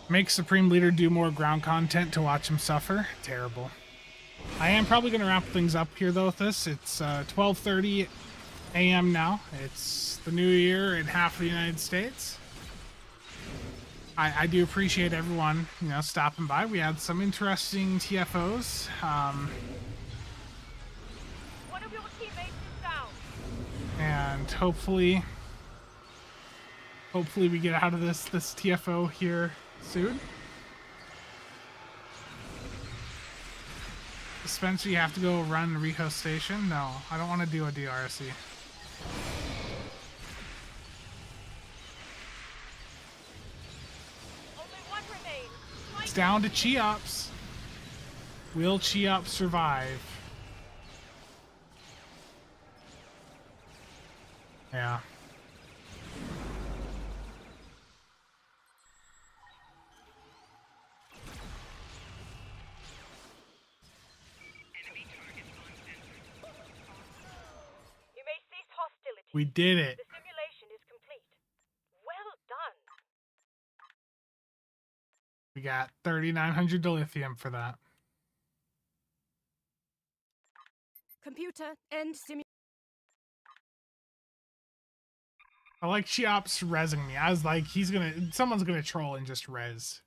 Make Supreme Leader do more ground content to watch him suffer. Terrible. I am probably going to wrap things up here, though, with this. It's 12:30 a.m. now. It's the new year in half the United States. I do appreciate everyone, stopping by. We had some interesting TFOs. One of your teammates is down. And hopefully we get out of this TFO here soon. Spencer, you have to go run a rehost station? No, I don't want to do a DRC. Only one remains. It's down to Cheops. Will Cheops survive? Yeah. We did it. The simulation is complete. Well done. We got 3,900 dilithium for that. Computer, end simulation. I like Cheops rezzing me. I was like, someone's gonna troll and just res.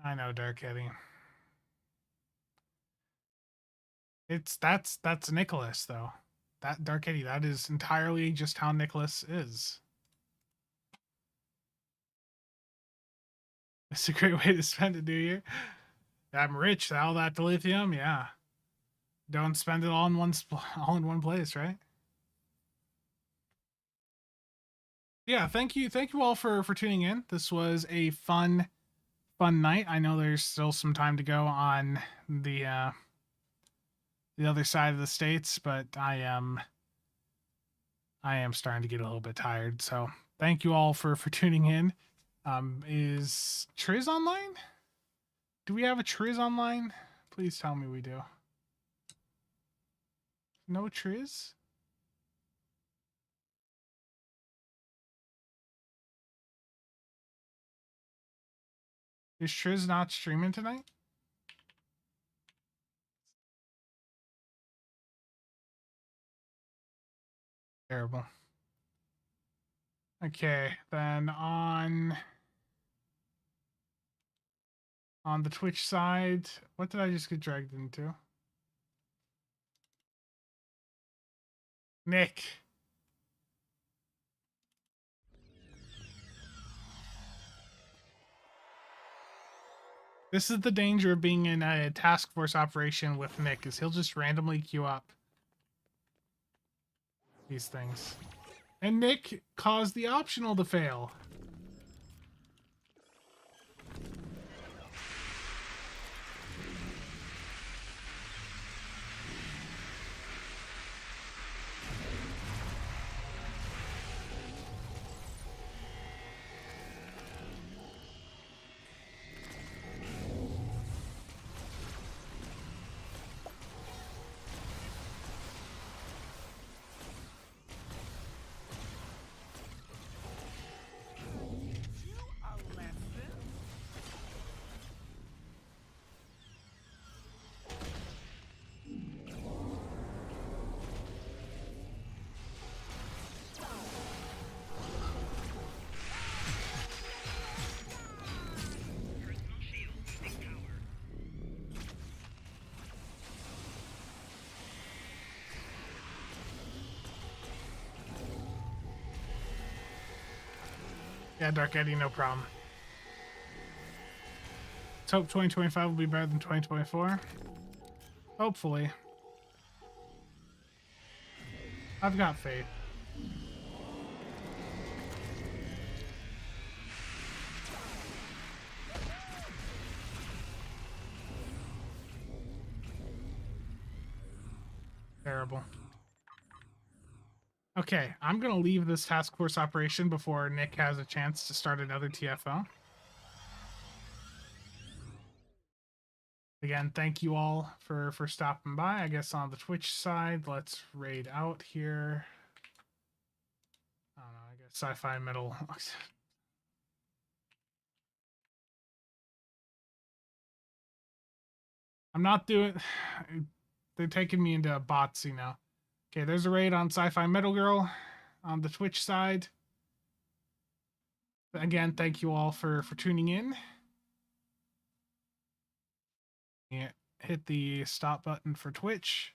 I know, Dark Eddie. That's Nicholas, though. That Dark Eddie, that is entirely just how Nicholas is. It's a great way to spend a new year. I'm rich. All that lithium, yeah. Don't spend it all in all in one place, right? Yeah, thank you all for tuning in. This was a fun night. I know there's still some time to go on the other side of the states, but I am starting to get a little bit tired. So thank you all for tuning in. Is Triz online? Do we have a Triz online? Please tell me we do. No Triz? Is Triz not streaming tonight? Terrible. Okay, then on the Twitch side, what did I just get dragged into? Nick. This is the danger of being in a task force operation with Nick, is he'll just randomly queue up these things. And Nick caused the optional to fail. Yeah, Dark Eddie, no problem. Let's hope 2025 will be better than 2024. Hopefully. I've got faith. Terrible. Okay, I'm going to leave this task force operation before Nick has a chance to start another TFO. Again, thank you all for stopping by. I guess on the Twitch side, let's raid out here. I don't know, I guess Sci-Fi Metal. I'm not doing... They're taking me into botsy now. Okay, there's a raid on Sci-Fi Metal Girl on the Twitch side. Again, thank you all for tuning in. Yeah, hit the stop button for Twitch.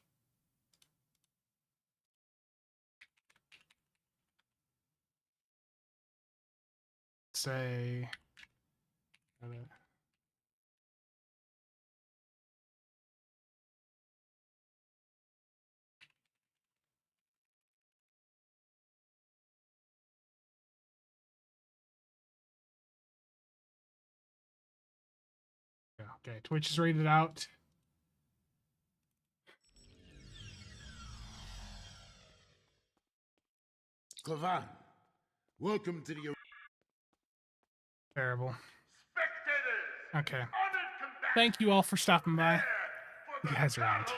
Say... Okay, Twitch is rated out. Clavan, welcome to the... Terrible. Okay. Thank you all for stopping by. You guys are out.